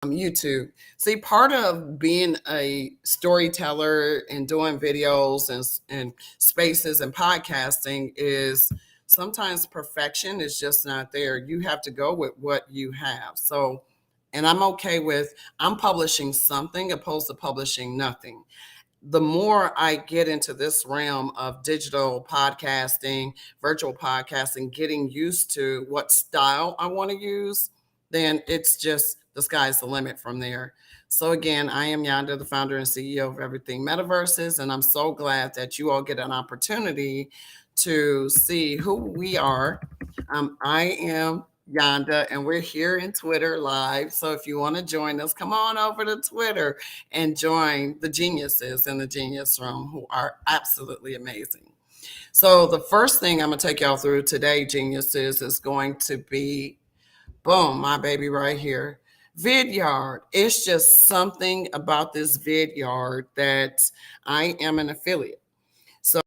YouTube. See, part of being a storyteller and doing videos and spaces and podcasting is sometimes perfection is just not there. You have to go with what you have. So, and I'm okay with I'm publishing something opposed to publishing nothing. The more I get into this realm of digital podcasting, virtual podcasting, getting used to what style I want to use, then it's just the sky's the limit from there. So again, I am Yaeunda, the founder and CEO of Everything Metaverses, and I'm so glad that you all get an opportunity to see who we are. I am Yaeunda, and we're here in Twitter live. So if you want to join us, come on over to Twitter and join the geniuses in the Genius Room who are absolutely amazing. So the first thing I'm going to take y'all through today, geniuses, is going to be, boom, my baby right here. Vidyard. It's just something about this Vidyard that I am an affiliate. So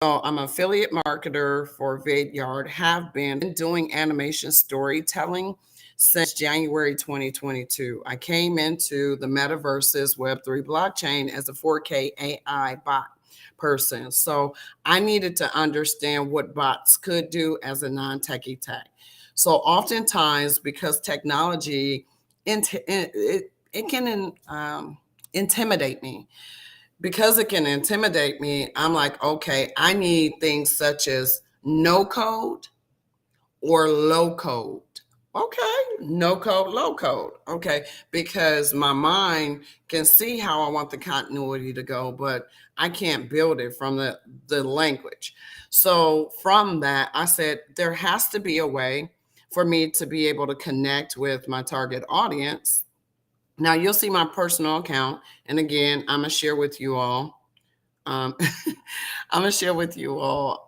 I'm an affiliate marketer for Vidyard, have been doing animation storytelling since January 2022. I came into the Metaverses Web3 blockchain as a 4K AI bot person. So I needed to understand what bots could do as a non-techie tech. So oftentimes, because technology, it can intimidate me. Because it can intimidate me, I'm like, okay, I need things such as no code or low code. Okay, no code, low code. Okay, because my mind can see how I want the continuity to go, but I can't build it from the language. So from that, I said there has to be a way for me to be able to connect with my target audience. Now you'll see my personal account, and again, I'm gonna share with you all. I'm gonna share with you all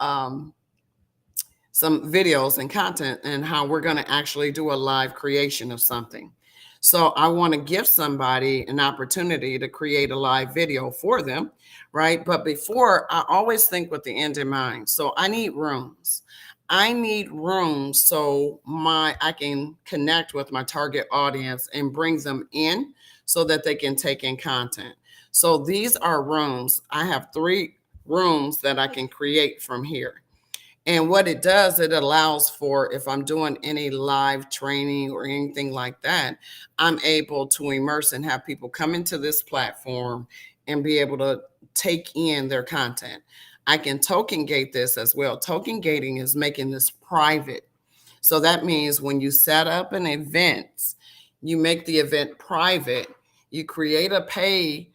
some videos and content and how we're going to actually do a live creation of something. So I want to give somebody an opportunity to create a live video for them, right? But before, I always think with the end in mind. So I need rooms. I need rooms so I can connect with my target audience and bring them in so that they can take in content. So these are rooms. I have 3 rooms that I can create from here. And what it does, it allows for if I'm doing any live training or anything like that, I'm able to immerse and have people come into this platform and be able to take in their content. I can token gate this as well. Token gating is making this private. So that means when you set up an event, you make the event private, you create a pay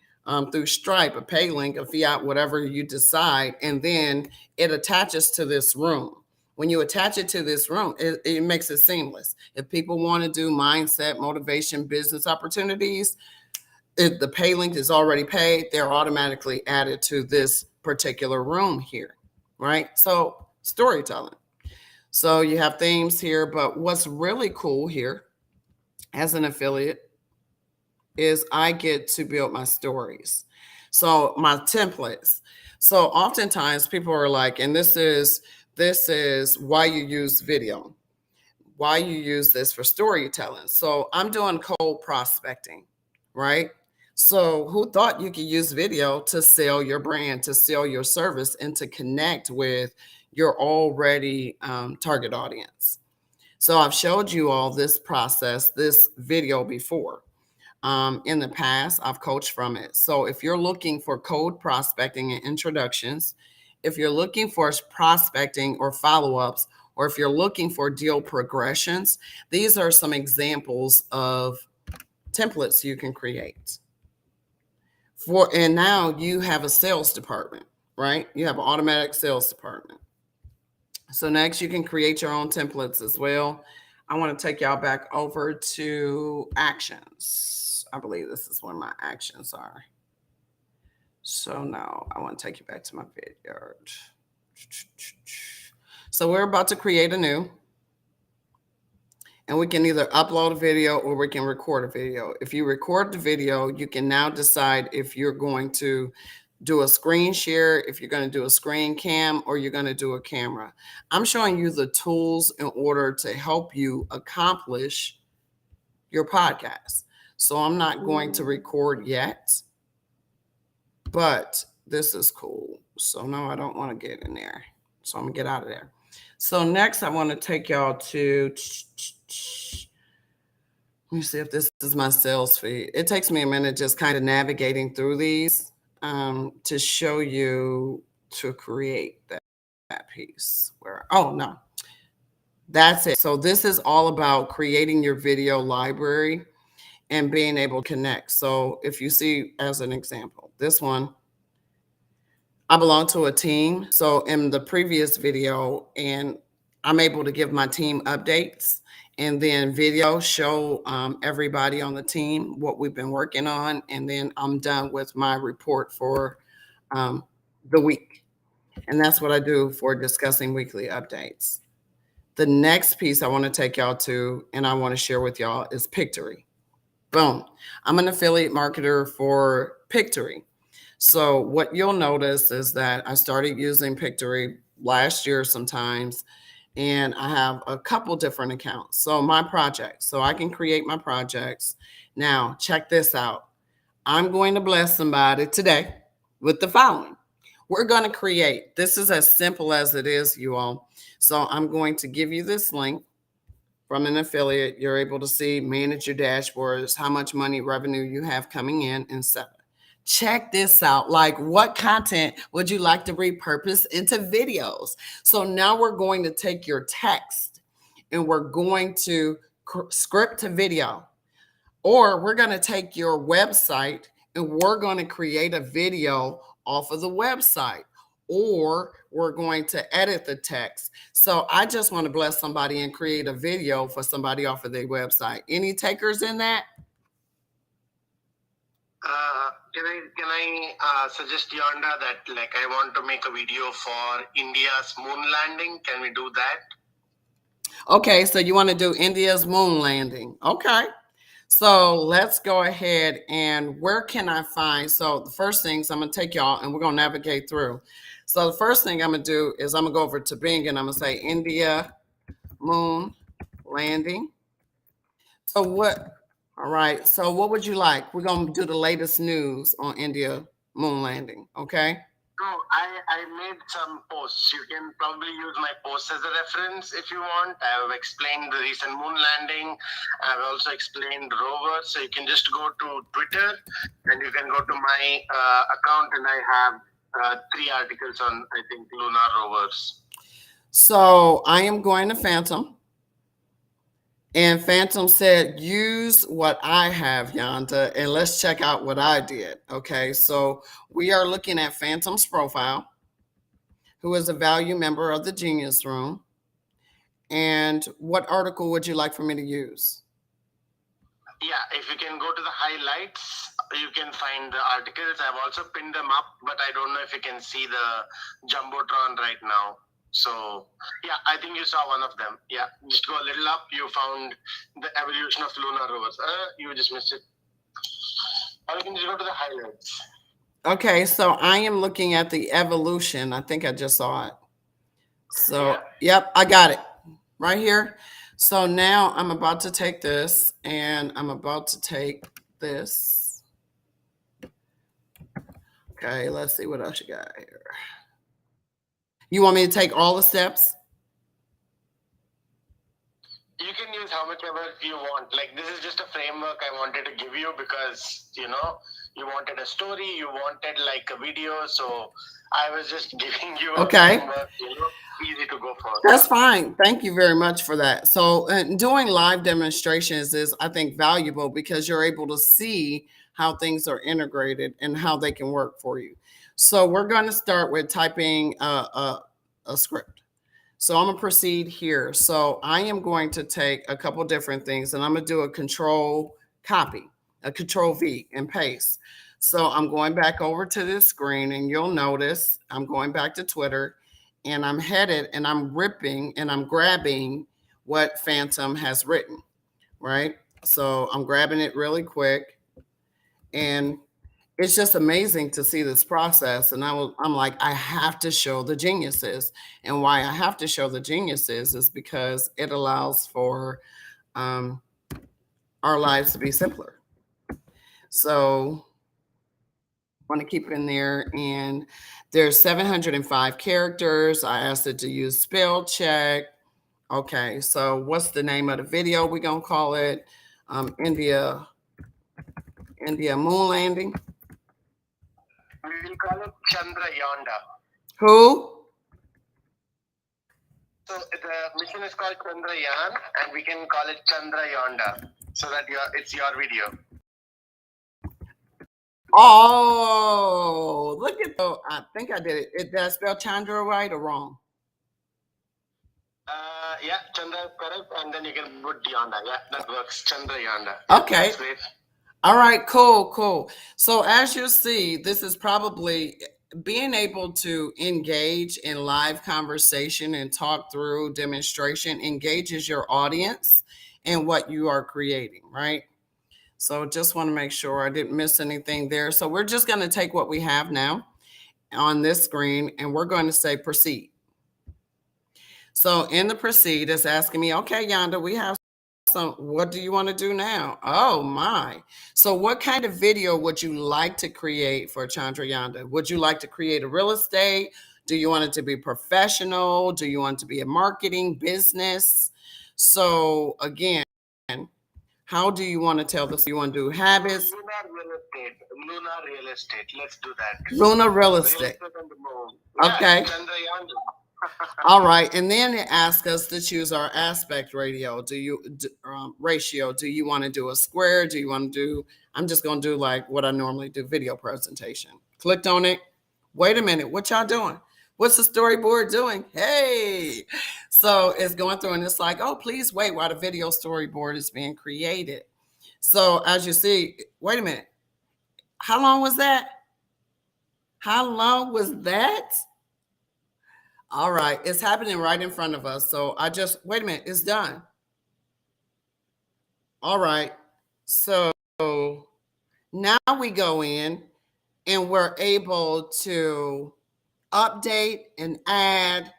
through Stripe, a pay link, a fiat, whatever you decide, and then it attaches to this room. When you attach it to this room, it makes it seamless. If people want to do mindset, motivation, business opportunities, the pay link is already paid. They're automatically added to this particular room here, right? So storytelling. So you have themes here, but what's really cool here as an affiliate is I get to build my stories. So my templates. So oftentimes people are like, and this is why you use video, why you use this for storytelling. So I'm doing cold prospecting, right? So who thought you could use video to sell your brand, to sell your service, and to connect with your already target audience? So I've showed you all this process, this video before. In the past, I've coached from it. So if you're looking for cold prospecting and introductions, if you're looking for prospecting or follow-ups, or if you're looking for deal progressions, these are some examples of templates you can create. And now you have a sales department, right? You have an automatic sales department. So next you can create your own templates as well. I want to take y'all back over to actions. I believe this is where my actions are. So now I want to take you back to my video. So we're about to create a new, and we can either upload a video or we can record a video. If you record the video, you can now decide if you're going to do a screen share, if you're going to do a screen cam, or you're going to do a camera. I'm showing you the tools in order to help you accomplish your podcast. So I'm not going to record yet, but this is cool. So no, I don't want to get in there. So I'm gonna get out of there. So next I want to take y'all to, let me see if this is my sales feed. It takes me a minute just kind of navigating through these to show you to create that piece where, oh no, that's it. So this is all about creating your video library and being able to connect. So if you see, as an example, this one, I belong to a team. So in the previous video, and I'm able to give my team updates and then video show everybody on the team what we've been working on. And then I'm done with my report for the week. And that's what I do for discussing weekly updates. The next piece I want to take y'all to, and I want to share with y'all, is Pictory. Boom. I'm an affiliate marketer for Pictory. So what you'll notice is that I started using Pictory last year sometimes, and I have a couple different accounts. So my projects, so I can create my projects. Now, check this out. I'm going to bless somebody today with the following. We're going to create, this is as simple as it is, you all. So I'm going to give you this link from an affiliate. You're able to see, manage your dashboards, how much money revenue you have coming in, etc. Check this out. Like, what content would you like to repurpose into videos? So now we're going to take your text and we're going to script to video, or we're going to take your website and we're going to create a video off of the website, or we're going to edit the text. So I just want to bless somebody and create a video for somebody off of their website. Any takers in that? Can I suggest Yaeunda that, like, I want to make a video for India's moon landing? Can we do that? Okay, so you want to do India's moon landing. Okay. So let's go ahead, and where can I find? So the first things I'm going to take y'all and we're going to navigate through. So the first thing I'm going to do is I'm going to go over to Bing and I'm going to say India moon landing. So what? All right. So what would you like? We're going to do the latest news on India moon landing. Okay. No, I made some posts. You can probably use my posts as a reference if you want. I have explained the recent moon landing. I've also explained rovers. So you can just go to Twitter and you can go to my account, and I have 3 articles on, I think, lunar rovers. So I am going to Phantom. And Phantom said, use what I have, Yaeunda, and let's check out what I did. Okay, so we are looking at Phantom's profile, who is a value member of the Genius Room. And what article would you like for me to use? Yeah, if you can go to the highlights, you can find the articles. I've also pinned them up, but I don't know if you can see the Jumbotron right now. So, yeah, I think you saw one of them. Yeah, just go a little up. You found the evolution of lunar rovers. You just missed it. Or you can just go to the highlights. Okay, so I am looking at the evolution. I think I just saw it. So, yeah. Yep, I got it right here. So now I'm about to take this and I'm about to take this. Okay, let's see what else you got here. You want me to take all the steps? You can use how much ever you want. Like, this is just a framework I wanted to give you because, you you wanted a story, you wanted like a video. So I was just giving you a framework, easy to go for. That's fine. Thank you very much for that. So doing live demonstrations is, I think, valuable because you're able to see how things are integrated and how they can work for you. So we're going to start with typing a script. So I'm going to proceed here. So I am going to take a couple different things and I'm going to do a control copy, a control V and paste. So I'm going back over to this screen and you'll notice I'm going back to Twitter and I'm headed and I'm ripping and I'm grabbing what Phantom has written, right? So I'm grabbing it really quick and it's just amazing to see this process. And I'm like, I have to show the geniuses. And why I have to show the geniuses is because it allows for our lives to be simpler. So I want to keep it in there. And there's 705 characters. I asked it to use spell check. Okay, so what's the name of the video? We're gonna call it India moon landing. We will call it Chandra Yaeunda. Who? So the mission is called Chandrayaan, and we can call it Chandra Yaeunda, so that it's your video. Oh, look at that. I think I did it. Did I spell Chandra right or wrong? Yeah, Chandra, correct. And then you can put Yaeunda. Yeah, that works. Chandra Yaeunda. Okay. That's great. All right, cool. So as you see, this is probably being able to engage in live conversation and talk through demonstration engages your audience in what you are creating, right? So just want to make sure I didn't miss anything there. So we're just going to take what we have now on this screen and we're going to say proceed. So in the proceed, it's asking me, okay, Yaeunda, we have some, what do you want to do now? Oh my. So what kind of video would you like to create for Chandra Yaeunda? Would you like to create a real estate? Do you want it to be professional? Do you want it to be a marketing business? So again, how do you want to tell this? You want to do habits? Lunar real estate. Let's do that. Lunar real estate. Okay. Chandra Yaeunda. All right, and then it asks us to choose our aspect ratio. Ratio? Do you want to do a square? Do you want to do? I'm just going to do like what I normally do, video presentation. Clicked on it. Wait a minute, what y'all doing? What's the storyboard doing? Hey, so it's going through and it's like, oh, please wait while the video storyboard is being created. So as you see, wait a minute. How long was that? How long was that? All right, it's happening right in front of us. So wait a minute, it's done. All right, so now we go in and we're able to update and add.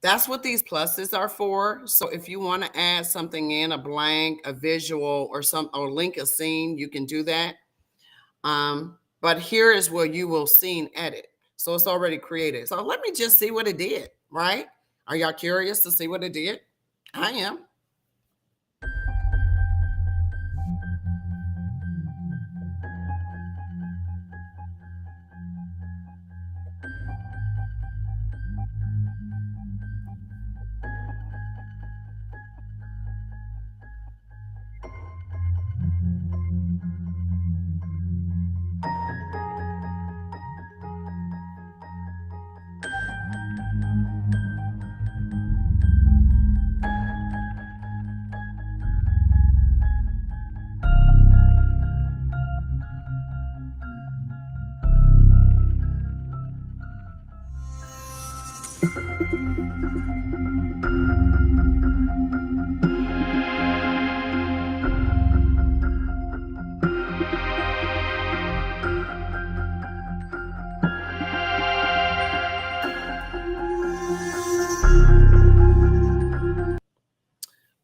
That's what these pluses are for. So if you want to add something in, a blank, a visual, or link a scene, you can do that. But here is where you will scene edit. So it's already created. So let me just see what it did, right? Are y'all curious to see what it did? I am.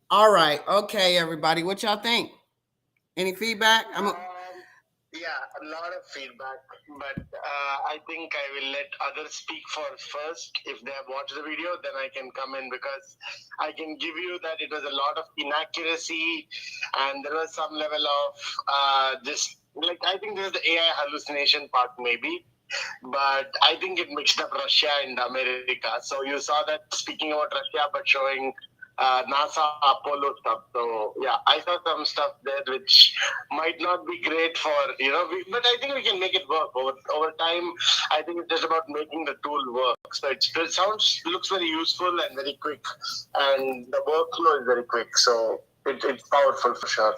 All right. Okay, everybody. What y'all think? Any feedback? Yeah, a lot of feedback, but I think I will let others speak first. If they have watched the video, then I can come in because I can give you that it was a lot of inaccuracy and there was some level of just like, I think there's the AI hallucination part maybe. But I think it mixed up Russia and America. So you saw that speaking about Russia, but showing NASA Apollo stuff. So yeah, I saw some stuff there which might not be great for, but I think we can make it work over time. I think it's just about making the tool work. So it looks very useful and very quick, and the workflow is very quick. So it's powerful for sure.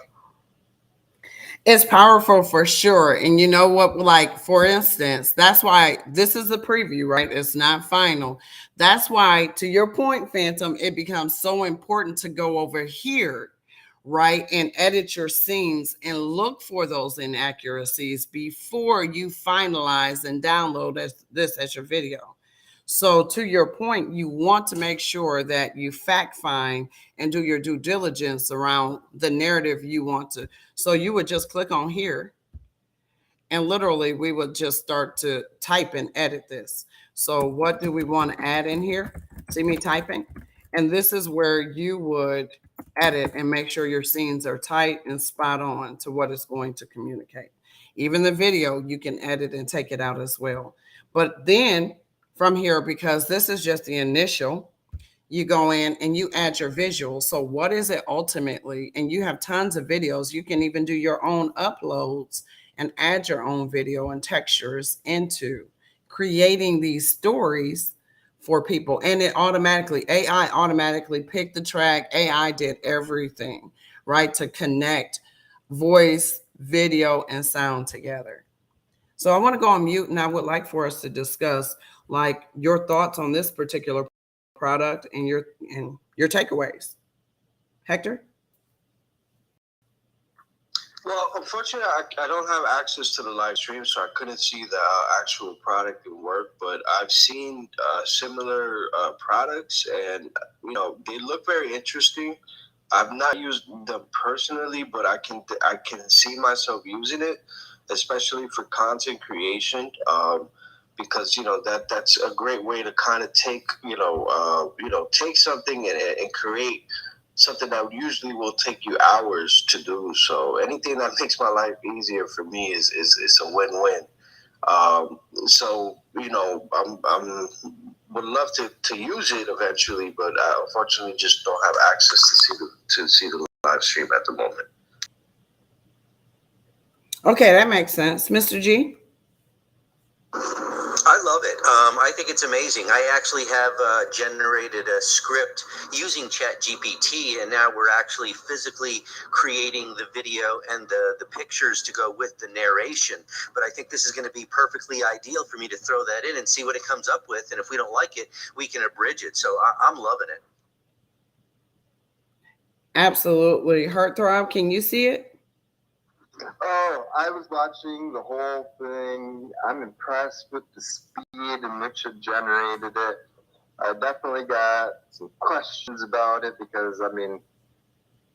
It's powerful for sure. And you know what, like, for instance, that's why this is a preview, right? It's not final. That's why, to your point, Phantom, it becomes so important to go over here, right? And edit your scenes and look for those inaccuracies before you finalize and download this as your video. So to your point, you want to make sure that you fact find and do your due diligence around the narrative you want to. So you would just click on here And literally, we would just start to type and edit this. So, what do we want to add in here? See me typing? And this is where you would edit and make sure your scenes are tight and spot on to what it's going to communicate. Even the video, you can edit and take it out as well. But then from here, because this is just the initial, you go in and you add your visuals. So what is it ultimately? And you have tons of videos. You can even do your own uploads and add your own video and textures into creating these stories for people. And it automatically, AI automatically picked the track. AI did everything, right? To connect voice, video, and sound together. So I want to go on mute, and I would like for us to discuss like your thoughts on this particular product and your takeaways. Hector? Well, unfortunately, I don't have access to the live stream, so I couldn't see the actual product and work. But I've seen similar products, and they look very interesting. I've not used them personally, but I can see myself using it, especially for content creation. Because that's a great way to kind of take take something and create something that usually will take you hours to do. So anything that makes my life easier for me is a win-win. So I'm would love to use it eventually, but I unfortunately just don't have access to see the live stream at the moment. Okay, that makes sense. Mr. G? I love it. I think it's amazing. I actually have generated a script using ChatGPT, and now we're actually physically creating the video and the pictures to go with the narration. But I think this is going to be perfectly ideal for me to throw that in and see what it comes up with. And if we don't like it, we can abridge it. So I'm loving it. Absolutely. Heartthrob, can you see it? Oh, I was watching the whole thing. I'm impressed with the speed in which it generated it. I definitely got some questions about it because, I mean,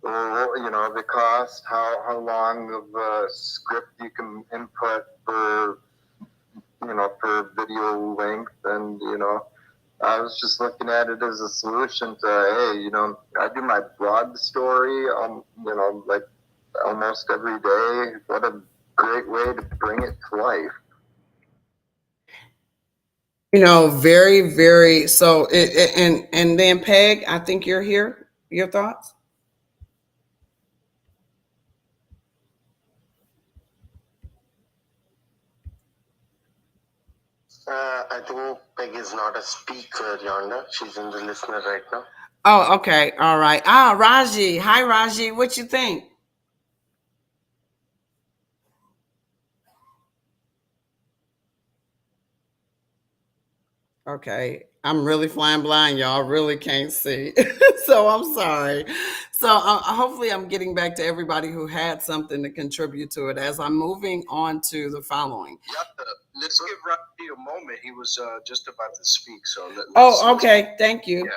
the cost, how long of a script you can input for video length. And, I was just looking at it as a solution to, hey, I do my blog story, like almost every day. What a great way to bring it to life. Very, very. So, and then Peg, I think you're here. Your thoughts? I think Peg is not a speaker, Yaeunda. She's in the listener right now. Oh, okay. All right. Raji. Hi, Raji. What you think? Okay. I'm really flying blind, y'all. Really can't see. So I'm sorry. So hopefully I'm getting back to everybody who had something to contribute to it as I'm moving on to the following. Yep. Let's give Raji a moment. He was just about to speak. So okay. Thank you. Yeah,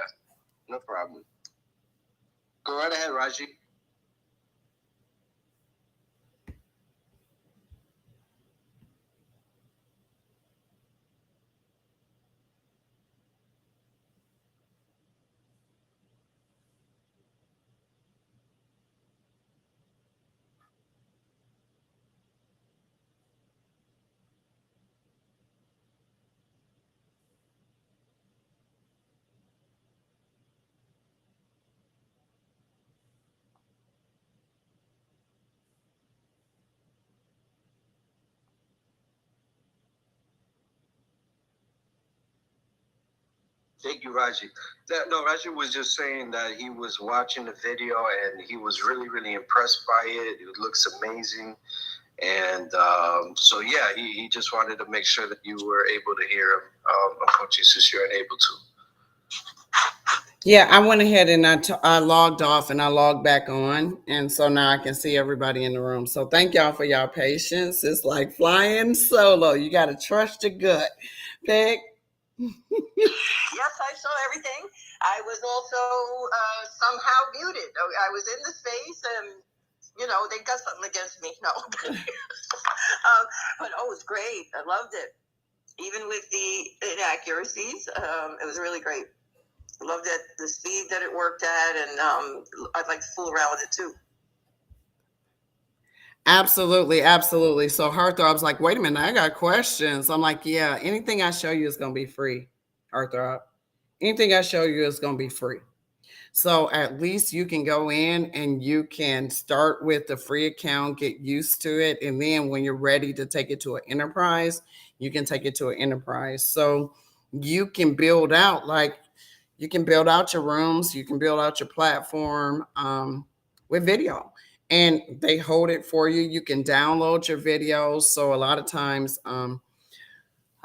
no problem. Go right ahead, Raji. Thank you, Raji. Raji was just saying that he was watching the video and he was really, really impressed by it. It looks amazing. And so, yeah, he just wanted to make sure that you were able to hear him, unfortunately, since you're unable to. Yeah, I went ahead and I logged off and I logged back on. And so now I can see everybody in the room. So thank y'all for y'all patience. It's like flying solo. You got to trust your gut. Peg? Yes, I saw everything. I was also somehow muted. I was in the space and they got something against me. No. But it was great. I loved it. Even with the inaccuracies, it was really great. Loved it, the speed that it worked at, and I'd like to fool around with it too. Absolutely, absolutely. So Heartthrob's like, wait a minute, I got questions. I'm like, yeah, anything I show you is going to be free, Heartthrob. Anything I show you is going to be free. So at least you can go in and you can start with the free account, get used to it. And then when you're ready to take it to an enterprise, you can take it to an enterprise. So you can build out, like, you can build out your rooms, you can build out your platform with video. And they hold it for you. You can download your videos. So a lot of times,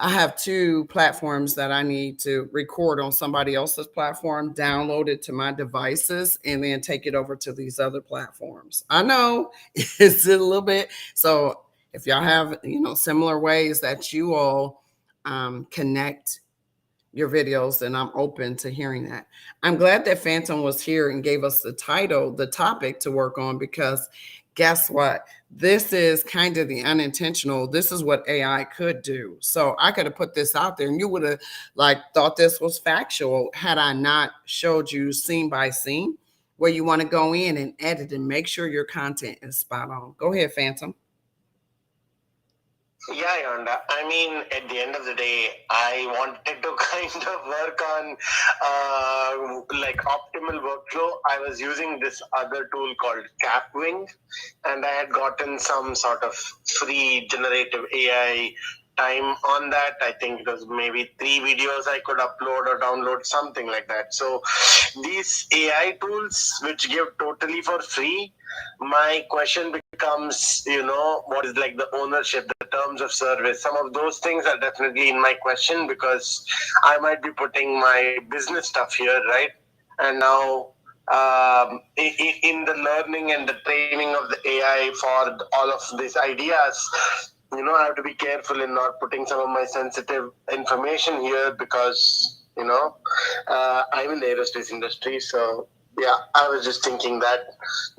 I have 2 platforms that I need to record on somebody else's platform, download it to my devices, and then take it over to these other platforms. I know it's a little bit. So if y'all have, similar ways that you all connect your videos, then I'm open to hearing that. I'm glad that Phantom was here and gave us the topic to work on, because guess what? This is kind of the unintentional. This is what AI could do. So I could have put this out there and you would have thought this was factual had I not showed you scene by scene where you want to go in and edit and make sure your content is spot on. Go ahead, Phantom. Yeah, Yaeunda. I mean, at the end of the day, I wanted to kind of work on optimal workflow. I was using this other tool called Capwing, and I had gotten some sort of free generative AI time on that. I think it was maybe 3 videos I could upload or download, something like that. So these AI tools, which give totally for free, my question becomes, what is the ownership, the terms of service? Some of those things are definitely in my question, because I might be putting my business stuff here, right? And now in the learning and the training of the AI for all of these ideas, I have to be careful in not putting some of my sensitive information here, because, I'm in the aerospace industry. So yeah, I was just thinking that,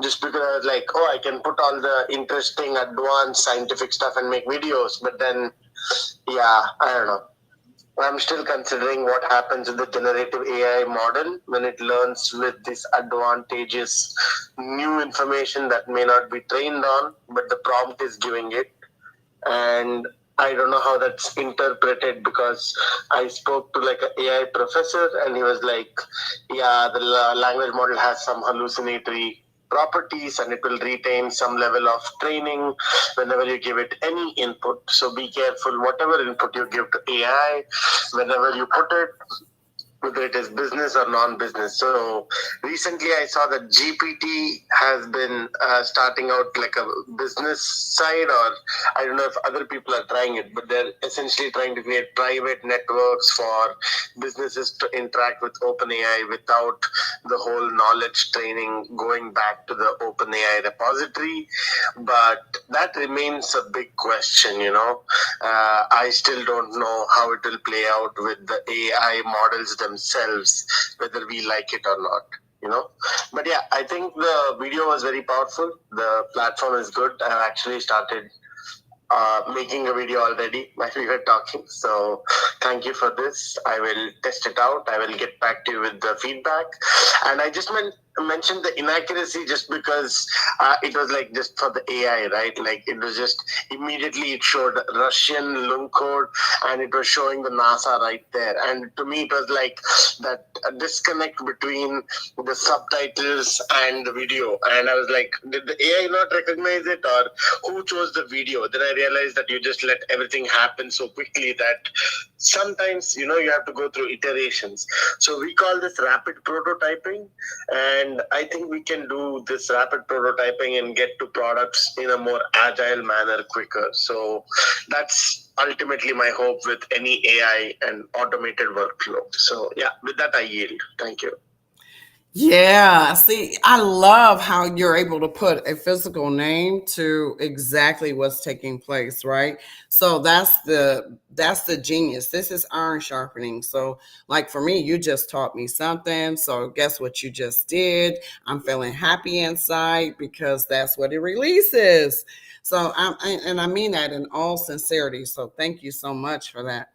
just because I was like, I can put all the interesting advanced scientific stuff and make videos. But then, yeah, I don't know. I'm still considering what happens with the generative AI model when it learns with this advantageous new information that may not be trained on, but the prompt is giving it. And I don't know how that's interpreted, because I spoke to an AI professor and he was like, yeah, the language model has some hallucinatory properties and it will retain some level of training whenever you give it any input. So be careful, whatever input you give to AI, whenever you put it, whether it is business or non-business. So recently I saw that GPT has been starting out like a business side, or I don't know if other people are trying it, but they're essentially trying to create private networks for businesses to interact with OpenAI without the whole knowledge training going back to the OpenAI repository. But that remains a big question, I still don't know how it will play out with the AI models themselves, whether we like it or not, But yeah, I think the video was very powerful. The platform is good. I've actually started making a video already while we were talking. So thank you for this. I will test it out. I will get back to you with the feedback. And I just mentioned the inaccuracy just because it was just for the AI, right? It was just immediately it showed Russian lung code and it was showing the NASA right there. And to me, it was that disconnect between the subtitles and the video. And I was like, did the AI not recognize it, or who chose the video? Then I realized that you just let everything happen so quickly that sometimes, you have to go through iterations. So we call this rapid prototyping. And I think we can do this rapid prototyping and get to products in a more agile manner quicker. So that's ultimately my hope with any AI and automated workflow. So yeah, with that I yield. Thank you. Yeah, see, I love how you're able to put a physical name to exactly what's taking place, right? So that's the genius. This is iron sharpening. So like for me, you just taught me something. So guess what you just did? I'm feeling happy inside because that's what it releases. So and I mean that in all sincerity. So thank you so much for that.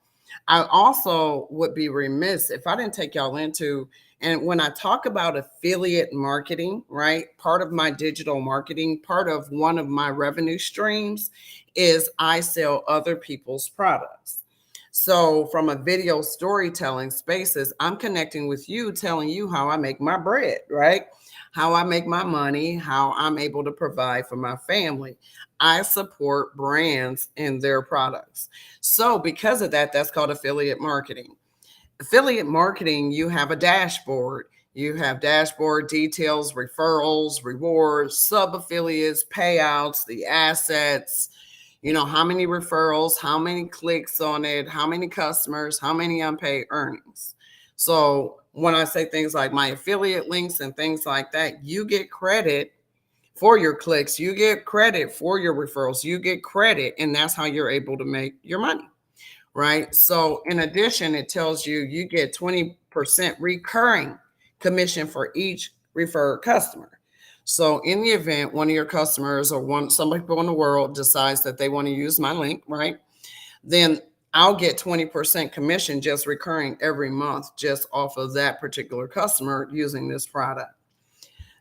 I also would be remiss if I didn't take y'all into, and when I talk about affiliate marketing, right? Part of my digital marketing, part of one of my revenue streams is I sell other people's products. So from a video storytelling spaces, I'm connecting with you, telling you how I make my bread, right? How I make my money, how I'm able to provide for my family. I support brands and their products. So because of that, that's called affiliate marketing. Affiliate marketing, you have a dashboard. You have dashboard details, referrals, rewards, sub affiliates, payouts, the assets, how many referrals, how many clicks on it, how many customers, how many unpaid earnings. So when I say things like my affiliate links and things like that, you get credit for your clicks, you get credit for your referrals, you get credit, and that's how you're able to make your money, right? So in addition, it tells you you get 20% recurring commission for each referred customer. So in the event one of your customers or some people in the world decides that they want to use my link, right? Then I'll get 20% commission just recurring every month just off of that particular customer using this product.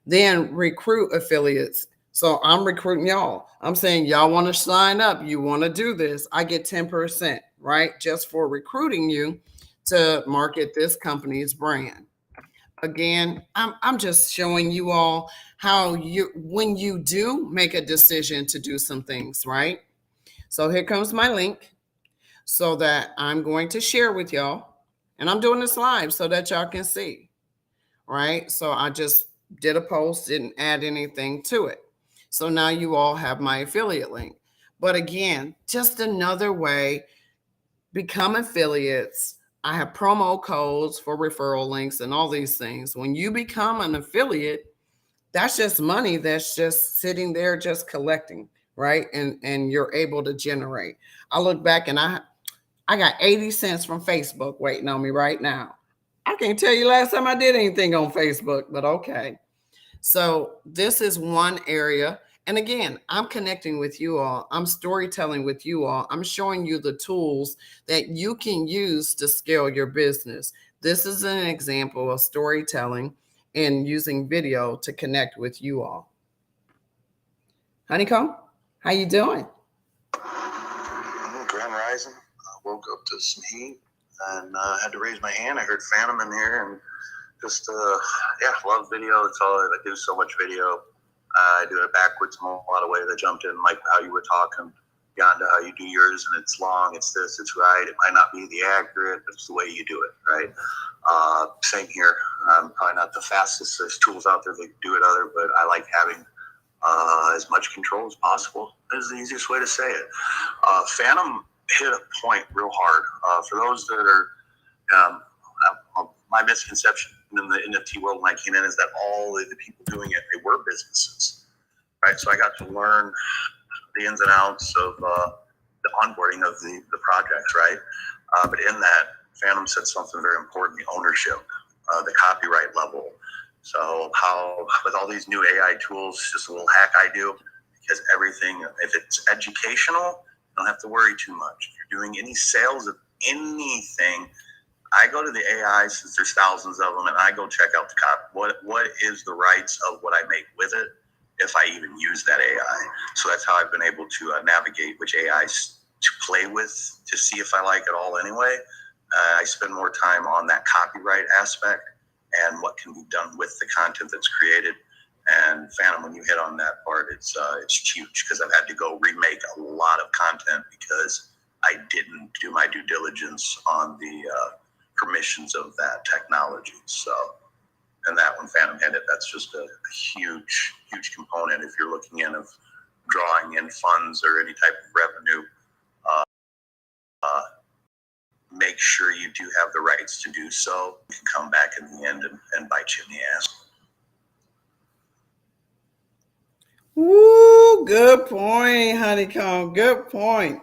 Then recruit affiliates. So I'm recruiting y'all. I'm saying y'all want to sign up. You want to do this. I get 10%, right? Just for recruiting you to market this company's brand. Again, I'm just showing you all how when you do make a decision to do some things, right? So here comes my link so that I'm going to share with y'all. And I'm doing this live so that y'all can see, right? So I just did a post, didn't add anything to it. So now you all have my affiliate link. But again, just another way, become affiliates. I have promo codes for referral links and all these things. When you become an affiliate, that's just money that's just sitting there just collecting, right? And you're able to generate. I look back and I got 80 cents from Facebook waiting on me right now. I can't tell you last time I did anything on Facebook, but okay. So this is one area. And again, I'm connecting with you all. I'm storytelling with you all. I'm showing you the tools that you can use to scale your business. This is an example of storytelling and using video to connect with you all. Honeycomb, how you doing? Grand Rising. I woke up to some heat and had to raise my hand. I heard Phantom in here and just, love video. It's all I do, so much video. I do it backwards in a lot of ways. I jumped in like how you were talking, Yaeunda, how you do yours, and it's long, it's this, it's right. It might not be the accurate, but it's the way you do it, right? Same here. I'm probably not the fastest. There's tools out there that do it other, but I like having as much control as possible. Is the easiest way to say it. Phantom hit a point real hard. For those that are, my misconception in the NFT world when I came in is that all of the people doing it, they were businesses, right? So I got to learn the ins and outs of the onboarding of the projects, right? But in that, Phantom said something very important: the ownership, the copyright level. So how, with all these new AI tools, just a little hack I do, because everything, if it's educational, you don't have to worry too much. If you're doing any sales of anything, I go to the AI, since there's thousands of them, and I go check out the copy. What is the rights of what I make with it, if I even use that AI? So that's how I've been able to navigate which AIs to play with to see if I like it all anyway. I spend more time on that copyright aspect and what can be done with the content that's created. And Phantom, when you hit on that part, it's huge, because I've had to go remake a lot of content because I didn't do my due diligence on the permissions of that technology. So, and that when Phantom hit it, that's just a huge component if you're looking in of drawing in funds or any type of revenue. Make sure you do have the rights to do so. You can come back in the end and bite you in the ass. Woo, good point, Honeycomb. Good point.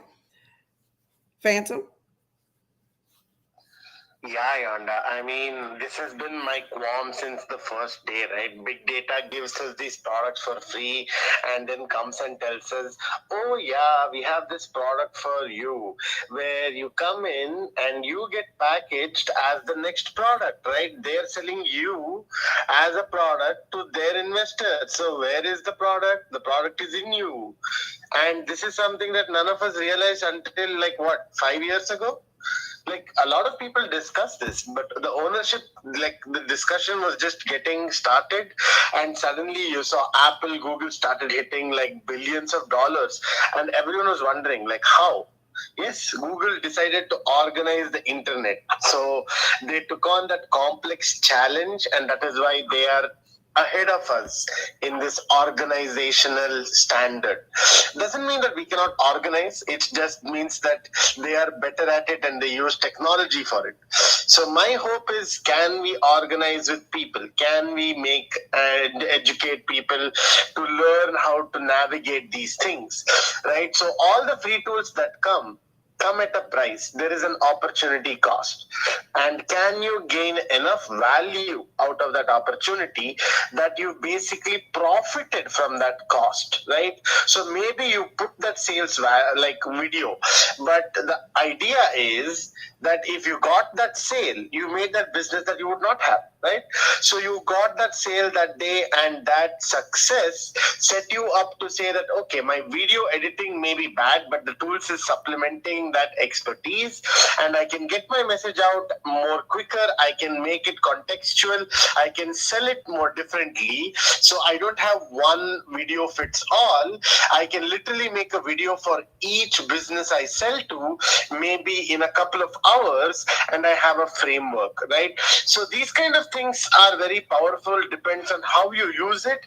Phantom? Yeah, Yonda. I mean, this has been my qualm since the first day, right? Big data gives us these products for free and then comes and tells us, oh, yeah, we have this product for you, where you come in and you get packaged as the next product, right? They're selling you as a product to their investors. So, where is the product? The product is in you. And this is something that none of us realized until, like, what, 5 years ago? Like a lot of people discuss this, but the ownership, like the discussion was just getting started, and suddenly you saw Apple, Google started hitting like billions of dollars, and everyone was wondering like how. Yes, Google decided to organize the internet. So they took on that complex challenge, and that is why they are ahead of us in this organizational standard. Doesn't mean that we cannot organize, it just means that they are better at it and they use technology for it. So my hope is, can we organize with people? Can we make and educate people to learn how to navigate these things, right? So all the free tools that come at a price. There is an opportunity cost. And can you gain enough value out of that opportunity that you basically profited from that cost, right? So maybe you put that sales like video, but the idea is that if you got that sale, you made that business that you would not have, right? So you got that sale that day, and that success set you up to say that, okay, my video editing may be bad, but the tools is supplementing that expertise, and I can get my message out more quicker. I can make it contextual. I can sell it more differently. So I don't have one video fits all. I can literally make a video for each business I sell to, maybe in a couple of hours, and I have a framework, right? So these kind of things are very powerful, depends on how you use it.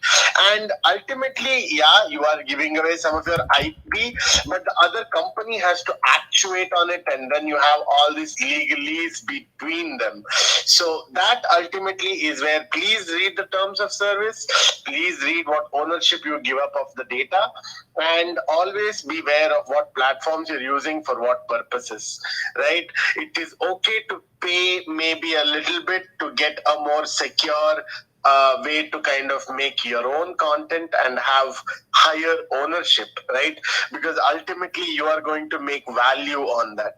And ultimately, yeah, you are giving away some of your IP, but the other company has to actuate on it, and then you have all these legalese between them. So that ultimately is where, please read the terms of service, please read what ownership you give up of the data, and always beware of what platforms you're using for what purposes, right? It is okay to pay maybe a little bit to get a more secure way to kind of make your own content and have higher ownership, right? Because ultimately you are going to make value on that.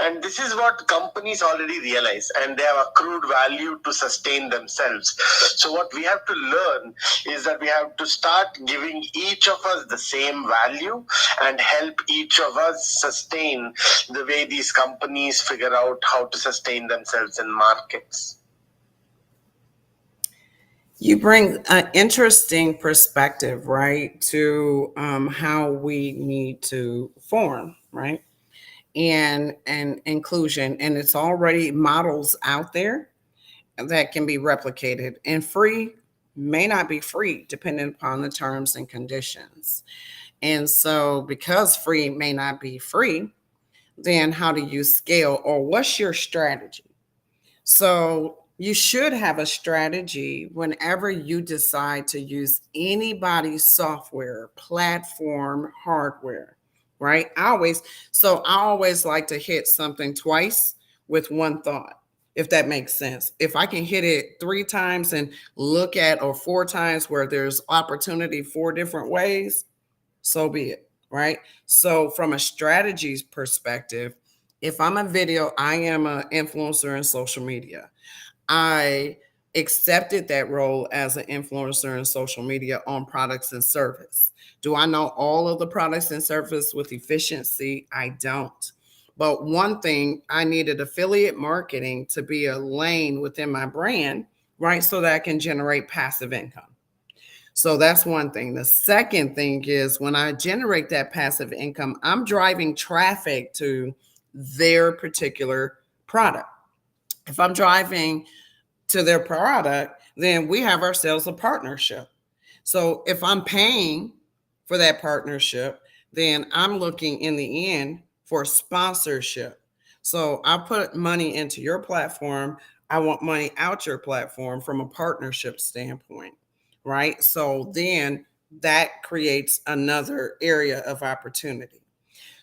And this is what companies already realize, and they have accrued value to sustain themselves. So what we have to learn is that we have to start giving each of us the same value and help each of us sustain the way these companies figure out how to sustain themselves in markets. You bring an interesting perspective, right, to how we need to form, right, and inclusion, and it's already models out there that can be replicated. And free may not be free, depending upon the terms and conditions. And so, because free may not be free, then how do you scale, or what's your strategy? So you should have a strategy whenever you decide to use anybody's software, platform, hardware, right? I always like to hit something twice with one thought, if that makes sense. If I can hit it 3 times and look at, or 4 times where there's opportunity 4 different ways, so be it, right? So from a strategies perspective, if I'm a video, I am an influencer in social media. I accepted that role as an influencer in social media on products and service. Do I know all of the products and service with efficiency? I don't. But one thing, I needed affiliate marketing to be a lane within my brand, right? So that I can generate passive income. So that's one thing. The second thing is, when I generate that passive income, I'm driving traffic to their particular product. If I'm driving to their product, then we have ourselves a partnership. So if I'm paying for that partnership, then I'm looking in the end for sponsorship. So I put money into your platform. I want money out your platform from a partnership standpoint, right? So then that creates another area of opportunity.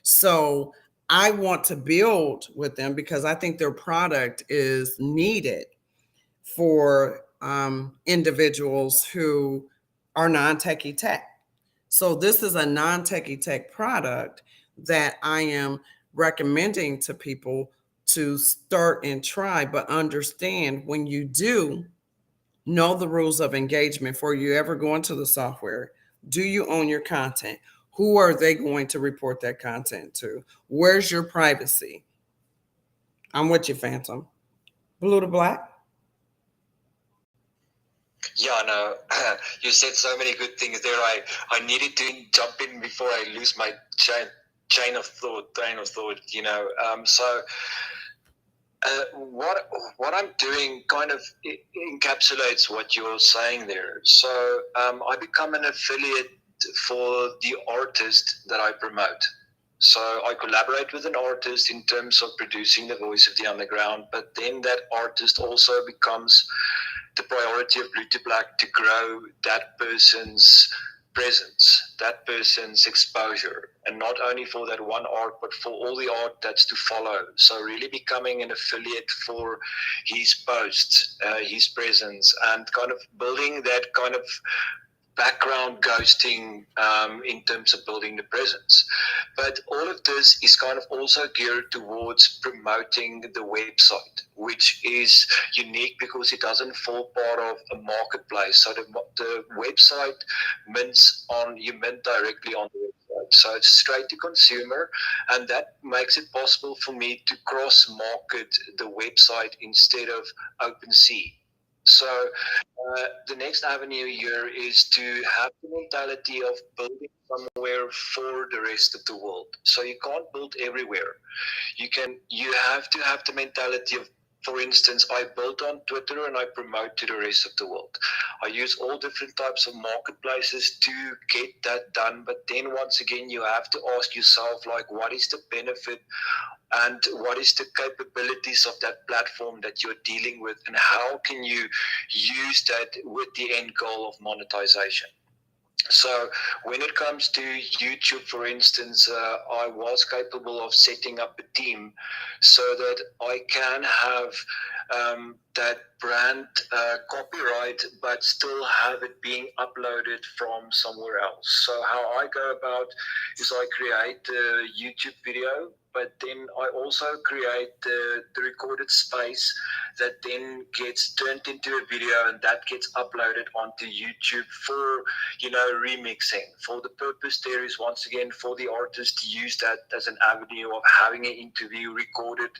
So I want to build with them because I think their product is needed for individuals who are non-techie tech. So this is a non-techie tech product that I am recommending to people to start and try, but understand when you do know the rules of engagement before you ever go into the software. Do you own your content? Who are they going to report that content to? Where's your privacy? I'm with you, Phantom. Blue to black. Yeah, no, you said so many good things there. I needed to jump in before I lose my train of thought. What I'm doing kind of encapsulates what you're saying there. So I become an affiliate for the artist that I promote. So I collaborate with an artist in terms of producing the voice of the underground, but then that artist also becomes the priority of Blue to Black to grow that person's presence, that person's exposure, and not only for that one art, but for all the art that's to follow. So really becoming an affiliate for his posts, his presence, and kind of building that kind of background ghosting in terms of building the presence. But all of this is kind of also geared towards promoting the website, which is unique because it doesn't fall part of a marketplace. So the website you mint directly on the website. So it's straight to consumer, and that makes it possible for me to cross market the website instead of OpenSea. So the next avenue here is to have the mentality of building somewhere for the rest of the world. So you can't build everywhere. You have to have the mentality of, for instance, I build on Twitter and I promote to the rest of the world. I use all different types of marketplaces to get that done. But then once again, you have to ask yourself, like, what is the benefit and what is the capabilities of that platform that you're dealing with, and how can you use that with the end goal of monetization? So when it comes to YouTube, for instance, I was capable of setting up a team so that I can have that brand copyright, but still have it being uploaded from somewhere else. So how I go about is I create a YouTube video, but then I also create the recorded space that then gets turned into a video, and that gets uploaded onto YouTube for, remixing. For the purpose there is, once again, for the artist to use that as an avenue of having an interview recorded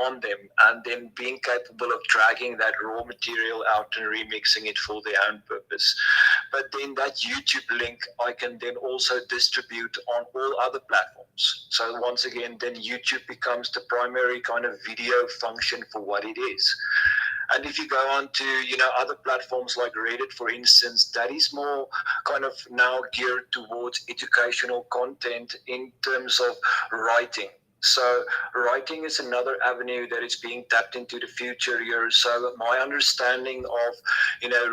on them, and then being capable of dragging that raw material out and remixing it for their own purpose. But then that YouTube link I can then also distribute on all other platforms. So once again, then YouTube becomes the primary kind of video function for what it is. And if you go on to, other platforms like Reddit, for instance, that is more kind of now geared towards educational content in terms of writing. So writing is another avenue that is being tapped into the future here. So my understanding of,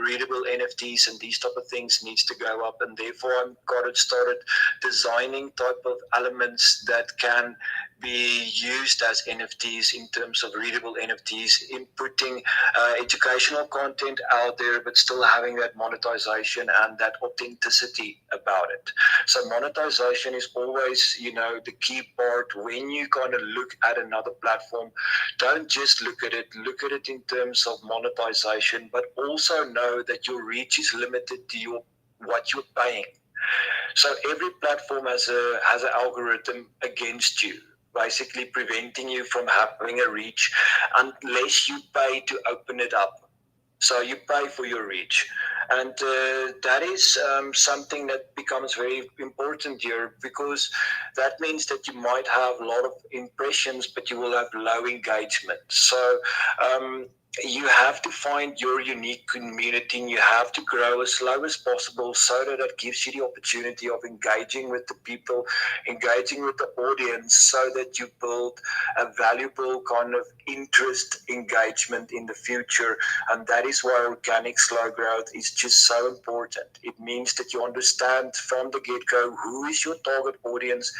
readable NFTs and these type of things needs to go up, and therefore I'm got it started designing type of elements that can be used as NFTs in terms of readable NFTs, inputting educational content out there, but still having that monetization and that authenticity about it. So monetization is always, the key part when you kind of look at another platform. Don't just look at it in terms of monetization, but also know that your reach is limited to what you're paying. So every platform has an algorithm against you, basically preventing you from having a reach unless you pay to open it up. So you pay for your reach. And that is something that becomes very important here, because that means that you might have a lot of impressions, but you will have low engagement. So you have to find your unique community, and you have to grow as slow as possible so that it gives you the opportunity of engaging with the people, engaging with the audience, so that you build a valuable kind of interest engagement in the future. And that is why organic slow growth is just so important. It means that you understand from the get-go who is your target audience.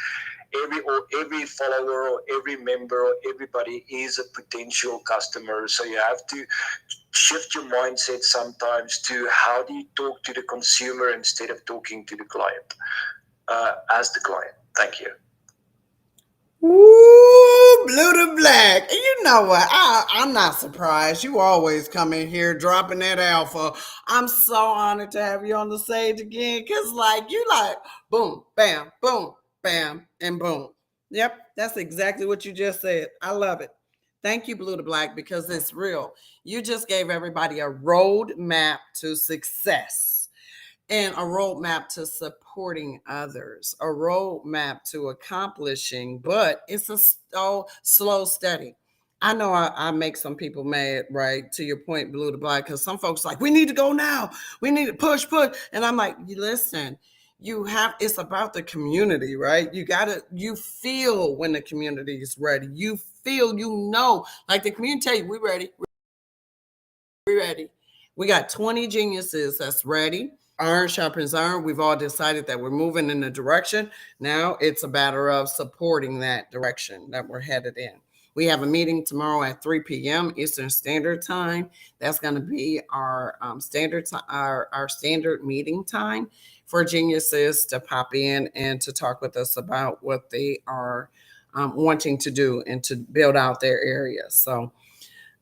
Every follower or every member or everybody is a potential customer. So you have to shift your mindset sometimes to how do you talk to the consumer instead of talking to the client as the client. Thank you. Ooh, blue to black. And you know what? I'm not surprised. You always come in here dropping that alpha. I'm so honored to have you on the stage again. Cause you boom, bam, and boom. Yep, that's exactly what you just said. I love it. Thank you, Blue to Black, because it's real. You just gave everybody a roadmap to success and a roadmap to supporting others, a roadmap to accomplishing, but it's a slow, steady. I know I make some people mad, right? To your point, Blue to Black, because some folks we need to go now. We need to push. And I'm like, listen, it's about the community, right? You feel when the community is ready. You feel, like the community tell you, we ready. We ready. We got 20 geniuses that's ready. Iron sharpens iron. We've all decided that we're moving in a direction. Now it's a matter of supporting that direction that we're headed in. We have a meeting tomorrow at 3 p.m. Eastern Standard Time. That's going to be our standard meeting time for geniuses to pop in and to talk with us about what they are wanting to do and to build out their area. So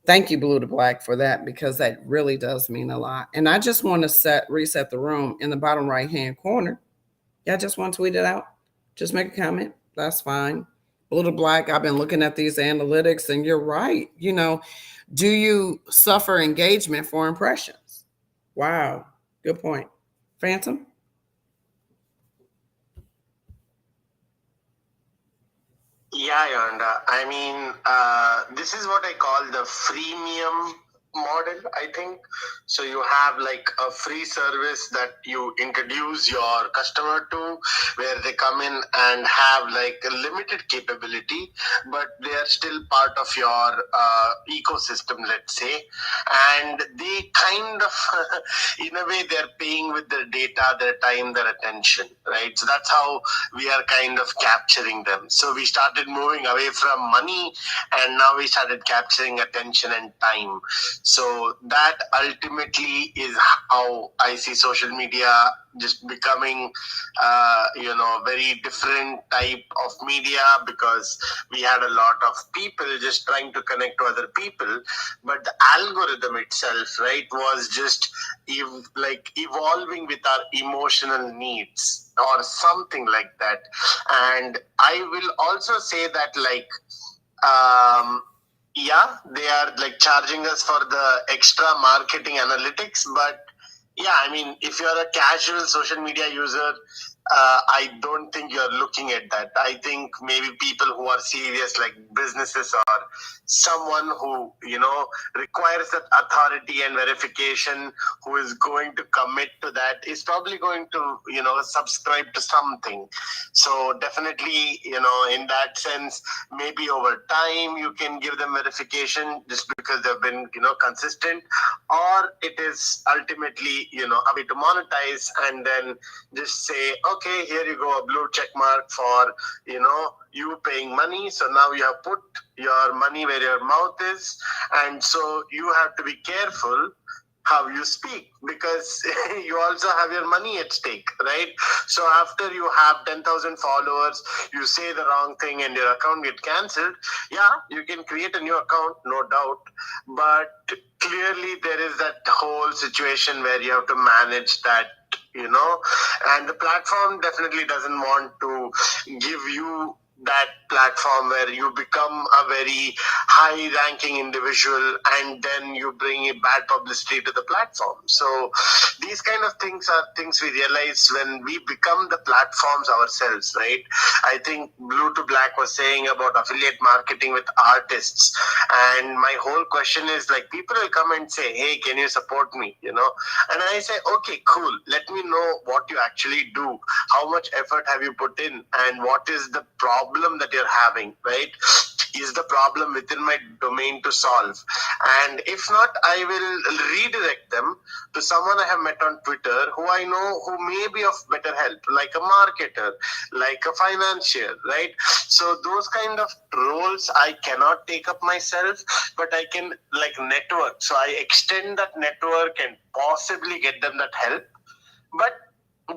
thank you, Blue to Black, for that, because that really does mean a lot. And I just want to reset the room in the bottom right-hand corner. Y'all just want to tweet it out? Just make a comment. That's fine. Blue to Black, I've been looking at these analytics, and you're right. Do you suffer engagement for impressions? Wow. Good point. Phantom? Yeah, Yaeunda. I mean, this is what I call the freemium model, I think. So you have a free service that you introduce your customer to, where they come in and have a limited capability, but they are still part of your ecosystem, let's say. And they kind of, in a way, they're paying with their data, their time, their attention, right? So that's how we are kind of capturing them. So we started moving away from money, and now we started capturing attention and time. So that ultimately is how I see social media just becoming, very different type of media, because we had a lot of people just trying to connect to other people, but the algorithm itself, right, was just evolving with our emotional needs or something like that. And I will also say that yeah, they are charging us for the extra marketing analytics, but yeah, I mean, if you're a casual social media user, I don't think you're looking at that. I think maybe people who are serious, like businesses or someone who, requires that authority and verification, who is going to commit to that, is probably going to, subscribe to something. So definitely, in that sense, maybe over time you can give them verification just because they've been, consistent, or it is ultimately, a way to monetize and then just say, okay, here you go, a blue check mark for, you paying money. So now you have put your money where your mouth is. And so you have to be careful how you speak, because you also have your money at stake, right? So after you have 10,000 followers, you say the wrong thing and your account get cancelled. Yeah, you can create a new account, no doubt. But clearly there is that whole situation where you have to manage that, and the platform definitely doesn't want to give you that platform where you become a very high ranking individual and then you bring a bad publicity to the platform. So these kind of things are things we realize when we become the platforms ourselves, right? I think Blue to Black was saying about affiliate marketing with artists, and my whole question is like, people will come and say, hey, can you support me, and I say, okay, cool, let me know what you actually do, how much effort have you put in, and what is the problem that you're having, right? Is the problem within my domain to solve? And if not, I will redirect them to someone I have met on Twitter who I know who may be of better help, like a marketer, like a financier, right? So those kind of roles I cannot take up myself, but I can like network. So I extend that network and possibly get them that help. But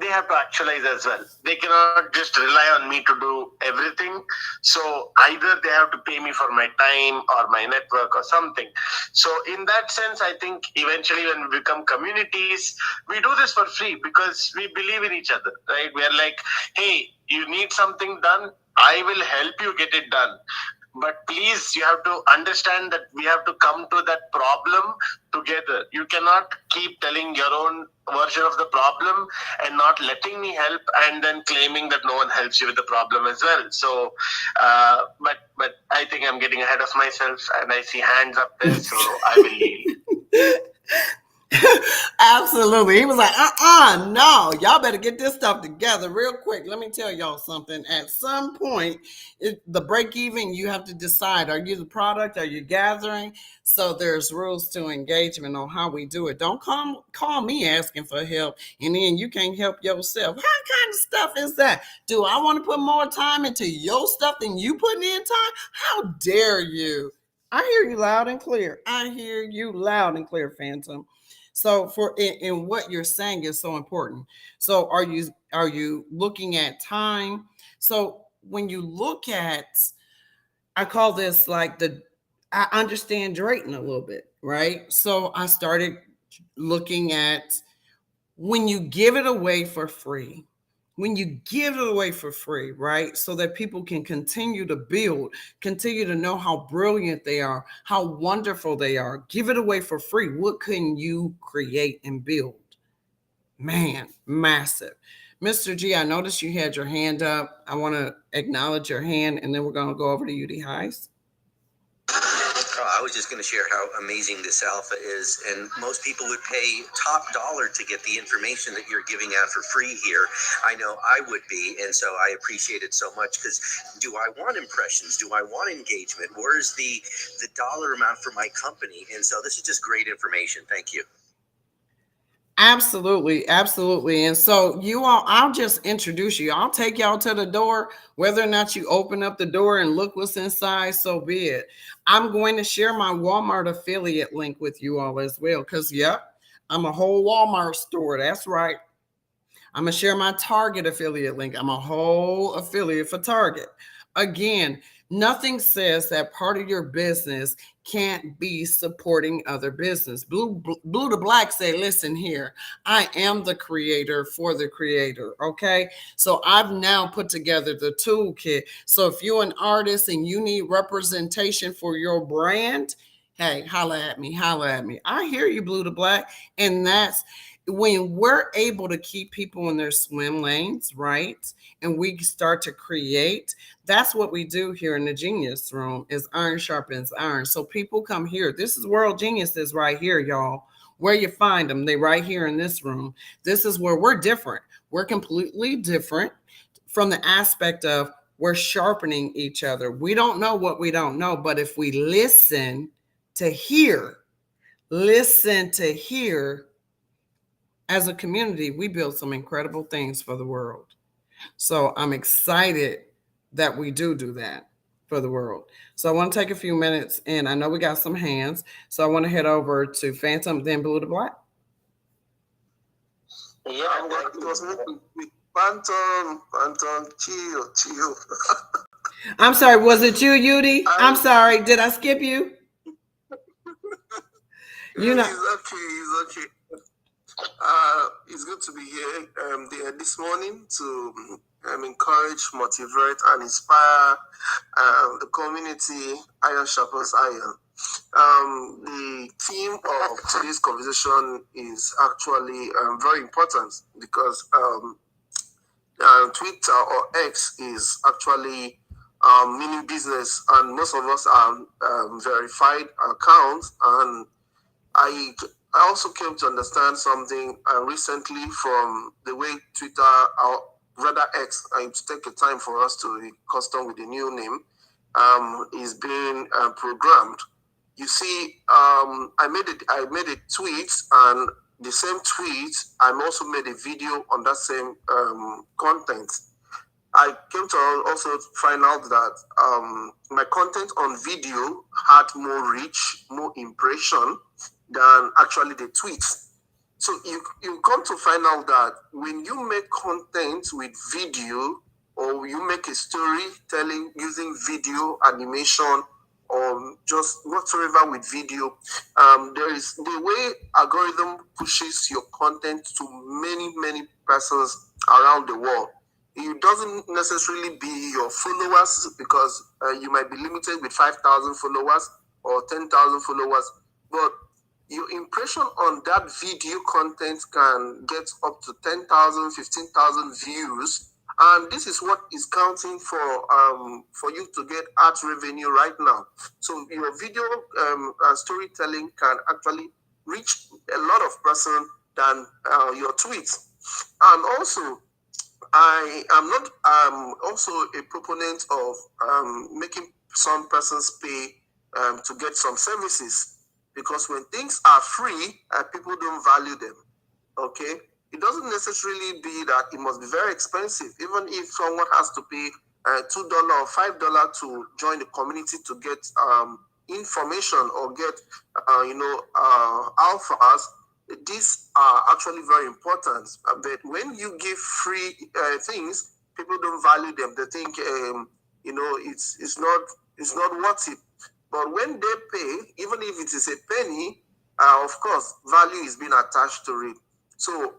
they have to actualize as well. They cannot just rely on me to do everything. So either they have to pay me for my time or my network or something. So in that sense, I think eventually when we become communities, we do this for free because we believe in each other, right? We are like, hey, you need something done, I will help you get it done. But please, you have to understand that we have to come to that problem together. You cannot keep telling your own version of the problem and not letting me help and then claiming that no one helps you with the problem as well. So, but I think I'm getting ahead of myself and I see hands up there, so I will yield. Absolutely. He was like, no, y'all better get this stuff together real quick. Let me tell y'all something. At some point, the break even, you have to decide, are you the product? Are you gathering? So there's rules to engagement on how we do it. Don't call me asking for help and then you can't help yourself. What kind of stuff is that? Do I want to put more time into your stuff than you putting in time? How dare you? I hear you loud and clear. I hear you loud and clear, Phantom. So for in what you're saying is so important. So are you looking at time? So when you look at, I call this like I understand Drayton a little bit, right? So I started looking at when you give it away for free, right? So that people can continue to build, continue to know how brilliant they are, how wonderful they are. Give it away for free. What can you create and build? Man, massive. Mr. G, I noticed you had your hand up. I want to acknowledge your hand, and then we're going to go over to UD Heist. I was just going to share how amazing this alpha is, and most people would pay top dollar to get the information that you're giving out for free here. I know I would be, and so I appreciate it so much, because do I want impressions? Do I want engagement? Where's the dollar amount for my company? And so this is just great information. Thank you. Absolutely, absolutely. And so you all, I'll just introduce you. I'll take y'all to the door. Whether or not you open up the door and look what's inside, so be it. I'm going to share my Walmart affiliate link with you all as well, because yep, I'm a whole Walmart store. That's right. I'm going to share my Target affiliate link. I'm a whole affiliate for Target. Again, nothing says that part of your business can't be supporting other business. Blue to Black say, listen here, I am the creator for the creator. Okay. So I've now put together the toolkit. So if you're an artist and you need representation for your brand, hey, holla at me. I hear you, Blue to Black. And that's when we're able to keep people in their swim lanes, right? And we start to create, that's what we do here in the Genius Room, is iron sharpens iron. So people come here. This is World Geniuses right here, y'all. Where you find them, they right here in this room. This is where we're different. We're completely different from the aspect of we're sharpening each other. We don't know what we don't know, but if we listen to hear, as a community, we build some incredible things for the world. So I'm excited that we do that for the world. So I want to take a few minutes, and I know we got some hands. So I want to head over to Phantom, then Blue to Black. Yeah, I'm going to Phantom, chill. I'm sorry, was it you, Yudi? I'm sorry, did I skip you? You know, it's okay. It's good to be here this morning to encourage, motivate, and inspire the community. Iron sharpens iron. The theme of today's conversation is actually very important because Twitter or X is actually meaning business, and most of us are verified accounts. And I also came to understand something recently from the way Twitter, or rather X, to take the time for us to be custom with the new name, is being programmed. You see, I made a tweet, and the same tweet, I also made a video on that same content. I came to also find out that my content on video had more reach, more impression than actually the tweets. So you come to find out that when you make content with video, or you make a story telling using video, animation, or just whatsoever with video, there is the way algorithm pushes your content to many persons around the world. It doesn't necessarily be your followers, because you might be limited with 5,000 followers or 10,000 followers, but your impression on that video content can get up to 10,000, 15,000 views. And this is what is counting for you to get ad revenue right now. So your video storytelling can actually reach a lot of person than your tweets. And also, I am not also a proponent of making some persons pay to get some services, because when things are free, people don't value them. Okay, it doesn't necessarily be that it must be very expensive. Even if someone has to pay $2 or $5 to join the community to get information or get alphas, these are actually very important. But when you give free things, people don't value them. They think it's not worth it. But when they pay, even if it is a penny, of course, value is being attached to it. So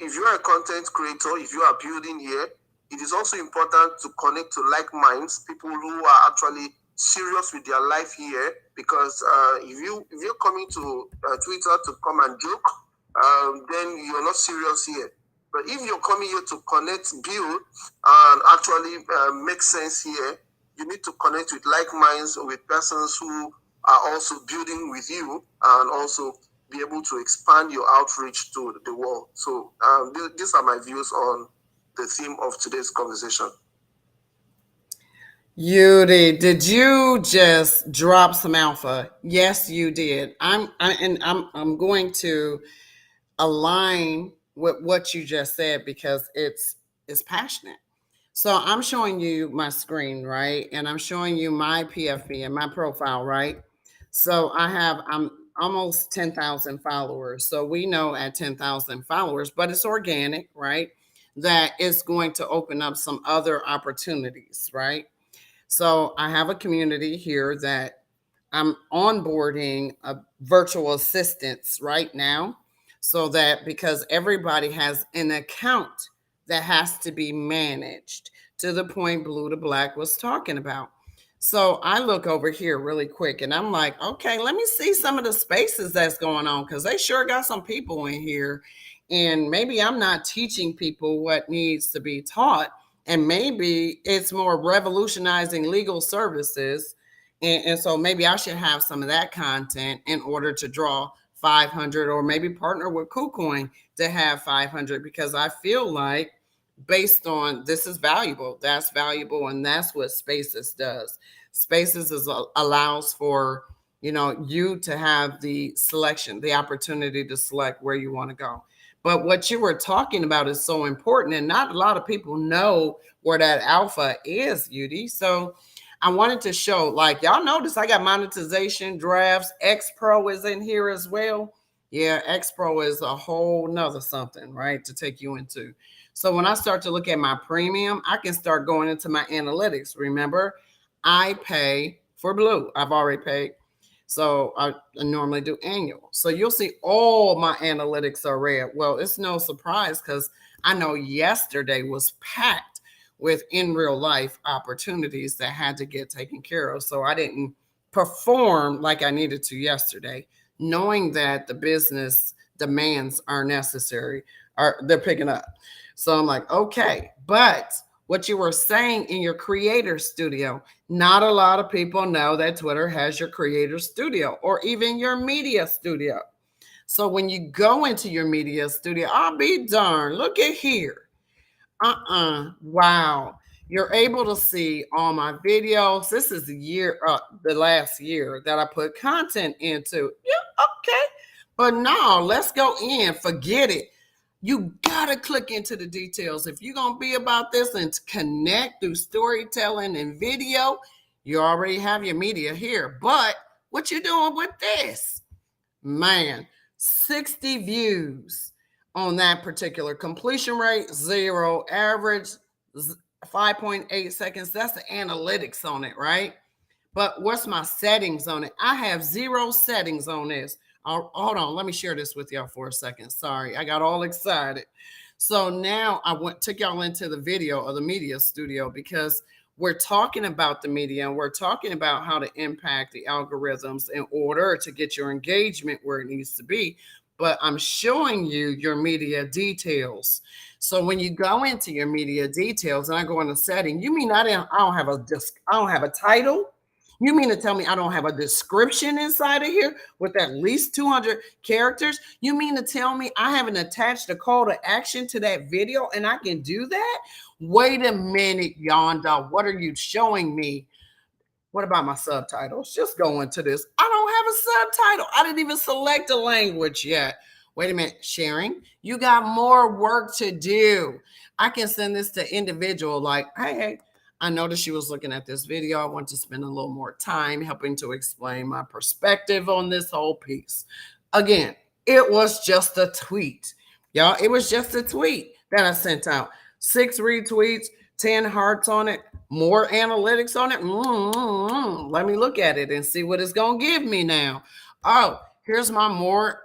if you are a content creator, if you are building here, it is also important to connect to like minds, people who are actually serious with their life here. Because if you're coming to Twitter to come and joke, then you're not serious here. But if you're coming here to connect, build, and actually make sense here, you need to connect with like minds, with persons who are also building with you, and also be able to expand your outreach to the world. So these are my views on the theme of today's conversation. Yudi, did you just drop some alpha? Yes, you did. I'm going to align with what you just said, because it's passionate. So I'm showing you my screen, right? And I'm showing you my PFP and my profile, right? So I'm almost 10,000 followers. So we know at 10,000 followers, but it's organic, right? That it's going to open up some other opportunities, right? So I have a community here that I'm onboarding virtual assistants right now, so that because everybody has an account that has to be managed to the point Blue to Black was talking about. So I look over here really quick and I'm like, okay, let me see some of the spaces that's going on, because they sure got some people in here. And maybe I'm not teaching people what needs to be taught. And maybe it's more revolutionizing legal services. And so maybe I should have some of that content in order to draw 500, or maybe partner with KuCoin to have 500, because I feel like based on this is valuable, that's valuable, and that's what Spaces does. Spaces allows for you to have the selection, the opportunity to select where you want to go. But what you were talking about is so important, and not a lot of people know where that alpha is, Yudi. So I wanted to show, like, y'all notice I got monetization drafts. X Pro is in here as well. Yeah, X Pro is a whole nother something, right, to take you into. So when I start to look at my premium, I can start going into my analytics. Remember, I pay for Blue. I've already paid. So I normally do annual. So you'll see all my analytics are red. Well, it's no surprise, because I know yesterday was packed with in real life opportunities that had to get taken care of. So I didn't perform like I needed to yesterday, knowing that the business demands are necessary, they're picking up. So I'm like, okay, but what you were saying in your creator studio, not a lot of people know that Twitter has your creator studio or even your media studio. So when you go into your media studio, I'll be darned, look at here. Wow. You're able to see all my videos. This is the last year that I put content into. Yeah, okay. But no, let's go in. Forget it. You gotta click into the details. If you're gonna be about this and connect through storytelling and video, you already have your media here. But what you doing with this? Man, 60 views on that particular completion rate, 0, average 5.8 seconds. That's the analytics on it, right? But what's my settings on it? I have 0 settings on this. Hold on, let me share this with y'all for a second. Sorry, I got all excited. So now I took y'all into the video of the media studio because we're talking about the media and we're talking about how to impact the algorithms in order to get your engagement where it needs to be. But I'm showing you your media details. So when you go into your media details and I go in the setting, you mean I don't have a title? You mean to tell me I don't have a description inside of here with at least 200 characters? You mean to tell me I haven't attached a call to action to that video and I can do that? Wait a minute, Yaeunda. What are you showing me? What about my subtitles? Just go into this. I don't have a subtitle. I didn't even select a language yet. Wait a minute, sharing. You got more work to do. I can send this to individual like, hey, I noticed you was looking at this video. I want to spend a little more time helping to explain my perspective on this whole piece. Again, it was just a tweet. Y'all, it was just a tweet that I sent out. 6 retweets, 10 hearts on it, more analytics on it. Let me look at it and see what it's going to give me now. Oh, here's my more.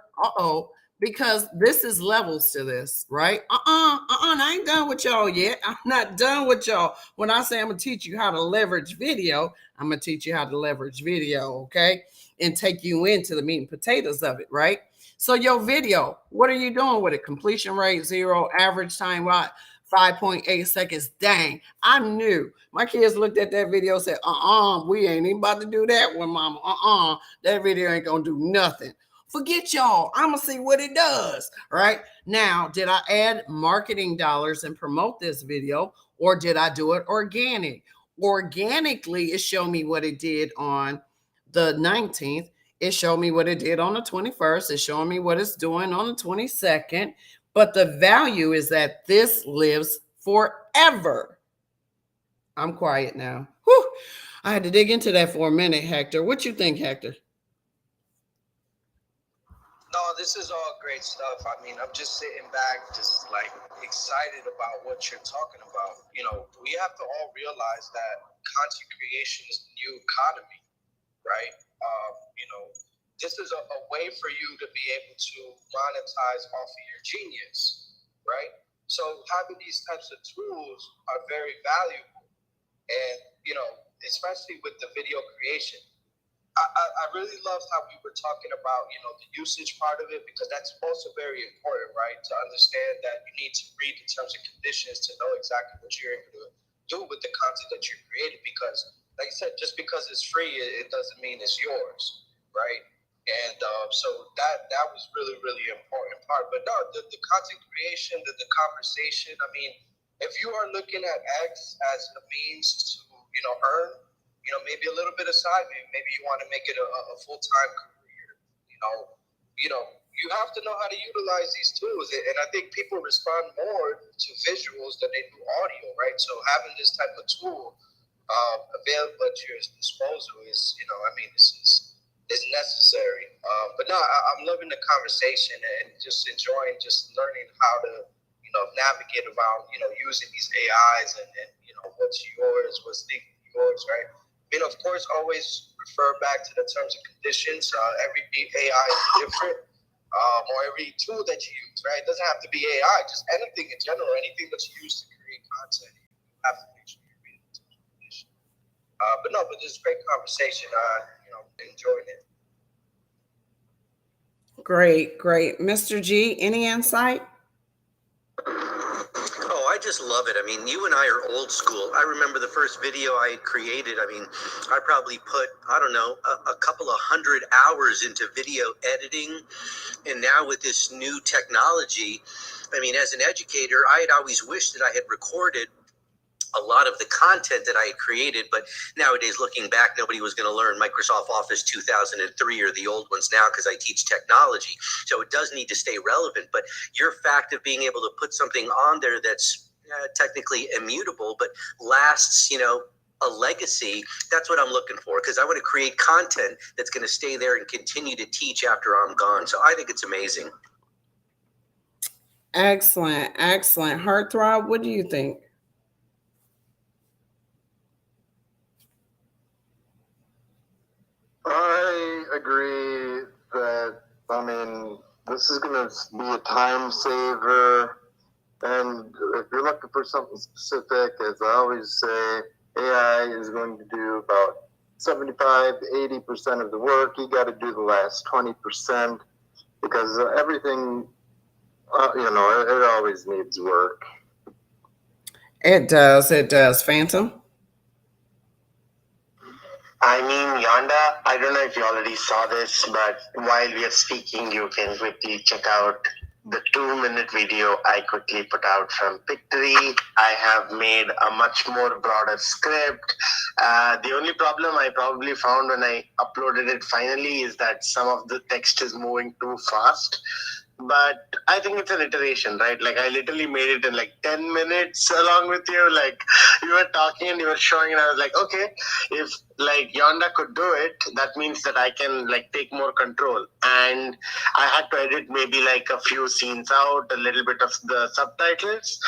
Because this is levels to this, right? I ain't done with y'all yet. I'm not done with y'all. When I say I'm going to teach you how to leverage video, I'm going to teach you how to leverage video, okay? And take you into the meat and potatoes of it, right? So your video, what are you doing with it? Completion rate, 0, average time, what? 5.8 seconds. Dang, I knew. My kids looked at that video and said, we ain't even about to do that one, mama. That video ain't going to do nothing. Forget y'all. I'm going to see what it does, right? Now, did I add marketing dollars and promote this video, or did I do it organic? Organically, it showed me what it did on the 19th. It showed me what it did on the 21st. It's showing me what it's doing on the 22nd. But the value is that this lives forever. I'm quiet now. Whew. I had to dig into that for a minute, Hector. What you think, Hector? No, this is all great stuff. I mean, I'm just sitting back, just like excited about what you're talking about. You know, we have to all realize that content creation is the new economy, right? This is a way for you to be able to monetize off of your genius, right? So having these types of tools are very valuable. And, especially with the video creation, I really loved how we were talking about, the usage part of it, because that's also very important, right? To understand that you need to read the terms and conditions to know exactly what you're able to do with the content that you created. Because, like I said, just because it's free, it doesn't mean it's yours, right? And so that was really, really important part. But no, the content creation, the conversation, I mean, if you are looking at X as a means to, earn, maybe a little bit aside, maybe you want to make it a full-time career, you have to know how to utilize these tools. And I think people respond more to visuals than they do audio, right? So having this type of tool available at your disposal is, is necessary. But no, I'm loving the conversation and just enjoying just learning how to, navigate around, using these AIs and what's yours, what's yours, right? Of course, always refer back to the terms and conditions. Every AI is different, or every tool that you use, right? It doesn't have to be AI, just anything in general, anything that you use to create content. You have to make sure you read the terms and conditions. But this is a great conversation. Enjoying it. Great, great. Mr. G, any insight? Oh, I just love it. I mean, you and I are old school. I remember the first video I had created. I mean, I probably put, I don't know, a couple of 100 hours into video editing. And now with this new technology, I mean, as an educator, I had always wished that I had recorded a lot of the content that I had created, but nowadays looking back, nobody was going to learn Microsoft Office 2003 or the old ones now because I teach technology. So it does need to stay relevant, but your fact of being able to put something on there that's technically immutable, but lasts, a legacy, that's what I'm looking for, because I want to create content that's going to stay there and continue to teach after I'm gone. So I think it's amazing. Excellent, excellent. Heartthrob, what do you think? I agree that, this is going to be a time saver. And if you're looking for something specific, as I always say, AI is going to do about 75 to 80% of the work. You got to do the last 20% because everything, it always needs work. It does. It does. Phantom? Yaeunda, I don't know if you already saw this, but while we are speaking, you can quickly check out the 2-minute video I quickly put out from Pictory. I have made a much more broader script. The only problem I probably found when I uploaded it finally is that some of the text is moving too fast. But I think it's an iteration, right? Like I literally made it in like 10 minutes along with you. Like you were talking and you were showing and I was like, okay, if like Yaeunda could do it, that means that I can like take more control. And I had to edit maybe like a few scenes out, a little bit of the subtitles.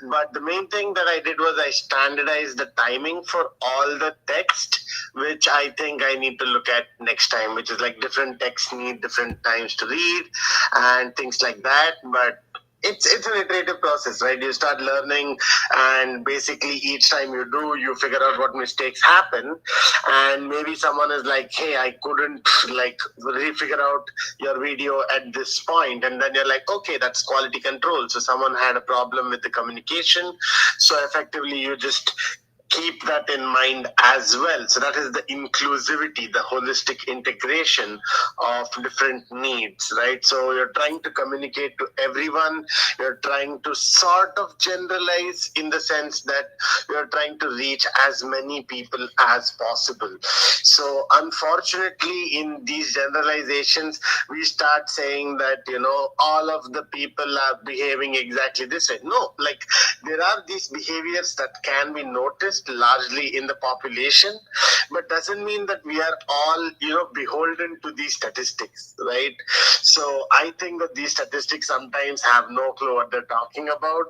But the main thing that I did was I standardized the timing for all the text, which I think I need to look at next time, which is like different texts need different times to read and things like that. But it's an iterative process, right? You start learning and basically each time you do, you figure out what mistakes happen. And maybe someone is like, hey, I couldn't like refigure out your video at this point. And then you're like, okay, that's quality control. So someone had a problem with the communication. So effectively you just keep that in mind as well. So that is the inclusivity, the holistic integration of different needs, right? So you're trying to communicate to everyone. You're trying to sort of generalize in the sense that you're trying to reach as many people as possible. So unfortunately, in these generalizations, we start saying that, all of the people are behaving exactly this way. No, like there are these behaviors that can be noticed largely in the population, but doesn't mean that we are all beholden to these statistics, right? So I think that these statistics sometimes have no clue what they're talking about,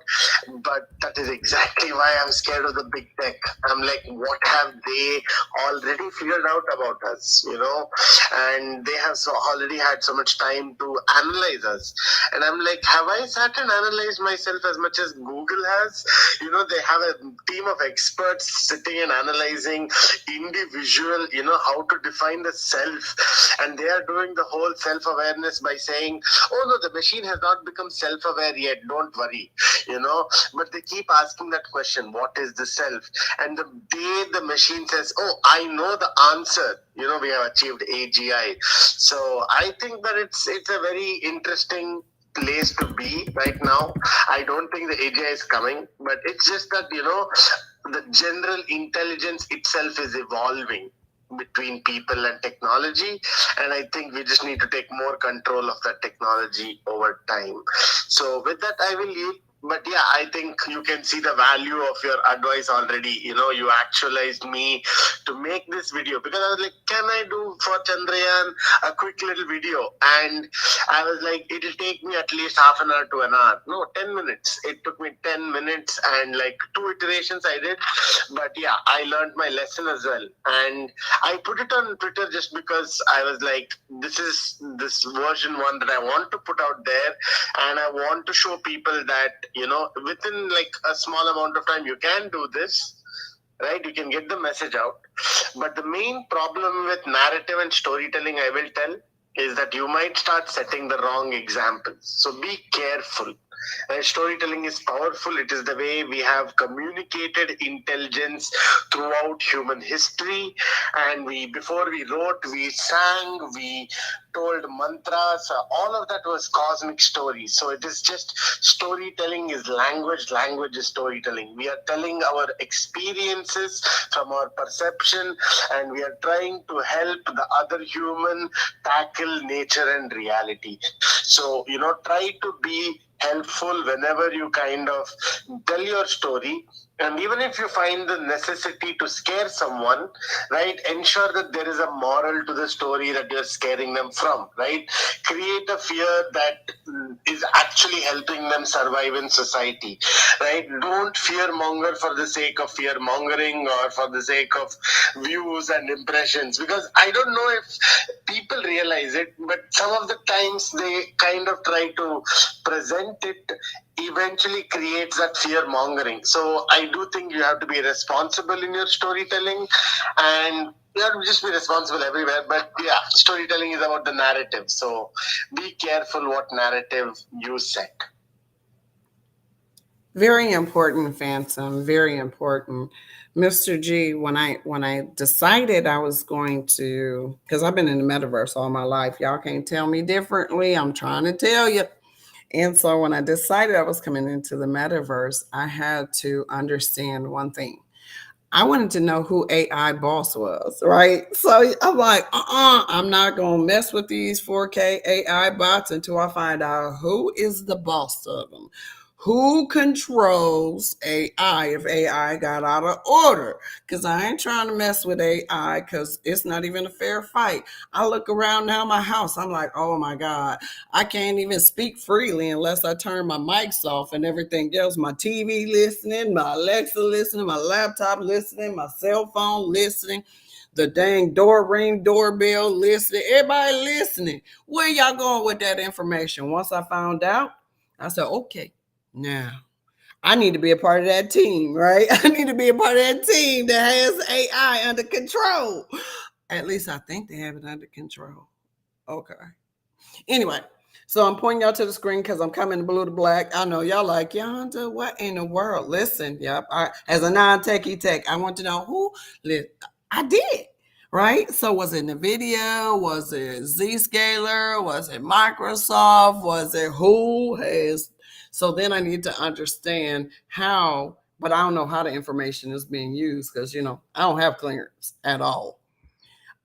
but that is exactly why I'm scared of the big tech. I'm like, what have they already figured out about us, and they have already had so much time to analyze us. And I'm like, have I sat and analyzed myself as much as Google has? They have a team of experts sitting and analyzing individual, how to define the self. And they are doing the whole self-awareness by saying, oh no, the machine has not become self-aware yet, don't worry, But they keep asking that question, what is the self? And the day the machine says, oh, I know the answer, we have achieved AGI. So I think that it's a very interesting place to be right now. I don't think the AGI is coming, but it's just that, the general intelligence itself is evolving between people and technology. And I think we just need to take more control of that technology over time. So with that, I will leave. But yeah, I think you can see the value of your advice already. You actualized me to make this video because I was like, can I do for Chandrayaan a quick little video? And I was like, it'll take me at least half an hour to an hour. No, 10 minutes. It took me 10 minutes and like 2 iterations I did. But yeah, I learned my lesson as well. And I put it on Twitter just because I was like, this is this version 1 that I want to put out there. And I want to show people that, within like a small amount of time, you can do this, right? You can get the message out. But the main problem with narrative and storytelling, I will tell, is that you might start setting the wrong examples. So be careful. Storytelling is powerful. It is the way we have communicated intelligence throughout human history. And before we wrote, we sang, we told mantras. All of that was cosmic stories. So it is just storytelling is language. Language is storytelling. We are telling our experiences from our perception, and we are trying to help the other human tackle nature and reality. So, try to be helpful whenever you kind of tell your story. And even if you find the necessity to scare someone, right, ensure that there is a moral to the story that you're scaring them from, right? Create a fear that is actually helping them survive in society, right? Don't fear monger for the sake of fear mongering or for the sake of views and impressions, because I don't know if people realize it, but some of the times they kind of try to present it eventually creates that fear mongering. So I do think you have to be responsible in your storytelling, and you have to just be responsible everywhere. But yeah, storytelling is about the narrative. So be careful what narrative you set. Very important, Phantom. Very important. Mr. G, when I decided I was going to, because I've been in the metaverse all my life, y'all can't tell me differently. I'm trying to tell you. And so when I decided I was coming into the metaverse, I had to understand one thing. I wanted to know who AI boss was, right? So I'm like, I'm not going to mess with these 4K AI bots until I find out who is the boss of them. Who controls AI if AI got out of order? Because I ain't trying to mess with AI because it's not even a fair fight. I look around now my house, I'm like, oh my God, I can't even speak freely unless I turn my mics off and everything else. My TV listening, my Alexa listening, my laptop listening, my cell phone listening, the dang doorbell listening, everybody listening. Where y'all going with that information? Once I found out, I said, okay. Now, I need to be a part of that team, right? I need to be a part of that team that has AI under control. At least I think they have it under control. Okay. Anyway, so I'm pointing y'all to the screen because I'm coming blue to black. I know y'all like, Yaeunda, what in the world? Listen, yep. As a non-techie tech, I want to know who. I did. Right? So was it NVIDIA? Was it Zscaler? Was it Microsoft? Was it who has? So then I need to understand how, but I don't know how the information is being used because, I don't have clearance at all.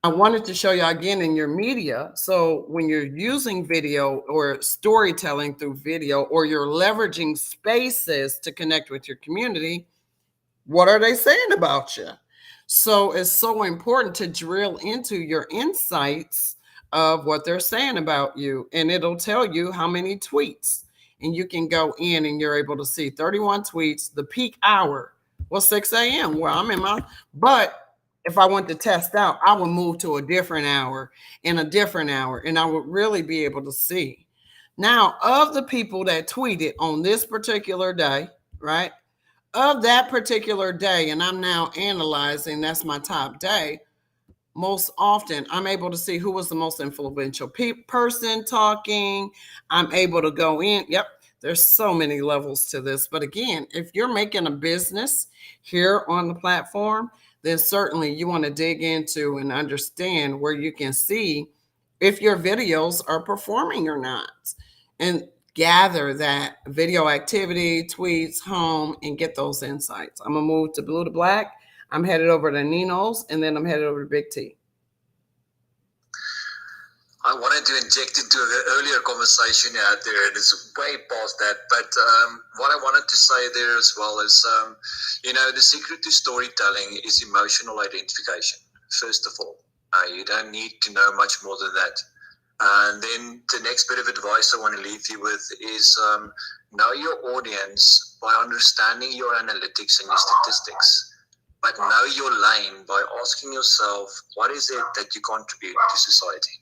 I wanted to show you again in your media. So when you're using video or storytelling through video, or you're leveraging spaces to connect with your community, what are they saying about you? So it's so important to drill into your insights of what they're saying about you. And it'll tell you how many tweets. And you can go in and you're able to see 31 tweets. The peak hour was 6 a.m. Well, I'm in but if I want to test out, I would move to a different hour and a different hour, and I would really be able to see. Now, of the people that tweeted on this particular day, right? Of that particular day, and I'm now analyzing, that's my top day. Most often, I'm able to see who was the most influential person talking. I'm able to go in. Yep, there's so many levels to this. But again, if you're making a business here on the platform, then certainly you want to dig into and understand where you can see if your videos are performing or not. And gather that video activity, tweets, home, and get those insights. I'm going to move to blue to black. I'm headed over to Nino's, and then I'm headed over to Big T. I wanted to inject into the earlier conversation out there, and it's way past that. But what I wanted to say there as well is, the secret to storytelling is emotional identification, first of all. You don't need to know much more than that. And then the next bit of advice I want to leave you with is know your audience by understanding your analytics and your statistics, but know your lane by asking yourself, what is it that you contribute to society?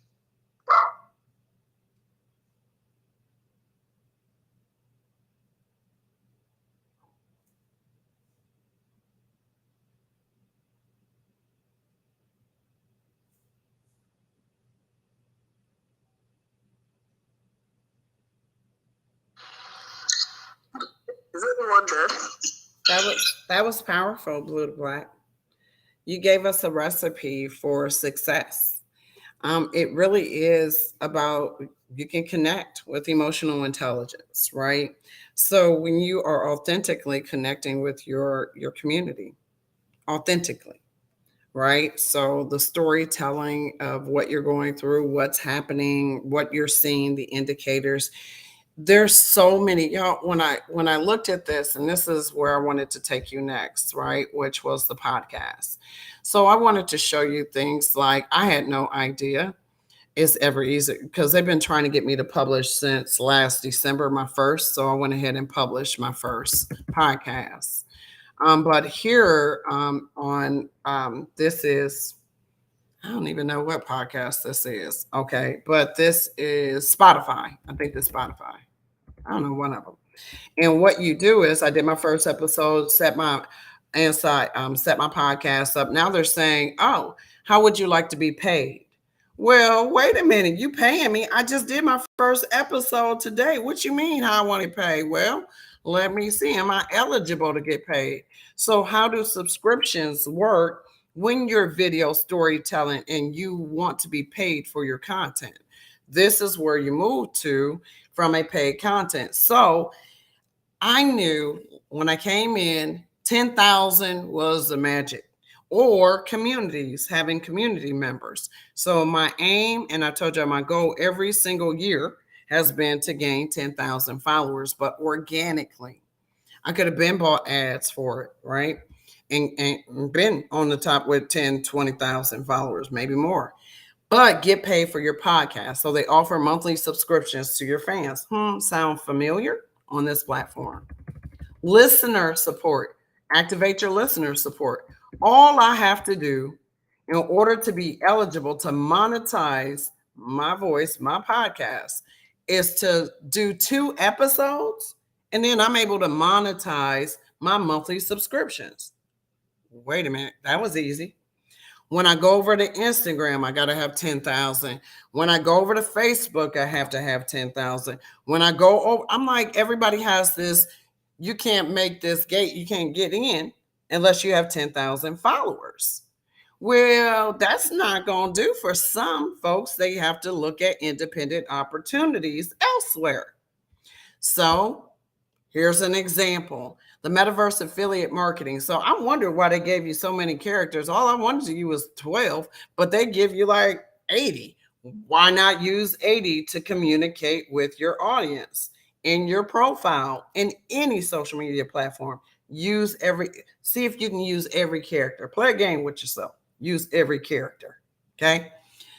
Is anyone there? That was powerful, Blue to Black. You gave us a recipe for success. It really is about you can connect with emotional intelligence, right? So when you are authentically connecting with your community, authentically, right? So the storytelling of what you're going through, what's happening, what you're seeing, the indicators. There's so many, y'all. When I looked at this, and this is where I wanted to take you next, right? Which was the podcast. So I wanted to show you things like I had no idea it's ever easy because they've been trying to get me to publish since last December, my first. So I went ahead and published my first podcast. But here on this is, I don't even know what podcast this is. Okay. But this is Spotify. I think it's Spotify. I don't know, one of them. And what you do is I did my first episode, set my podcast up. Now they're saying, oh, how would you like to be paid? Well, wait a minute. You paying me? I just did my first episode today. What you mean how I want to pay? Well, let me see. Am I eligible to get paid? So how do subscriptions work when you're video storytelling and you want to be paid for your content? This is where you move to from a paid content. So I knew when I came in, 10,000 was the magic, or communities, having community members. So my aim, and I told you my goal every single year has been to gain 10,000 followers, but organically. I could have been bought ads for it, right? And been on the top with 10, 20,000 followers, maybe more. But get paid for your podcast. So they offer monthly subscriptions to your fans. Sound familiar? On this platform. Listener support. Activate your listener support. All I have to do in order to be eligible to monetize my voice, my podcast, is to do 2 episodes, and then I'm able to monetize my monthly subscriptions. Wait a minute, that was easy. When I go over to Instagram, I got to have 10,000. When I go over to Facebook, I have to have 10,000. When I go over, I'm like, everybody has this, you can't make this gate, you can't get in unless you have 10,000 followers. Well, that's not going to do for some folks. They have to look at independent opportunities elsewhere. So here's an example. The Metaverse affiliate marketing. So I wonder why they gave you so many characters. All I wanted to use was 12, but they give you like 80. Why not use 80 to communicate with your audience in your profile in any social media platform? See if you can use every character. Play a game with yourself. Use every character. Okay.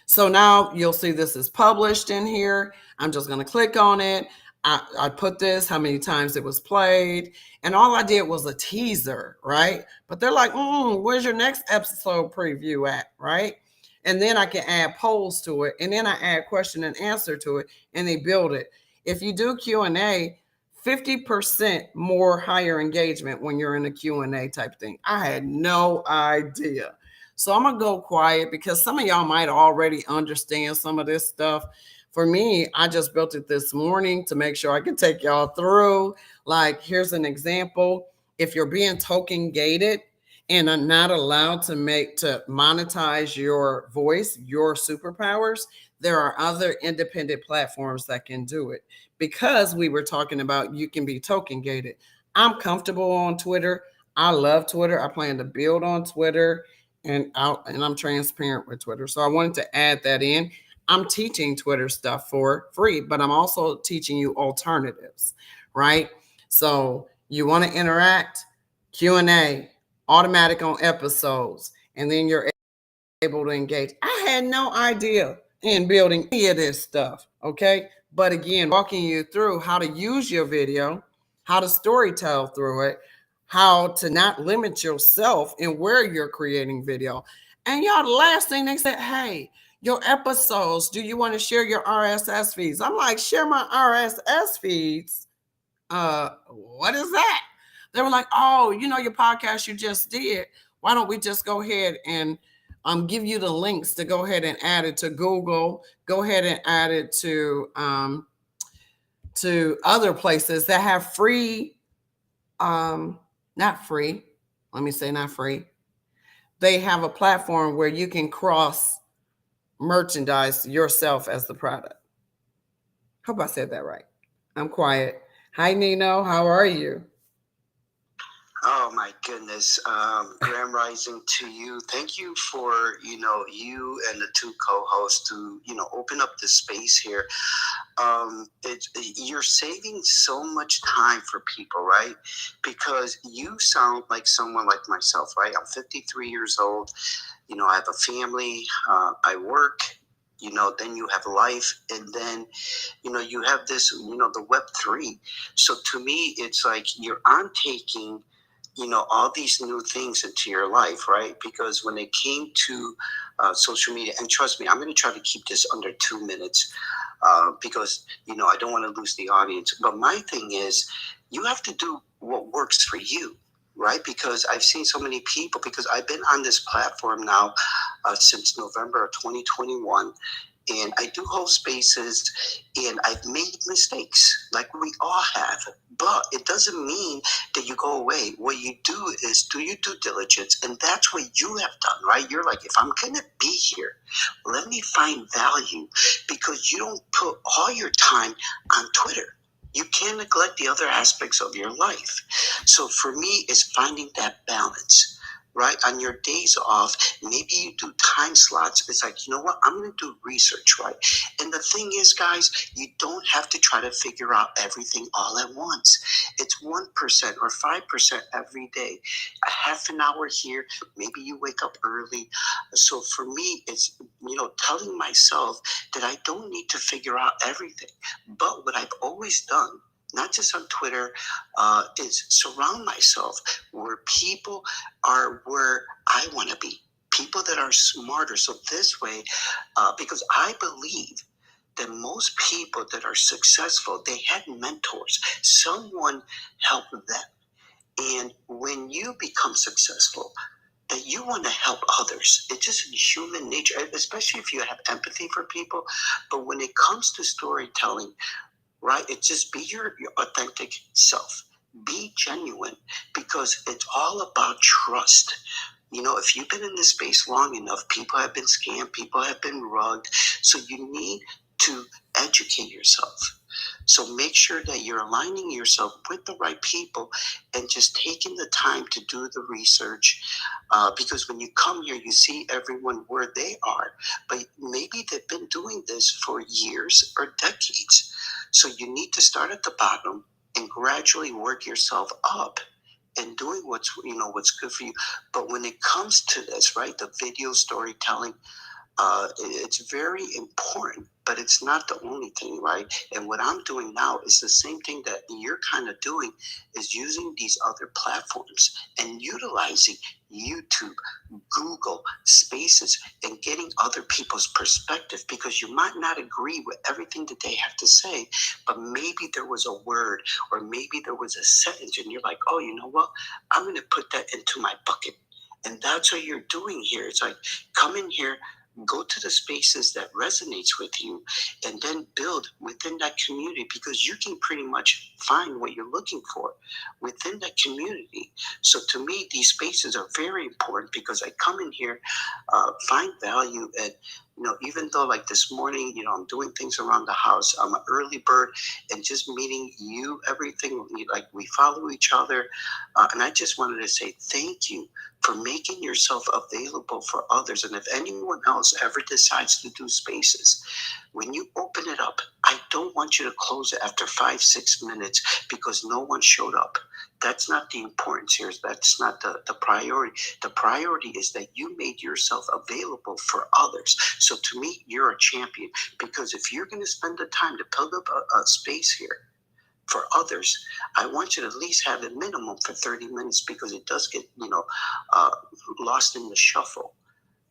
So now you'll see this is published in here. I'm just going to click on it. I put this, how many times it was played, and all I did was a teaser, right? But they're like, where's your next episode preview at, right? And then I can add polls to it, and then I add question and answer to it, and they build it. If you do Q&A, 50% more higher engagement when you're in a Q&A type thing. I had no idea. So I'm going to go quiet because some of y'all might already understand some of this stuff. For me, I just built it this morning to make sure I can take y'all through. Like, here's an example. If you're being token gated and are not allowed to monetize your voice, your superpowers, there are other independent platforms that can do it. Because we were talking about you can be token gated. I'm comfortable on Twitter. I love Twitter. I plan to build on Twitter, and I'm transparent with Twitter. So I wanted to add that in. I'm teaching Twitter stuff for free, but I'm also teaching you alternatives, right? So you want to interact, Q&A, automatic on episodes, and then you're able to engage. I had no idea in building any of this stuff, okay? But again, walking you through how to use your video, how to storytell through it, how to not limit yourself in where you're creating video. And y'all, the last thing they said, hey, your episodes, do you want to share your RSS feeds? I'm like, share my RSS feeds? What is that? They were like, oh, your podcast you just did. Why don't we just go ahead and give you the links to go ahead and add it to Google, go ahead and add it to other places that have free not free. Let me say not free. They have a platform where you can cross merchandise yourself as the product. Hope I said that right. I'm quiet. Hi, Nino. How are you? Oh my goodness. Grand Rising to you. Thank you for, you and the two co-hosts to, open up the space here. You're saving so much time for people, right? Because you sound like someone like myself, right? I'm 53 years old. I have a family. I work. Then you have life, and then you have this, the Web3. So to me, it's like you're on taking all these new things into your life, right? Because when it came to social media, and trust me, I'm going to try to keep this under 2 minutes because I don't want to lose the audience. But my thing is, you have to do what works for you, right? Because I've seen so many people, because I've been on this platform now since November of 2021. And I do hold spaces, and I've made mistakes, like we all have. But it doesn't mean that you go away. What you do is do your due diligence, and that's what you have done, right? You're like, if I'm going to be here, let me find value, because you don't put all your time on Twitter. You can't neglect the other aspects of your life. So for me, it's finding that balance. Right? On your days off, maybe you do time slots. It's like, you know what? I'm going to do research, right? And the thing is, guys, you don't have to try to figure out everything all at once. It's 1% or 5% every day. A half an hour here, maybe you wake up early. So for me, it's, telling myself that I don't need to figure out everything. But what I've always done, not just on Twitter, is surround myself where people are where I want to be. People that are smarter. So this way, because I believe that most people that are successful, they had mentors. Someone helped them. And when you become successful, that you want to help others. It's just human nature, especially if you have empathy for people. But when it comes to storytelling, right? It's just be your authentic self. Be genuine, because it's all about trust. If you've been in this space long enough, people have been scammed, people have been rugged. So you need to educate yourself. So make sure that you're aligning yourself with the right people and just taking the time to do the research. Because when you come here, you see everyone where they are, but maybe they've been doing this for years or decades. So you need to start at the bottom and gradually work yourself up and doing what's good for you. But when it comes to this, right, the video storytelling, it's very important, but it's not the only thing, right? And what I'm doing now is the same thing that you're kind of doing, is using these other platforms and utilizing YouTube, Google, Spaces, and getting other people's perspective, because you might not agree with everything that they have to say, but maybe there was a word or maybe there was a sentence and you're like, oh, you know what? I'm going to put that into my bucket. And that's what you're doing here. It's like, come in here, go to the spaces that resonates with you, and then build within that community, because you can pretty much find what you're looking for within that community. So to me, these spaces are very important, because I come in here, find value, and even though like this morning, I'm doing things around the house, I'm an early bird, and just meeting you, everything, like we follow each other. And I just wanted to say thank you for making yourself available for others. And if anyone else ever decides to do spaces, when you open it up, I don't want you to close it after 5-6 minutes because no one showed up. That's not the importance here. That's not the priority. The priority is that you made yourself available for others. So to me, you're a champion, because if you're going to spend the time to build up a space here for others, I want you to at least have a minimum for 30 minutes, because it does get, lost in the shuffle.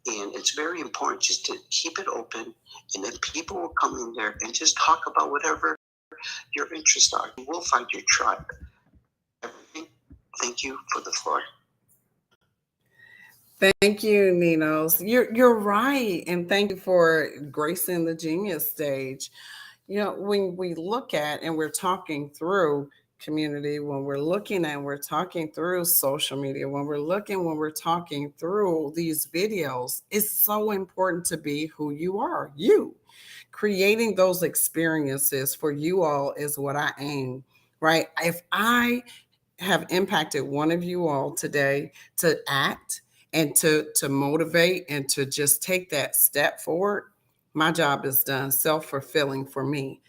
And it's very important just to keep it open, and then people will come in there and just talk about whatever your interests are. You will find your tribe. Thank you for the floor. Thank you, Ninos. You're right, and thank you for gracing the Genius stage. When we look at and we're talking through community, when we're looking and we're talking through social media, when we're talking through these videos, it's so important to be who you are. You creating those experiences for you all is what I aim, right? If I have impacted one of you all today to act and to motivate and to just take that step forward, my job is done. Self-fulfilling for me.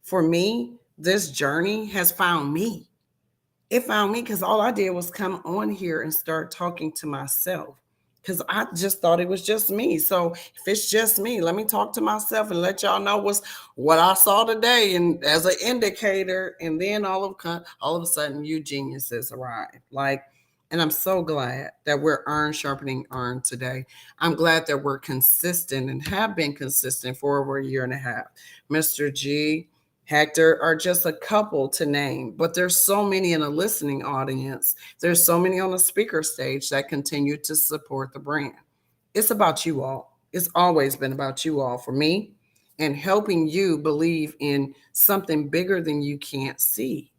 For me, this journey has found me. It found me because all I did was come on here and start talking to myself because I just thought it was just me. So if it's just me, let me talk to myself and let y'all know what I saw today and as an indicator. And then all of a sudden, you geniuses arrive. And I'm so glad that we're iron sharpening iron today. I'm glad that we're consistent and have been consistent for over a year and a half. Mr. G, Hector are just a couple to name, but there's so many in a listening audience. There's so many on the speaker stage that continue to support the brand. It's about you all. It's always been about you all for me and helping you believe in something bigger than you can't see.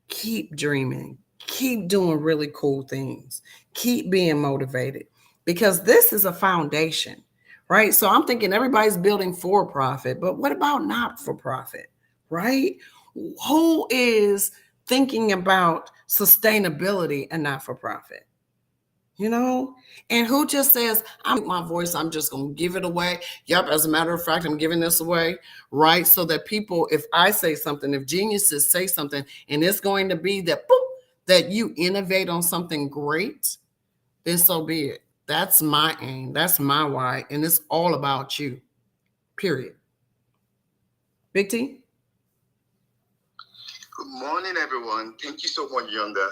Keep dreaming, keep doing really cool things, keep being motivated because this is a foundation. Right. So I'm thinking everybody's building for profit, but what about not for profit? Right. Who is thinking about sustainability and not for profit? And who just says, I'm my voice, I'm just going to give it away. Yep. As a matter of fact, I'm giving this away. Right. So that people, if I say something, if geniuses say something, and it's going to be that, boop, that you innovate on something great, then so be it. That's my aim. That's my why. And it's all about you. Period. Big T? Good morning, everyone. Thank you so much, Yaeunda,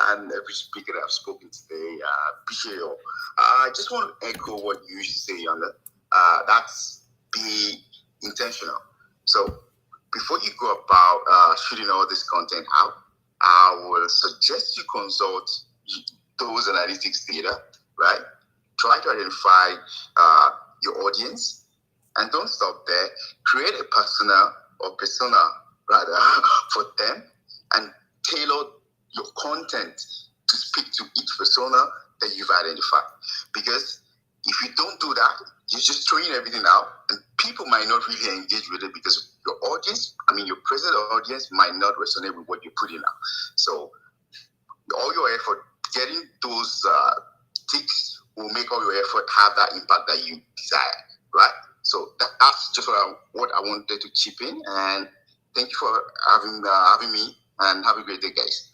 and every speaker that I've spoken today. Appreciate you all. I just want to echo what you used to say, Yaeunda. That's be intentional. So before you go about shooting all this content out, I will suggest you consult those analytics data, right? Try to identify your audience, and don't stop there. Create a persona rather for them, and tailor your content to speak to each persona that you've identified. Because if you don't do that, you're just throwing everything out, and people might not really engage with it because your audience, your present audience, might not resonate with what you're putting out. So all your effort getting those ticks will make all your effort have that impact that you desire, right? So that's just what I wanted to chip in, and thank you for having me, and have a great day, guys.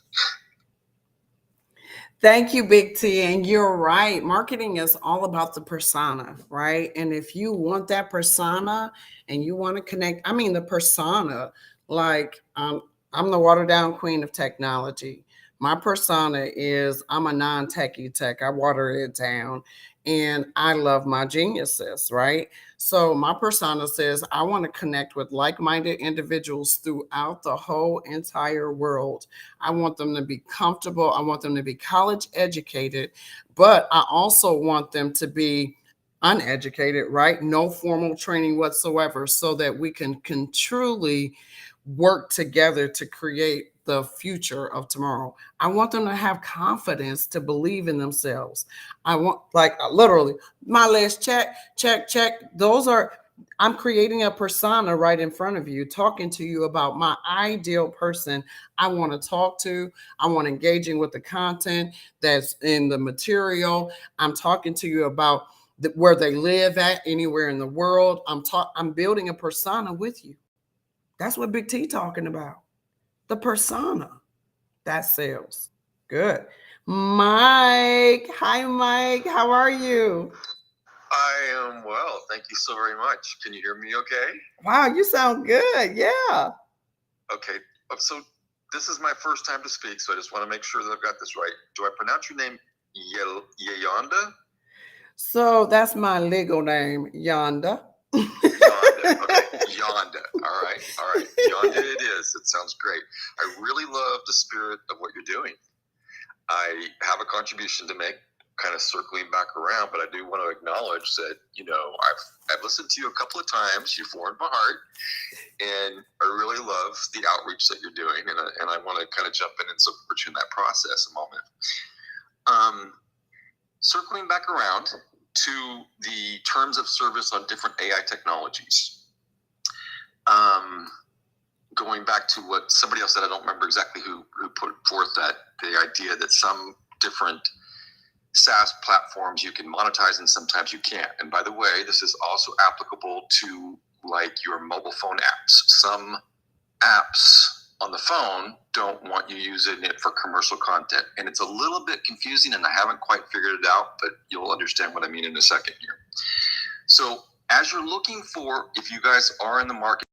Thank you, Big T. And you're right. Marketing is all about the persona, right? And if you want that persona and you want to connect, the persona, I'm the Waterdown queen of technology. My persona is I'm a non-techie tech. I water it down. And I love my geniuses, right? So my persona says I want to connect with like-minded individuals throughout the whole entire world. I want them to be comfortable. I want them to be college educated, but I also want them to be uneducated, right? No formal training whatsoever, so that we can truly work together to create the future of tomorrow. I want them to have confidence to believe in themselves. I want, literally, my list, check. I'm creating a persona right in front of you, talking to you about my ideal person I want to talk to. I want engaging with the content that's in the material. I'm talking to you about where they live at, anywhere in the world. I'm building a persona with you. That's what Big T talking about. The persona. That sells. Good. Mike. Hi, Mike. How are you? I am well. Thank you so very much. Can you hear me okay? Wow, you sound good. Yeah. Okay. So this is my first time to speak, so I just want to make sure that I've got this right. Do I pronounce your name Yaeunda? So that's my legal name, Yaeunda. Yaeunda. Okay. Yaeunda. All right. Yaeunda it is. It sounds great. I really love the spirit of what you're doing. I have a contribution to make. kind of circling back around, but I do want to acknowledge that, you know, I've listened to you a couple of times. You've warmed my heart, and I really love the outreach that you're doing, and I want to kind of jump in and support you in that process a moment. Circling back around to the terms of service on different AI technologies. Going back to what somebody else said, I don't remember exactly who put forth that the idea that some different SaaS platforms you can monetize and sometimes you can't. And by the way, this is also applicable to like your mobile phone apps. Some apps on the phone don't want you using it for commercial content. And it's a little bit confusing and I haven't quite figured it out, but you'll understand what I mean in a second here. So as you're looking for, if you guys are in the market,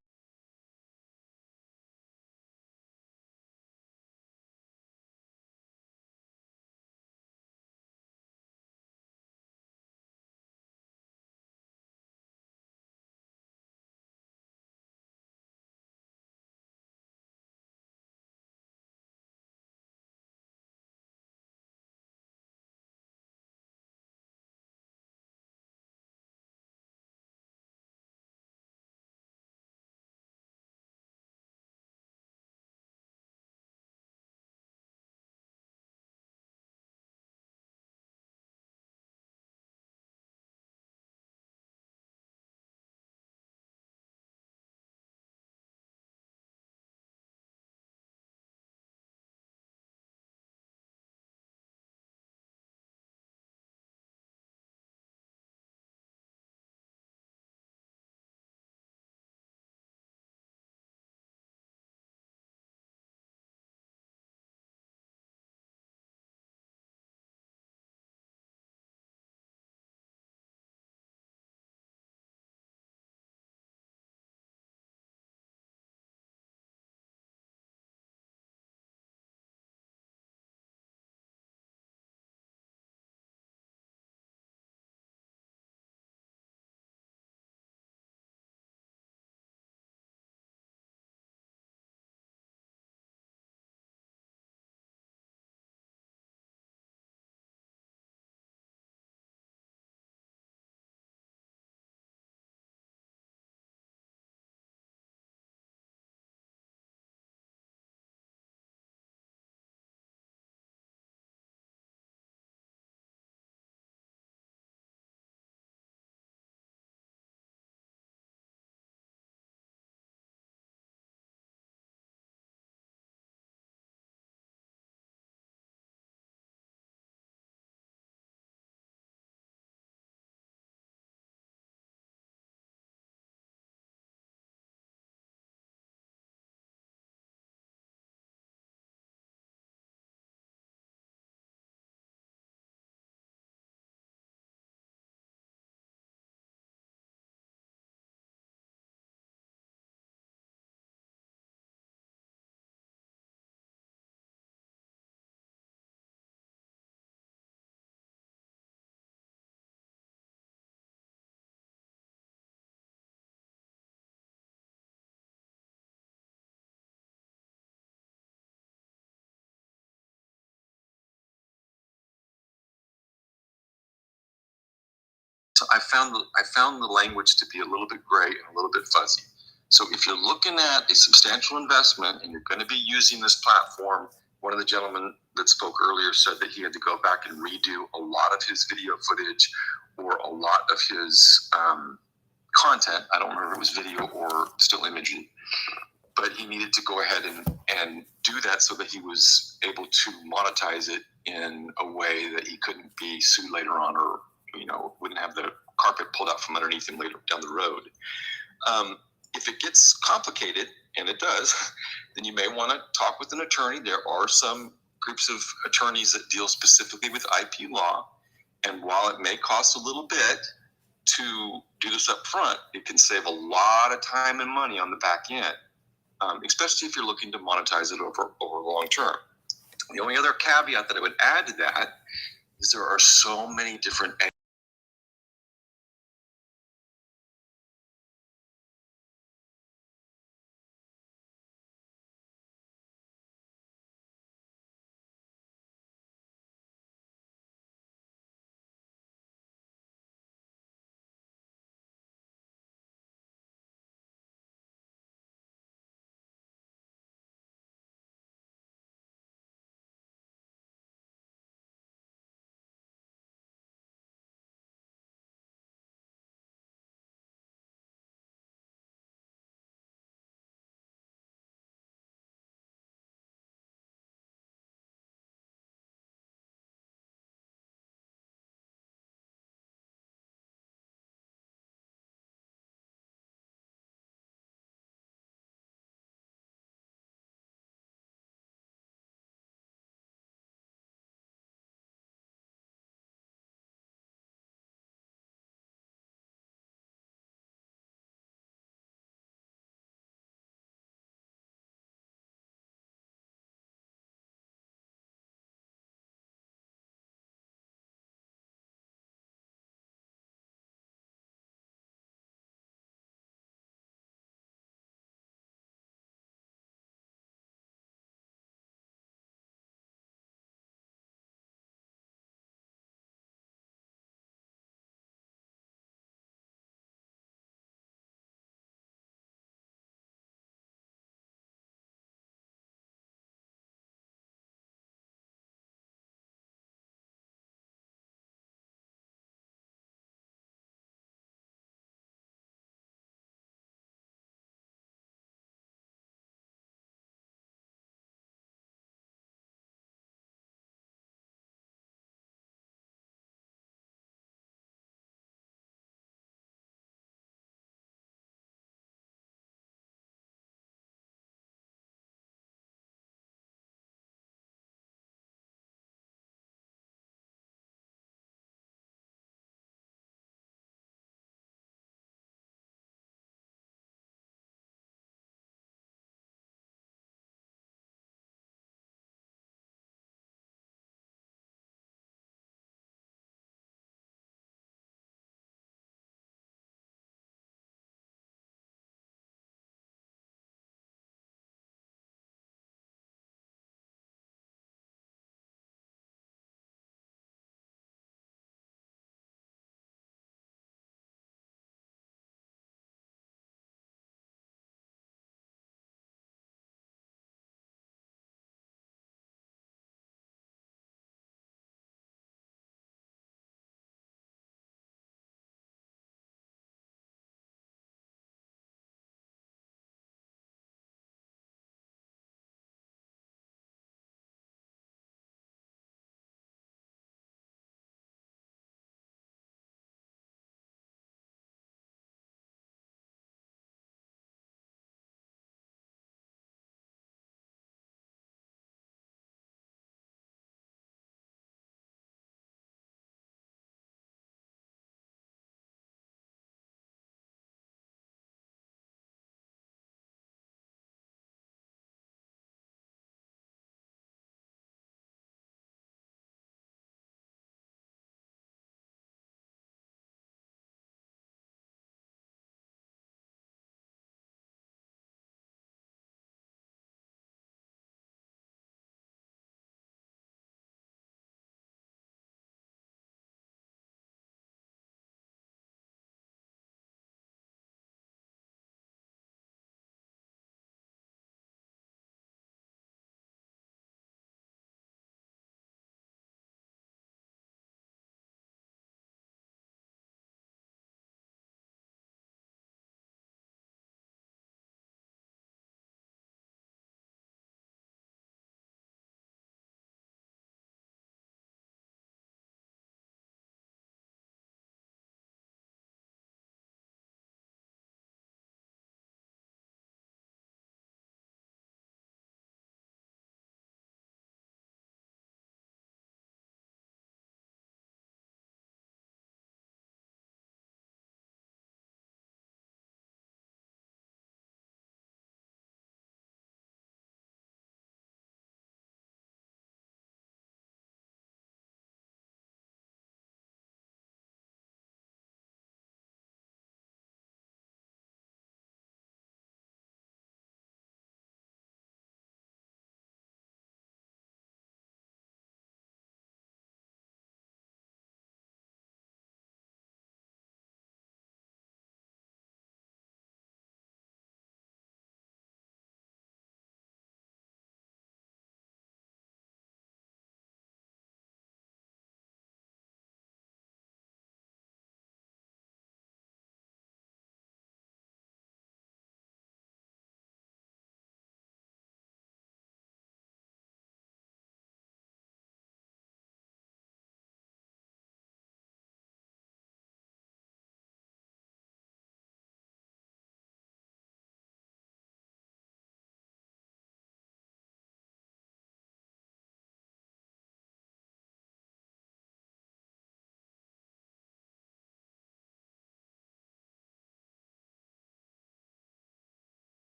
I found the language to be a little bit gray and a little bit fuzzy. So if you're looking at a substantial investment and you're going to be using this platform, one of the gentlemen that spoke earlier said that he had to go back and redo a lot of his video footage or a lot of his content. I don't remember if it was video or still imagery, but he needed to go ahead and do that so that he was able to monetize it in a way that he couldn't be sued later on, or wouldn't have the carpet pulled out from underneath him later down the road. If it gets complicated, and it does, then you may want to talk with an attorney. There are some groups of attorneys that deal specifically with IP law, and while it may cost a little bit to do this up front, it can save a lot of time and money on the back end, especially if you're looking to monetize it over long term. The only other caveat that I would add to that is there are so many different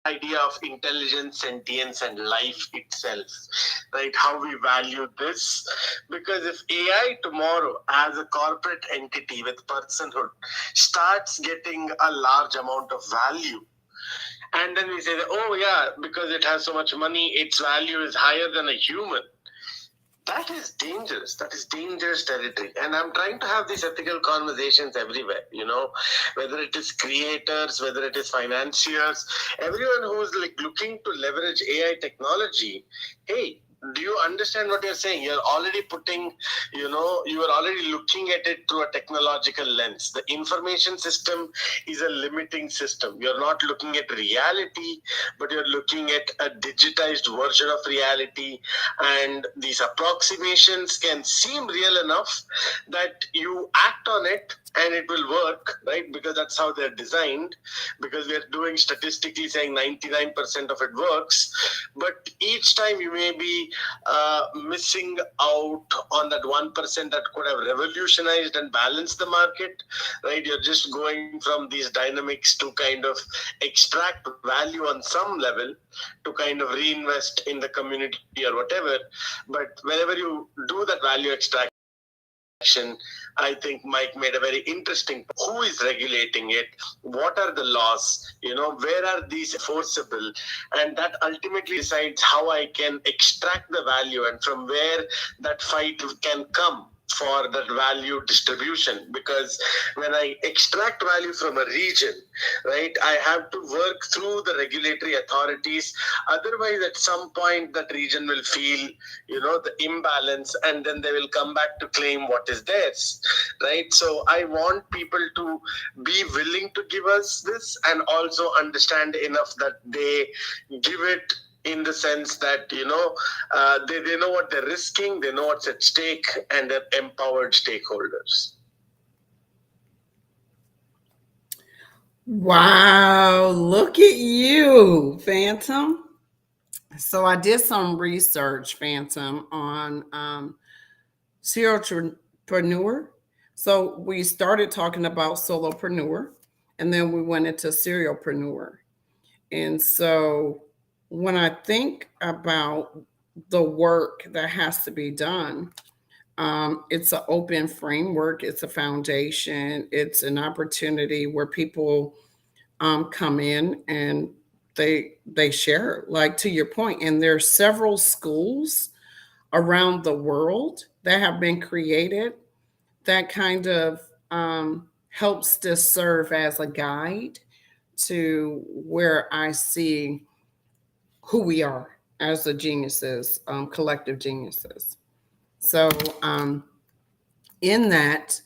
idea of intelligence, sentience, and life itself, right? How we value this. Because if AI tomorrow, as a corporate entity with personhood, starts getting a large amount of value, and then we say that, oh yeah, because it has so much money, its value is higher than a human. That is dangerous. That is dangerous territory. And I'm trying to have these ethical conversations everywhere, whether it is creators, whether it is financiers, everyone who's like looking to leverage AI technology. Hey, do you understand what you're saying? You're already putting, you are already looking at it through a technological lens. The information system is a limiting system. You're not looking at reality, but you're looking at a digitized version of reality. And these approximations can seem real enough that you act on it and it will work, right? Because that's how they're designed, because we're doing statistically saying 99% of it works. But each time you may be missing out on that 1% that could have revolutionized and balanced the market, right? You're just going from these dynamics to kind of extract value on some level to kind of reinvest in the community or whatever. But whenever you do that value extraction, I think Mike made a very interesting point. Who is regulating it? What are the laws? Where are these enforceable? And that ultimately decides how I can extract the value and from where that fight can come for that value distribution. Because when I extract value from a region, right, I have to work through the regulatory authorities. Otherwise, at some point, that region will feel, the imbalance, and then they will come back to claim what is theirs, right? So I want people to be willing to give us this and also understand enough that they give it in the sense that, they know what they're risking, they know what's at stake, and they're empowered stakeholders. Wow, look at you, Phantom. So I did some research, Phantom, on serialpreneur. So we started talking about solopreneur, and then we went into serialpreneur. And so when I think about the work that has to be done, it's an open framework, it's a foundation, it's an opportunity where people come in and they share, like to your point. And there's several schools around the world that have been created that kind of helps to serve as a guide to where I see who we are as the geniuses, collective geniuses. So in that,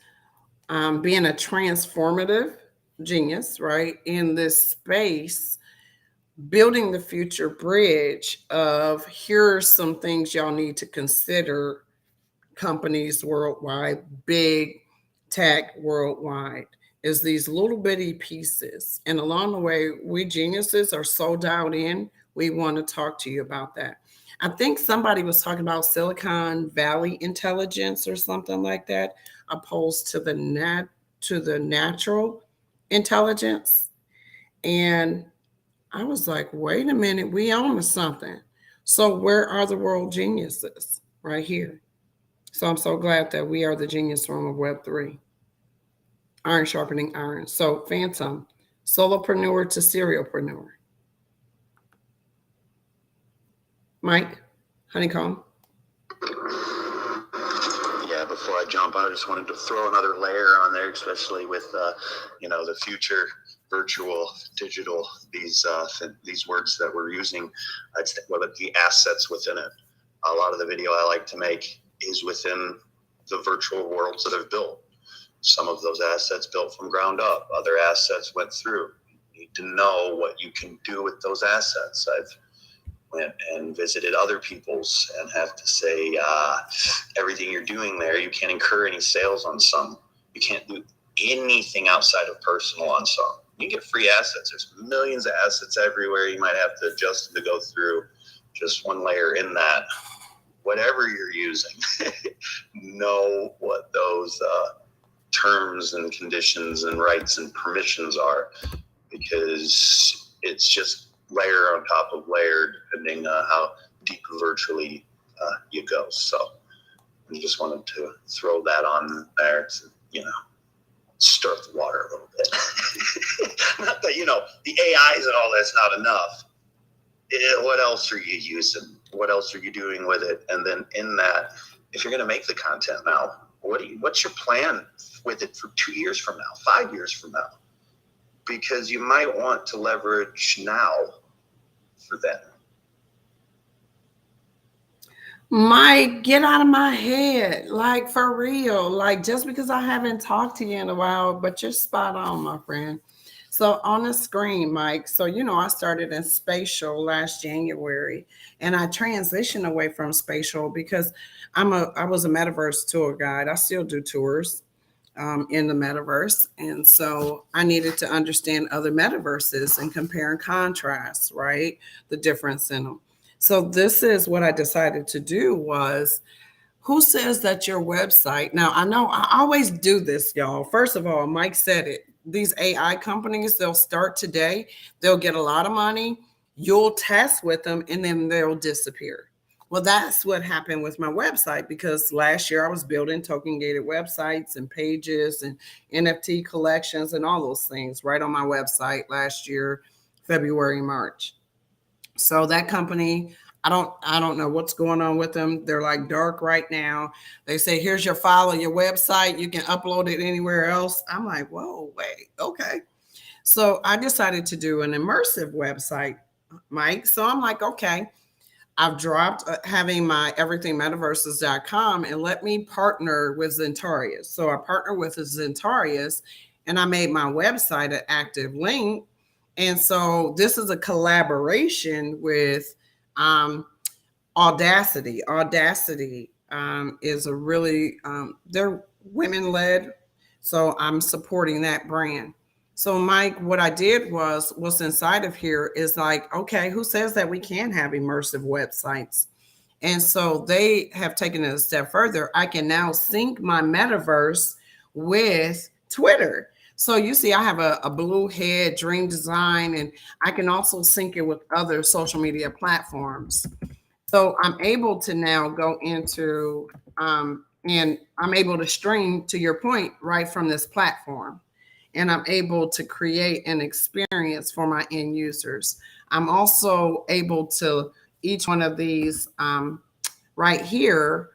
being a transformative genius, right, in this space, building the future bridge of here are some things y'all need to consider, companies worldwide, big tech worldwide, is these little bitty pieces. And along the way, we geniuses are so dialed in, we want to talk to you about that. I think somebody was talking about Silicon Valley intelligence or something like that, opposed to the natural intelligence. And I was like, wait a minute, we own to something. So where are the world geniuses? Right here. So I'm so glad that we are the genius room of Web3. Iron sharpening iron. So Phantom, solopreneur to serialpreneur. Mike, Honeycomb. Yeah, before I jump, I just wanted to throw another layer on there, especially with the future, virtual, digital, these words that we're using, whether the assets within it. A lot of the video I like to make is within the virtual worlds that I've built. Some of those assets built from ground up, other assets went through. You need to know what you can do with those assets. I've went and visited other people's and have to say, everything you're doing there, you can't incur any sales on some. You can't do anything outside of personal on some. You get free assets. There's millions of assets everywhere. You might have to adjust to go through just one layer in that. Whatever you're using, know what those terms and conditions and rights and permissions are, because it's just layer on top of layer, depending how deep virtually you go. So I just wanted to throw that on there to, you know, stir up the water a little bit. Not that, you know, the AIs and all that's not enough. What else are you using? What else are you doing with it? And then in that, if you're going to make the content now, what's your plan with it for 2 years from now, 5 years from now? Because you might want to leverage now for then. Mike, get out of my head. Like, for real. Like, just because I haven't talked to you in a while, but you're spot on, my friend. So on the screen, Mike, so, you know, I started in spatial last January, and I transitioned away from spatial because I was a metaverse tour guide. I still do tours in the metaverse. And so I needed to understand other metaverses and compare and contrast, right? The difference in them. So this is what I decided to do was, who says that your website, now I know I always do this, y'all. First of all, Mike said it. These AI companies, they'll start today. They'll get a lot of money. You'll test with them and then they'll disappear. Well, that's what happened with my website, because last year I was building token gated websites and pages and NFT collections and all those things right on my website last year, February, March. So that company, I don't know what's going on with them. They're like dark right now. They say, here's your file on your website. You can upload it anywhere else. I'm like, whoa, wait, okay. So I decided to do an immersive website, Mike. So I'm like, okay, I've dropped having my everythingmetaverses.com and let me partner with Zentarius. So I partner with Zentarius and I made my website an active link. And so this is a collaboration with Audacity. Audacity is a really, they're women-led. So I'm supporting that brand. So Mike, what I did was, what's inside of here is like, okay, who says that we can have immersive websites? And so they have taken it a step further. I can now sync my metaverse with Twitter. So you see, I have a blue head dream design, and I can also sync it with other social media platforms. So I'm able to now go into, and I'm able to stream, to your point, right from this platform. And I'm able to create an experience for my end users. I'm also able to, each one of these right here,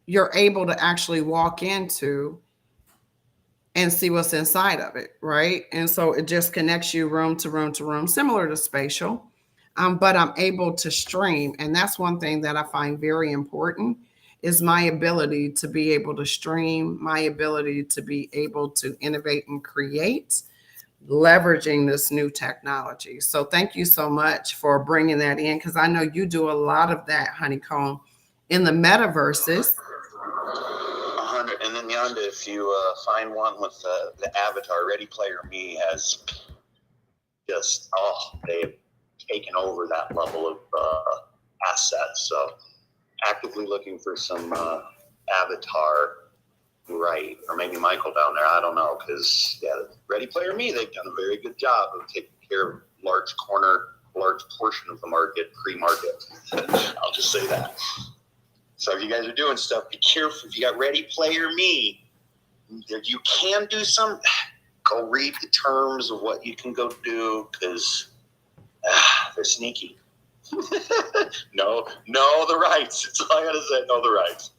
you're able to actually walk into and see what's inside of it, right? And so it just connects you room to room to room, similar to spatial, but I'm able to stream. And that's one thing that I find very important, is my ability to be able to stream, my ability to be able to innovate and create, leveraging this new technology. So thank you so much for bringing that in, because I know you do a lot of that, Honeycomb, in the metaverses. And then Yaeunda, if you find one with the avatar, Ready Player Me has just, they've taken over that level of assets. So actively looking for some avatar, right? Or maybe Michael down there, I don't know, because Ready Player Me, they've done a very good job of taking care of large portion of the market, pre-market. I'll just say that. So if you guys are doing stuff, be careful. If you got Ready Player Me, you can do some, go read the terms of what you can go do, because they're sneaky. Know the rights. That's all I gotta say. Know the rights.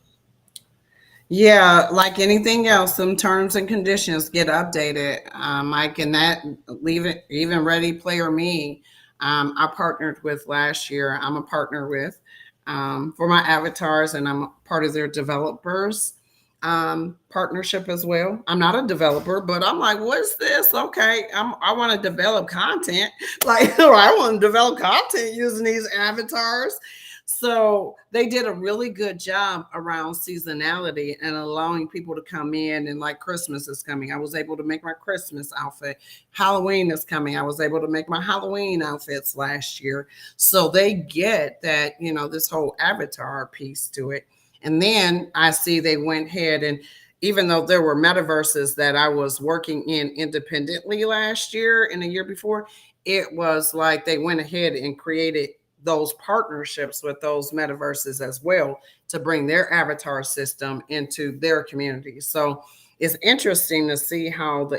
Yeah, like anything else, some terms and conditions get updated. Mike, and that leave it, even Ready Player Me, I partnered with last year. I'm a partner with for my avatars, and I'm part of their developers partnership as well. I'm not a developer, but I'm like, what's this? Okay, I want to develop content. Like, I want to develop content using these avatars. So they did a really good job around seasonality and allowing people to come in, and like Christmas is coming, I was able to make my Christmas outfit. Halloween is coming, I was able to make my Halloween outfits last year. So they get that, you know, this whole avatar piece to it. And then I see they went ahead, and even though there were metaverses that I was working in independently last year and the year before, it was like they went ahead and created those partnerships with those metaverses as well to bring their avatar system into their community. So it's interesting to see how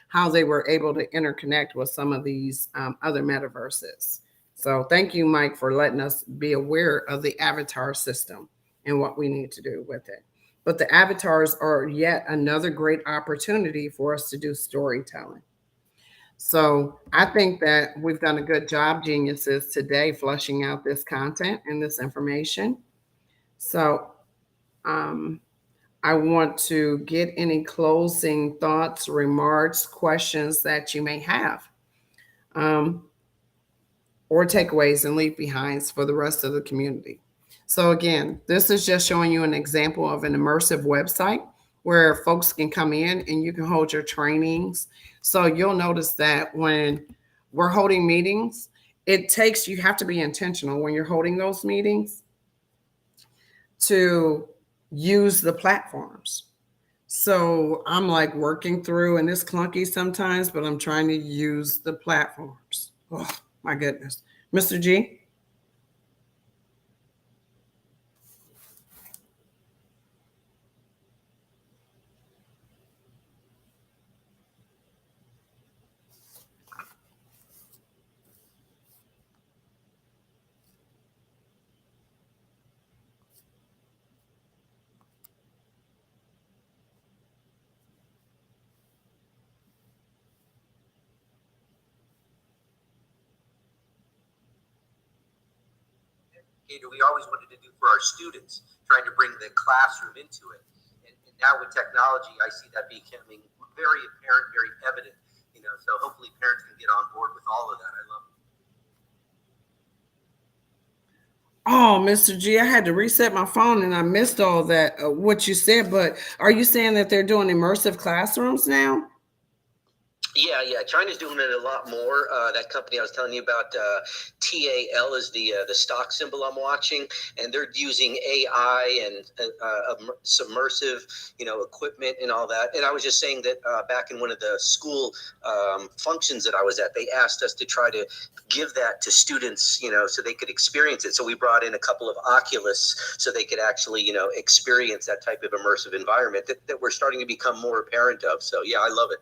how they were able to interconnect with some of these other metaverses. So thank you, Mike, for letting us be aware of the avatar system and what we need to do with it. But the avatars are yet another great opportunity for us to do storytelling. So I think that we've done a good job, geniuses, today flushing out this content and this information. So I want to get any closing thoughts, remarks, questions that you may have, or takeaways and leave behinds for the rest of the community. So again, this is just showing you an example of an immersive website where folks can come in and you can hold your trainings. So you'll notice that when we're holding meetings, you have to be intentional when you're holding those meetings to use the platforms. So I'm like working through, and it's clunky sometimes, but I'm trying to use the platforms. Oh, my goodness. Mr. G? We always wanted to do for our students, trying to bring the classroom into it. And now with technology, I see that becoming very apparent, very evident. So hopefully parents can get on board with all of that. I love it. Oh, Mr. G, I had to reset my phone and I missed all that, what you said. But are you saying that they're doing immersive classrooms now? Yeah. China's doing it a lot more. That company I was telling you about, TAL is the stock symbol I'm watching, and they're using AI and submersive, equipment and all that. And I was just saying that back in one of the school functions that I was at, they asked us to try to give that to students, so they could experience it. So we brought in a couple of Oculus so they could actually, experience that type of immersive environment that we're starting to become more apparent of. So yeah, I love it.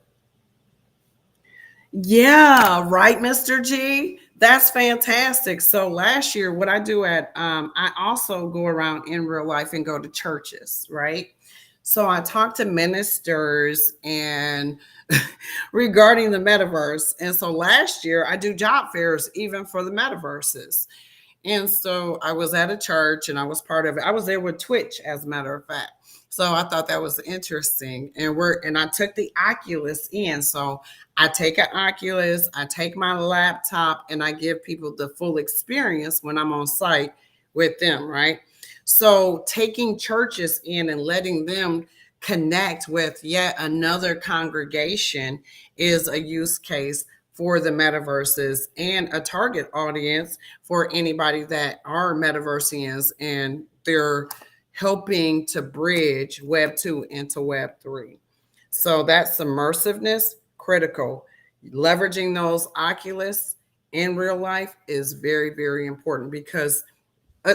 Yeah, right, Mr. G. That's fantastic. So last year, what I do I also go around in real life and go to churches, right? So I talk to ministers and regarding the metaverse. And so last year, I do job fairs even for the metaverses. And so I was at a church and I was part of it. I was there with Twitch, as a matter of fact. So I thought that was interesting. And I took the Oculus in. So I take an Oculus, I take my laptop, and I give people the full experience when I'm on site with them, right? So taking churches in and letting them connect with yet another congregation is a use case for the metaverses and a target audience for anybody that are metaversians and they're helping to bridge Web 2 into Web 3. So that submersiveness, critical. Leveraging those Oculus in real life is very, very important because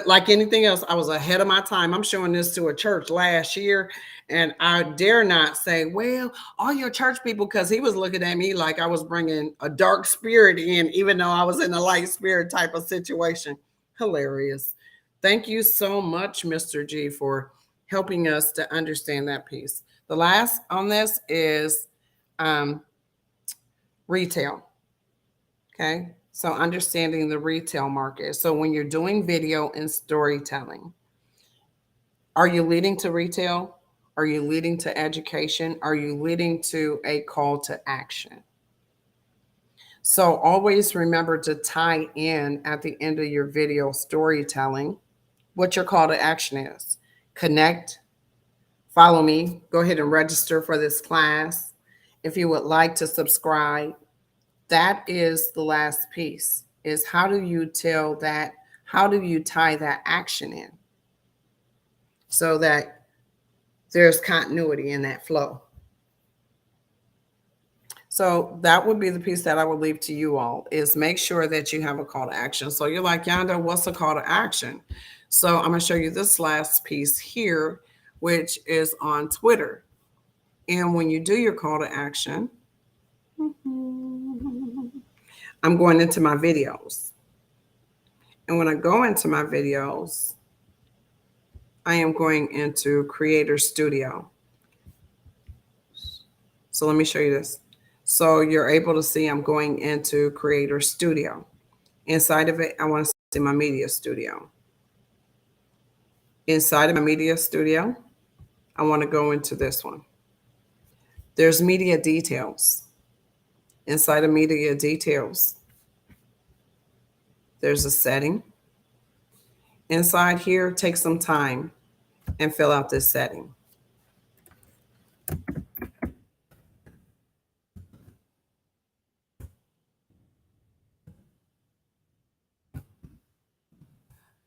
like anything else, I was ahead of my time. I'm showing this to a church last year, and I dare not say, well, all your church people, because he was looking at me like I was bringing a dark spirit in, even though I was in a light spirit type of situation. Hilarious. Thank you so much, Mr. G, for helping us to understand that piece. The last on this is retail. Okay. So understanding the retail market. So when you're doing video and storytelling, are you leading to retail? Are you leading to education? Are you leading to a call to action? So always remember to tie in at the end of your video storytelling what your call to action is. Connect, follow me, go ahead and register for this class. If you would like to subscribe, that is the last piece, is how do you tie that action in so that there's continuity in that flow. So that would be the piece that I would leave to you all, is make sure that you have a call to action. So you're like, Yaeunda, what's a call to action? So I'm going to show you this last piece here, which is on Twitter. And when you do your call to action, I'm going into my videos. And when I go into my videos, I am going into Creator Studio. So let me show you this. So you're able to see I'm going into Creator Studio. Inside of it, I want to see my Media Studio. Inside of my Media Studio, I want to go into this one. There's Media Details. Inside of Media Details, there's a setting. Inside here, take some time and fill out this setting.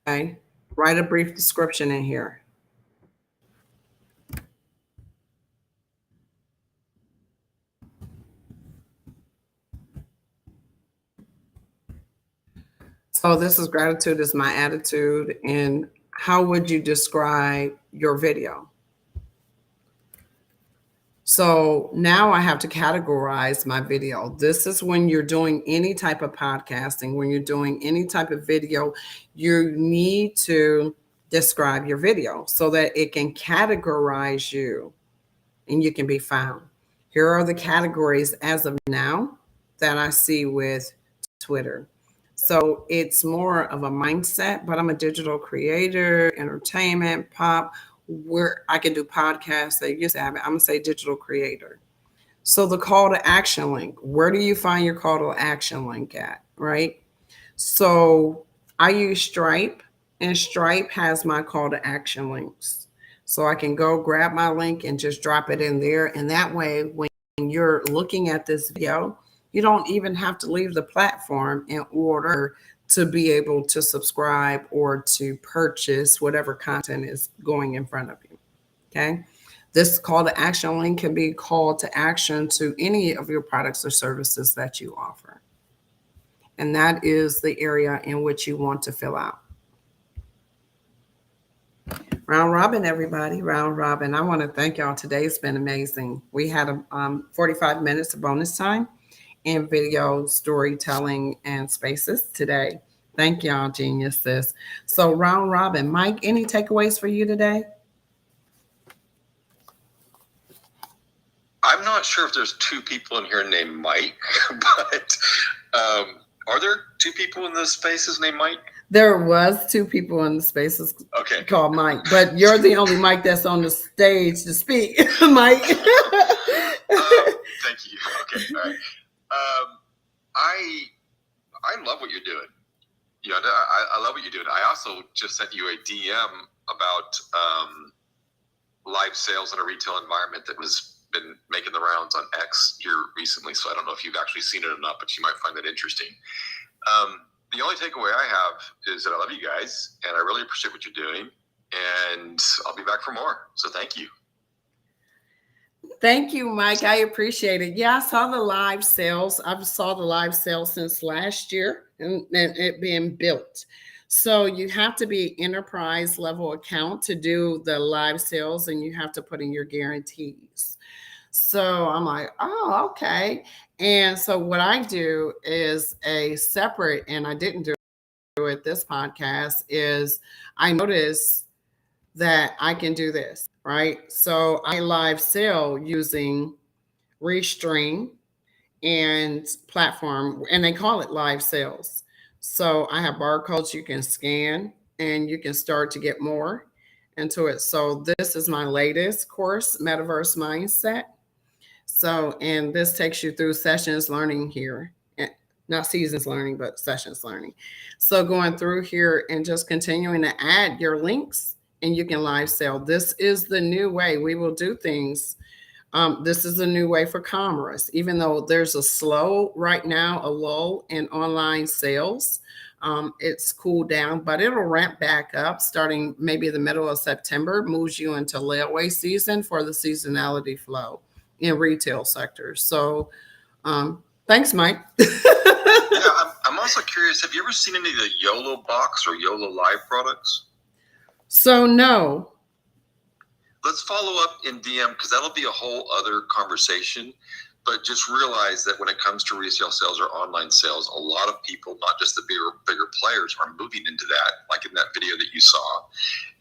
Okay, write a brief description in here. So this is gratitude is my attitude. And how would you describe your video? So now I have to categorize my video. This is when you're doing any type of podcasting, when you're doing any type of video, you need to describe your video so that it can categorize you and you can be found. Here are the categories as of now that I see with Twitter. So it's more of a mindset, but I'm a digital creator, entertainment, pop, where I can do podcasts. They used to have it. I'm gonna say digital creator. So the call to action link, where do you find your call to action link at, right? So I use Stripe, and Stripe has my call to action links. So I can go grab my link and just drop it in there. And that way, when you're looking at this video, you don't even have to leave the platform in order to be able to subscribe or to purchase whatever content is going in front of you, okay? This call to action link can be called to action to any of your products or services that you offer. And that is the area in which you want to fill out. Round robin, everybody, round robin. I want to thank y'all today. It's been amazing. We had 45 minutes of bonus time in video storytelling and spaces today. Thank y'all, geniuses. So round robin, Mike, any takeaways for you today? I'm not sure if there's two people in here named Mike, but are there two people in the spaces named Mike? There was two people in the spaces called Mike, but you're the only Mike that's on the stage to speak, Mike. Thank you. Okay, all right. I love what you're doing. Yeah, I love what you're doing. I also just sent you a DM about live sales in a retail environment that was been making the rounds on X here recently. So I don't know if you've actually seen it or not, but you might find that interesting. The only takeaway I have is that I love you guys and I really appreciate what you're doing, and I'll be back for more. So thank you. Thank you, Mike. I appreciate it. Yeah, I saw the live sales. I've saw the live sales since last year and it being built. So you have to be enterprise level account to do the live sales, and you have to put in your guarantees. So I'm like, oh, okay. And so what I do is a separate, and I didn't do it this podcast, is I notice that I can do this, right? So I live sell using Restream and platform, and they call it live sales. So I have barcodes you can scan and you can start to get more into it. So this is my latest course, Metaverse Mindset. So, and this takes you through sessions learning here, not seasons learning, but sessions learning. So going through here and just continuing to add your links, and you can live sell. This is the new way we will do things. This is a new way for commerce, even though there's a slow right now, a lull in online sales. It's cooled down, but it'll ramp back up starting maybe the middle of September, moves you into layaway season for the seasonality flow in retail sectors. So Thanks, Mike. Yeah, I'm also curious. Have you ever seen any of the YOLO box or YOLO Live products? So no. Let's follow up in DM because that'll be a whole other conversation. But just realize that when it comes to resale sales or online sales, a lot of people, not just the bigger players, are moving into that, like in that video that you saw.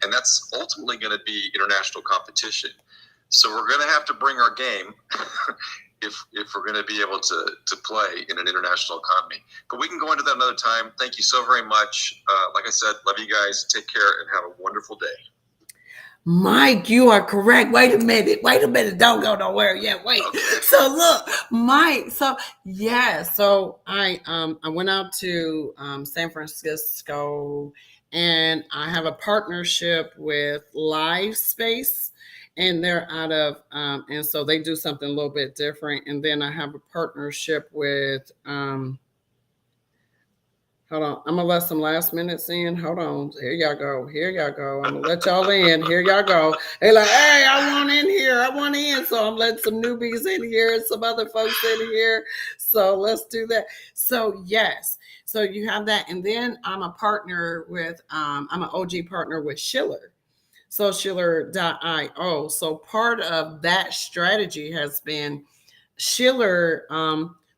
And that's ultimately going to be international competition. So we're going to have to bring our game if we're going to be able to play in an international economy. But we can go into that another time. Thank you so very much. Like I said, love you guys. Take care and have a wonderful day. Mike, you are correct. Wait a minute. Don't go nowhere yet. Wait. Okay. So look, Mike. So yeah. So I went out to San Francisco, and I have a partnership with Live Space, and they're out of and so they do something a little bit different. And then I have a partnership with hold on. I'm going to let some last minutes in. Hold on. Here y'all go. I'm going to let y'all in. Here y'all go. They're like, hey, I want in here. I want in. So I'm letting some newbies in here and some other folks in here. So let's do that. So yes. So you have that. And then I'm a partner with, I'm an OG partner with Schiller. So Schiller.io. So part of that strategy has been Schiller,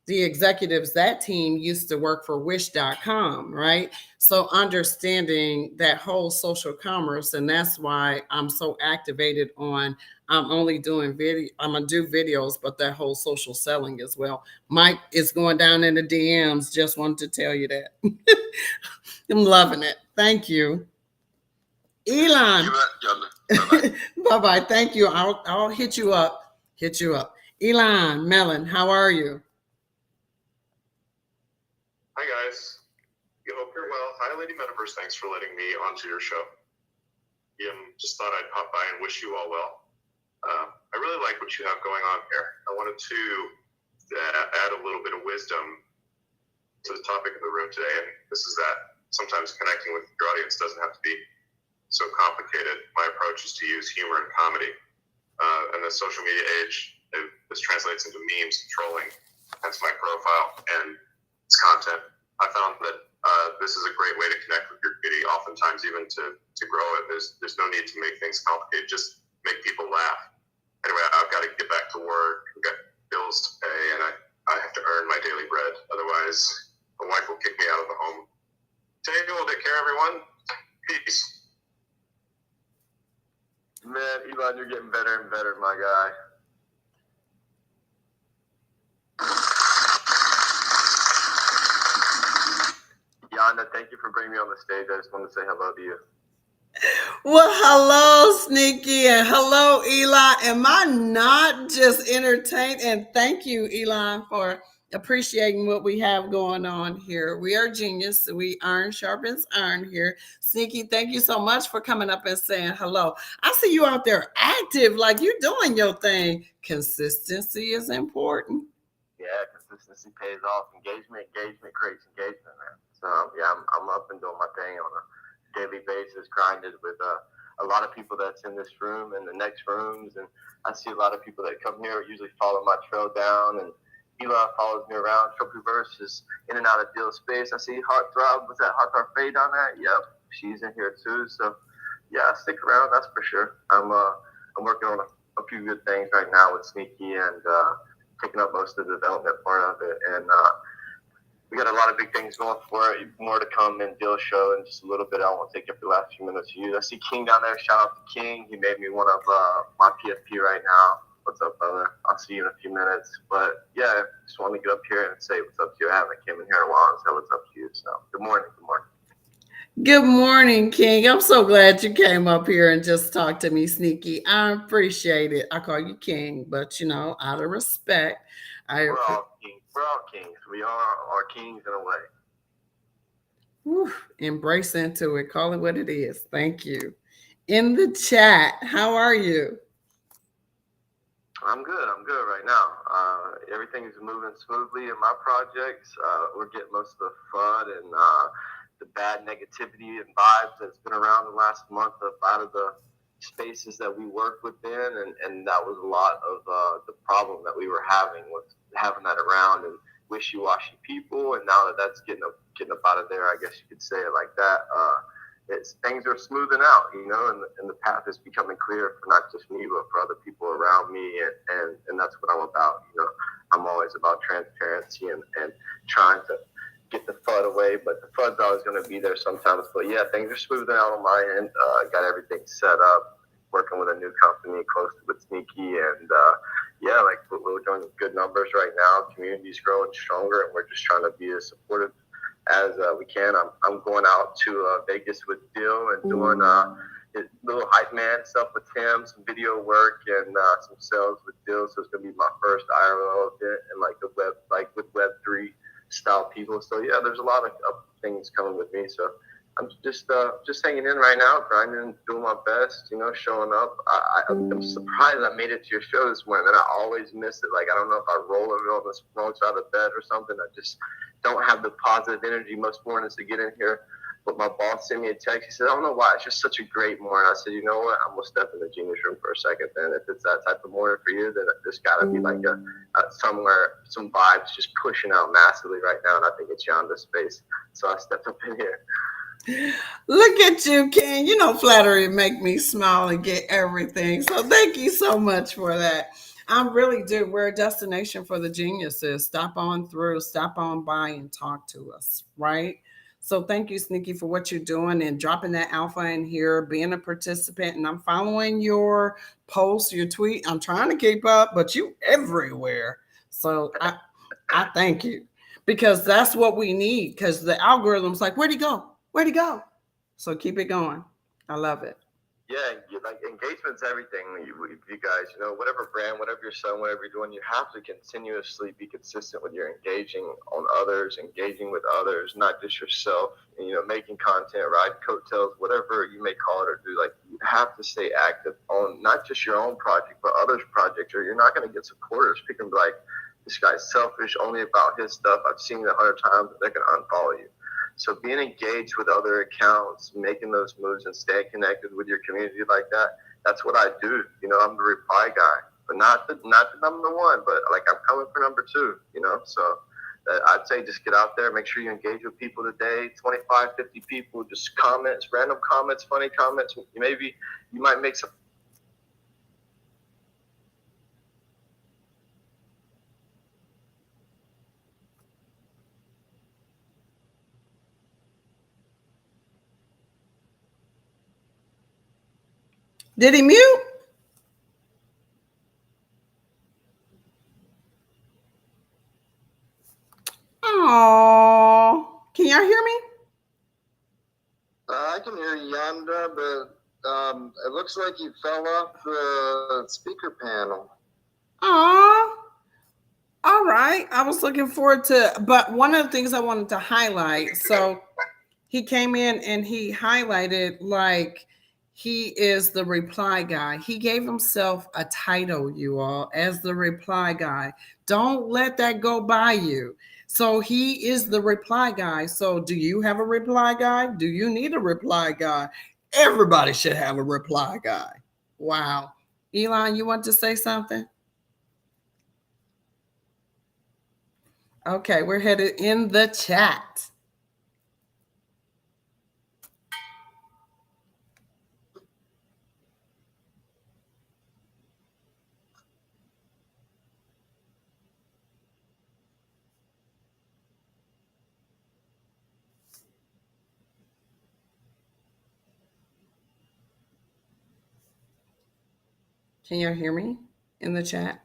the executives, that team used to work for wish.com, right? So understanding that whole social commerce, and that's why I'm so activated on, I'm only doing video, I'm gonna do videos, but that whole social selling as well. Mike is going down in the DMs, just wanted to tell you that. I'm loving it. Thank you. Elon. Bye-bye. Thank you. I'll hit you up. Elon, Mellon, how are you? Hi, guys. You hope you're well. Hi, Lady Metaverse. Thanks for letting me onto your show. Just thought I'd pop by and wish you all well. I really like what you have going on here. I wanted to add a little bit of wisdom to the topic of the room today, and this is that sometimes connecting with your audience doesn't have to be so complicated. My approach is to use humor and comedy. In the social media age, this translates into memes and trolling, hence my profile and its content. I found that this is a great way to connect with your community, oftentimes even to grow it. There's no need to make things complicated, just make people laugh. Anyway, I've got to get back to work, I've got bills to pay, and I have to earn my daily bread. Otherwise, my wife will kick me out of the home. Take care, everyone. Peace. Man, Elon, you're getting better and better, my guy. Yaeunda, thank you for bringing me on the stage. I just wanted to say hello to you. Well, hello, Sneaky, and hello, Elon. Am I not just entertained? And thank you, Elon, for appreciating what we have going on here. We are genius. We iron sharpens iron here. Sneaky, thank you so much for coming up and saying hello. I see you out there active, like you're doing your thing. Consistency is important. Yeah, consistency pays off. Engagement creates engagement, man. So yeah, I'm up and doing my thing on a daily basis, grinded with a lot of people that's in this room and the next rooms, and I see a lot of people that come here usually follow my trail down, and Elon follows me around. Trophyverse is in and out of deal space. I see Heartthrob. Was that Heartthrob Fade on that? Yep, she's in here too. So yeah, stick around. That's for sure. I'm working on a few good things right now with Sneaky and picking up most of the development part of it, and we got a lot of big things going for it. More to come in Deal Show in just a little bit. I won't take up the last few minutes to use. I see King down there. Shout out to King. He made me one of my PFP right now. What's up, brother? I'll see you in a few minutes. But yeah, just want to get up here and say what's up to you. I haven't came in here in a while and say what's up to you. So good morning. Good morning, King. I'm so glad you came up here and just talked to me, Sneaky. I appreciate it. I call you King, but out of respect, We're all kings. We're all kings. We are kings in a way. Whew, embrace into it. Call it what it is. Thank you. In the chat, how are you? I'm good right now. Everything is moving smoothly in my projects. We're getting most of the fun and the bad negativity and vibes that's been around the last month out of the spaces that we work within, and that was a lot of the problem that we were having with having that around and wishy-washy people. And now that that's getting up out of there, I guess you could say it like that. Things are smoothing out, and the path is becoming clear for not just me, but for other people around me, and that's what I'm about. I'm always about transparency and trying to get the FUD away, but the FUD's always going to be there sometimes. But yeah, things are smoothing out on my end. Got everything set up, working with a new company close with Sneaky, and yeah, like we're doing good numbers right now. Community's growing stronger, and we're just trying to be as supportive as we can. I'm going out to Vegas with Dill and doing little hype man stuff with him, some video work and some sales with Dill. So it's gonna be my first IRL event and with Web3 style people. So yeah, there's a lot of things coming with me. So I'm just hanging in right now, grinding, doing my best, showing up. I'm surprised I made it to your show this morning, and I always miss it. Like, I don't know if I roll over on the wrong side of the bed or something. I just don't have the positive energy most mornings to get in here. But my boss sent me a text. He said, I don't know why. It's just such a great morning. I said, you know what? I'm going to step in the genius room for a second then. If it's that type of morning for you, then there's got to be like somewhere, some vibes just pushing out massively right now. And I think it's Yaeunda space. So I stepped up in here. Look at you, Ken. Flattery make me smile and get everything. So thank you so much for that. I really do. We're a destination for the geniuses. Stop on through, stop on by and talk to us, right? So thank you, Sneaky, for what you're doing and dropping that alpha in here, being a participant. And I'm following your posts, your tweet. I'm trying to keep up, but you everywhere. So I thank you, because that's what we need, because the algorithm's like, where'd he go? Where'd he go? So keep it going. I love it. Yeah, like engagement's everything. You guys, whatever brand, whatever you're selling, whatever you're doing, you have to continuously be consistent with your engaging on others, engaging with others, not just yourself. And, making content, ride coattails, whatever you may call it or do. Like, you have to stay active on not just your own project, but others' projects, or you're not going to get supporters. People can be like, this guy's selfish, only about his stuff. I've seen it 100 times. They're going to unfollow you. So being engaged with other accounts, making those moves and staying connected with your community like that, that's what I do. I'm the reply guy, but not the number one, but like I'm coming for number two, So I'd say just get out there, make sure you engage with people today, 25, 50 people, just comments, random comments, funny comments. Maybe you might make some. Did he mute? Oh, can y'all hear me? I can hear Yaeunda, but it looks like you fell off the speaker panel. Oh, all right. I was looking forward to, but one of the things I wanted to highlight, so he came in and he highlighted like he is the reply guy. He gave himself a title, you all, as the reply guy. Don't let that go by you. So he is the reply guy. So do you have a reply guy? Do you need a reply guy? Everybody should have a reply guy. Wow. Elon, you want to say something? Okay, we're headed in the chat. Can you hear me in the chat?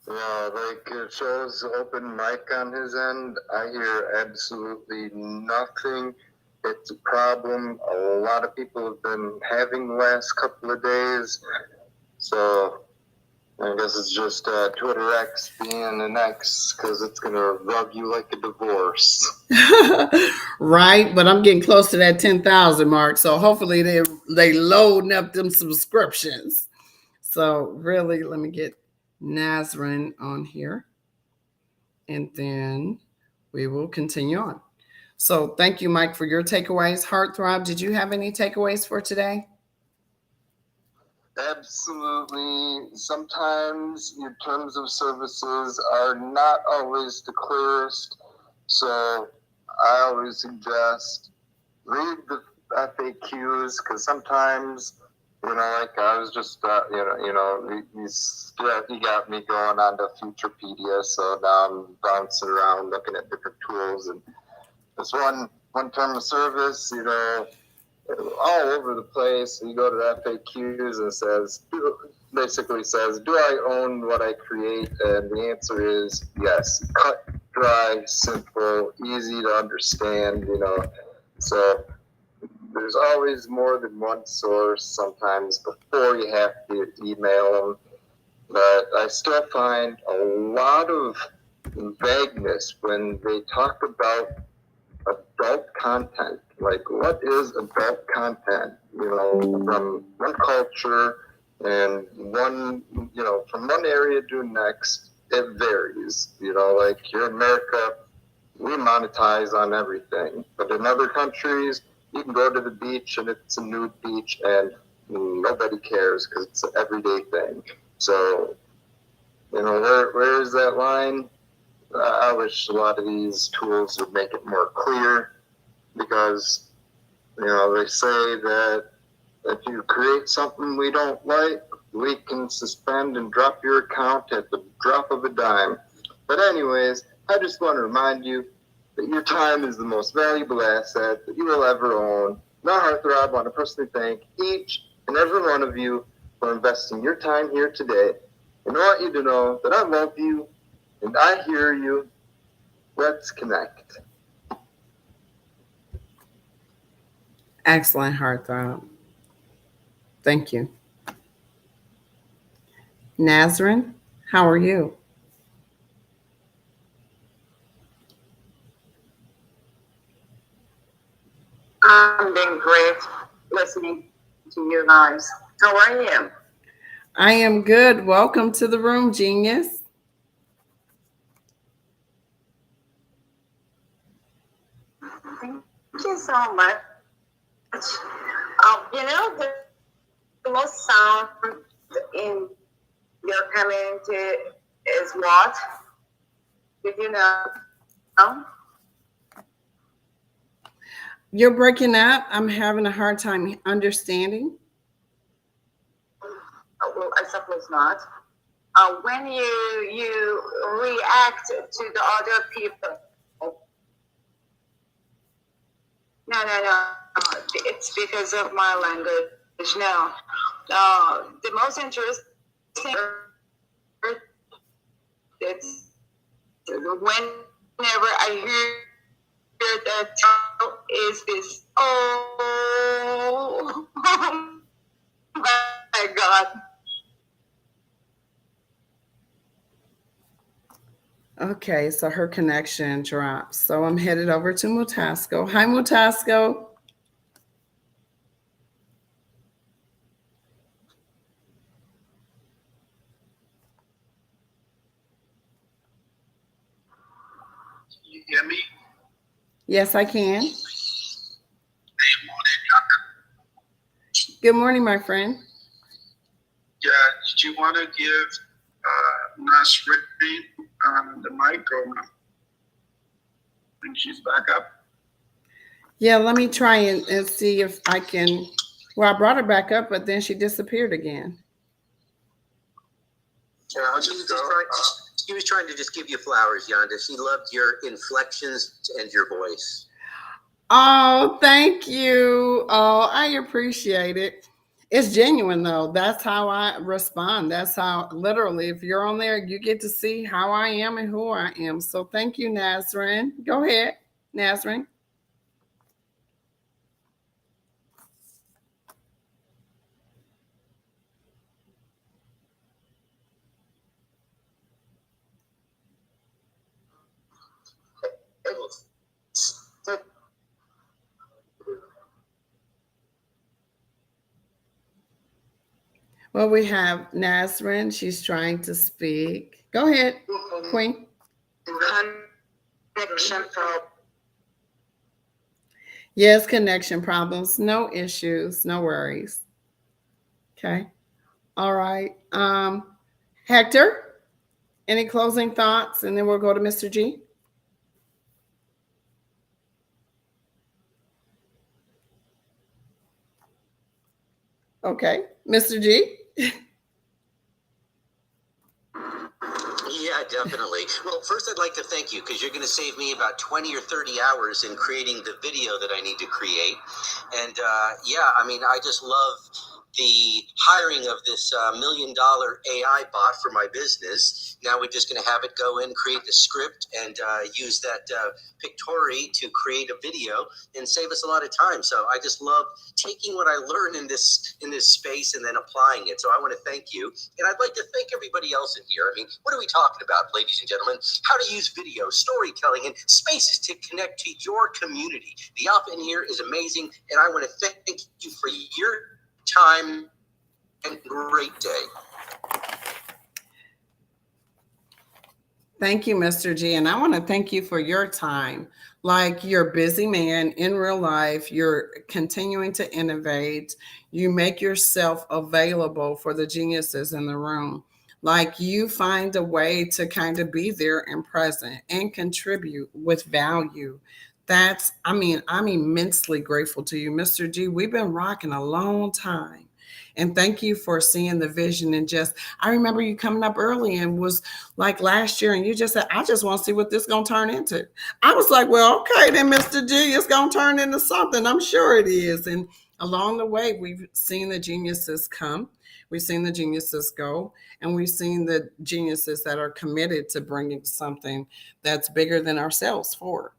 Yeah, like it shows open mic on his end. I hear absolutely nothing. It's a problem a lot of people have been having the last couple of days. So I guess it's just Twitter X being an X because it's going to rub you like a divorce. Right, but I'm getting close to that 10,000 mark, so hopefully they loading up them subscriptions. So really, let me get Nazrin on here, and then we will continue on. So thank you, Mike, for your takeaways. Heartthrob, did you have any takeaways for today? Absolutely. Sometimes your terms of services are not always the clearest. So I always suggest read the FAQs because sometimes, like I was just, he got me going on to Futurepedia. So now I'm bouncing around looking at different tools. And this one term of service, all over the place. You go to the FAQs and basically says, do I own what I create? And the answer is yes. Cut, dry, simple, easy to understand, So there's always more than one source sometimes before you have to email them. But I still find a lot of vagueness when they talk about adult content. Like, what is adult content? From one culture and from one area to the next, it varies. Like here in America, we monetize on everything. But in other countries, you can go to the beach and it's a nude beach and nobody cares because it's an everyday thing. So, where is that line? I wish a lot of these tools would make it more clear because, they say that if you create something we don't like, we can suspend and drop your account at the drop of a dime. But anyways, I just want to remind you that your time is the most valuable asset that you will ever own. Now, Heartthrob, I want to personally thank each and every one of you for investing your time here today. And I want you to know that I love you and I hear you. Let's connect. Excellent, Heartthrob. Thank you. Nazrin, how are you? I'm doing great listening to you guys. How are you? I am good. Welcome to the room, genius. Thank you so much. The most sound in your community is what? Did you know? You're breaking up. I'm having a hard time understanding. Well, I suppose not. When you react to the other people. No. It's because of my language. No. The most interesting it's whenever I hear that is this oh my God. Okay, so her connection drops. So I'm headed over to Mutasco. Hi, Mutasco. You hear me? Yes, I can. Good morning, my friend. Yeah, did you want to give Nasrid the mic or no? I think she's back up. Yeah, let me try and see if I can. Well, I brought her back up, but then she disappeared again. Yeah, she was trying to just give you flowers, Yaeunda. She loved your inflections and your voice. Oh, thank you. Oh, I appreciate it. It's genuine though. That's how I respond. That's how literally, if you're on there, you get to see how I am and who I am. So thank you, Nazrin. Go ahead, Nazrin. Well, we have Nazrin. She's trying to speak. Go ahead, Queen. Connection problem. Yes, connection problems. No issues. No worries. Okay. All right. Hector, any closing thoughts? And then we'll go to Mr. G. Okay. Mr. G. Yeah, definitely. Well, first I'd like to thank you because you're going to save me about 20 or 30 hours in creating the video that I need to create. And yeah, I mean, I just love the hiring of this $1 million AI bot for my business. Now we're just going to have it go in, create the script, and use that Pictory to create a video and save us a lot of time. So I just love taking what I learn in this space and then applying it. So I want to thank you. And I'd like to thank everybody else in here. I mean, what are we talking about, ladies and gentlemen? How to use video, storytelling, and spaces to connect to your community. The op in here is amazing, and I want to thank you for your time and great day. Thank you, Mr. G. And I want to thank you for your time. Like, you're a busy man in real life. You're continuing to innovate. You make yourself available for the geniuses in the room. Like, you find a way to kind of be there and present and contribute with value. I'm immensely grateful to you, Mr. G. We've been rocking a long time. And thank you for seeing the vision. And I remember you coming up early and was like last year, and you just said, I just want to see what this is going to turn into. I was like, well, okay, then Mr. G, it's going to turn into something. I'm sure it is. And along the way, we've seen the geniuses come. We've seen the geniuses go, and we've seen the geniuses that are committed to bringing something that's bigger than ourselves forward.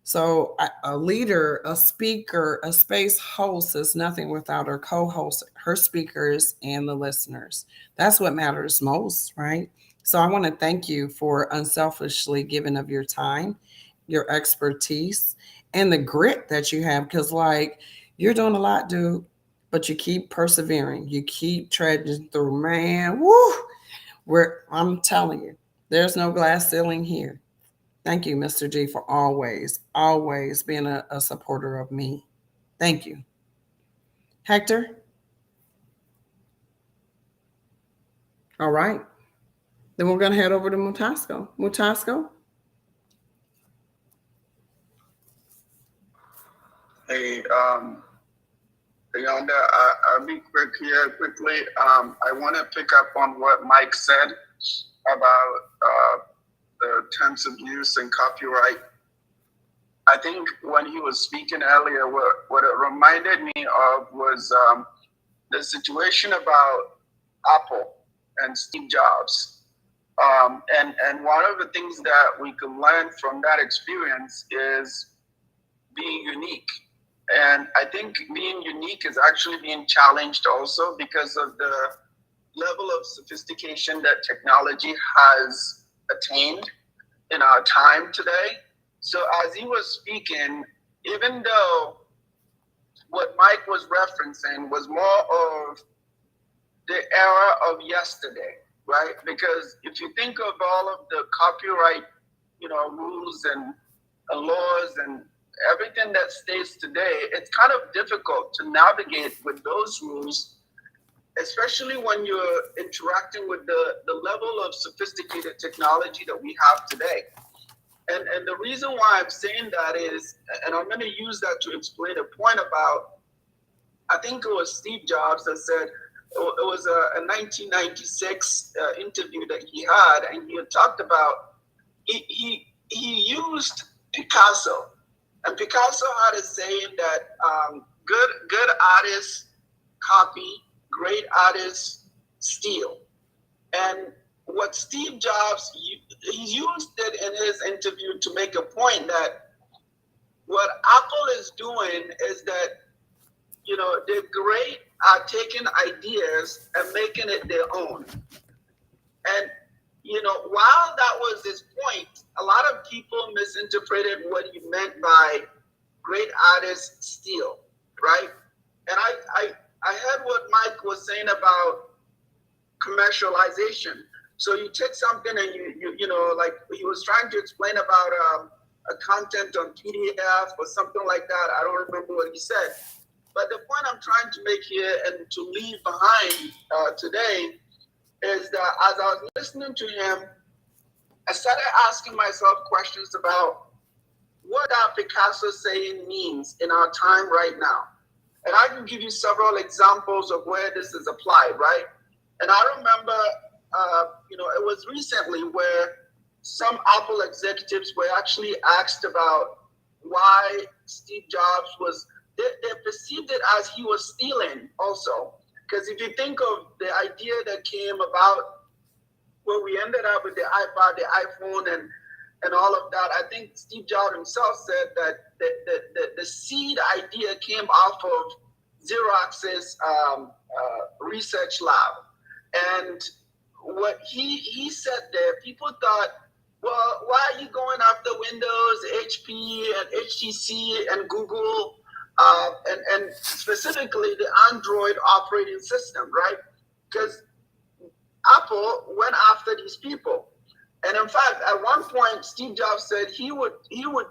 So a leader, a speaker, a space host is nothing without her co-host, her speakers, and the listeners. That's what matters most, right? So I want to thank you for unselfishly giving of your time, your expertise, and the grit that you have. Because, like, you're doing a lot, dude, but you keep persevering. You keep treading through, man. Woo! I'm telling you, there's no glass ceiling here. Thank you, Mr. G, for always being a supporter of me. Thank you. Hector? All right. Then we're going to head over to Mutasco. Mutasco? Hey, Yaeunda, I'll be quick here quickly. I want to pick up on what Mike said about the terms of use and copyright. I think when he was speaking earlier, what it reminded me of was the situation about Apple and Steve Jobs. And one of the things that we can learn from that experience is being unique. And I think being unique is actually being challenged also because of the level of sophistication that technology has attained in our time today. So as he was speaking, even though what Mike was referencing was more of the era of yesterday, right? Because if you think of all of the copyright, rules and laws and everything that states today, it's kind of difficult to navigate with those rules, especially when you're interacting with the level of sophisticated technology that we have today. And the reason why I'm saying that is, and I'm going to use that to explain a point about, I think it was Steve Jobs that said, it was a 1996 interview that he had, and he had talked about, he used Picasso. And Picasso had a saying that good artists copy great artists steal. And what Steve Jobs, he used it in his interview to make a point that what Apple is doing is that, you know, they're great at taking ideas and making it their own. And, you know, while that was his point, a lot of people misinterpreted what he meant by great artists steal, right? And I heard what Mike was saying about commercialization. So you take something and you know, like he was trying to explain about a content on PDF or something like that. I don't remember what he said. But the point I'm trying to make here and to leave behind today is that as I was listening to him, I started asking myself questions about what our Picasso saying means in our time right now. And I can give you several examples of where this is applied, right? And I remember, you know, it was recently where some Apple executives were actually asked about why Steve Jobs was, they perceived it as he was stealing also. Because if you think of the idea that came about where we ended up with the iPod, the iPhone, and all of that, I think Steve Jobs himself said that the seed idea came off of Xerox's research lab. And what he said there, people thought, well, why are you going after Windows, HP, and HTC, and Google, and specifically the Android operating system, right? Because Apple went after these people. And in fact, at one point, Steve Jobs said he would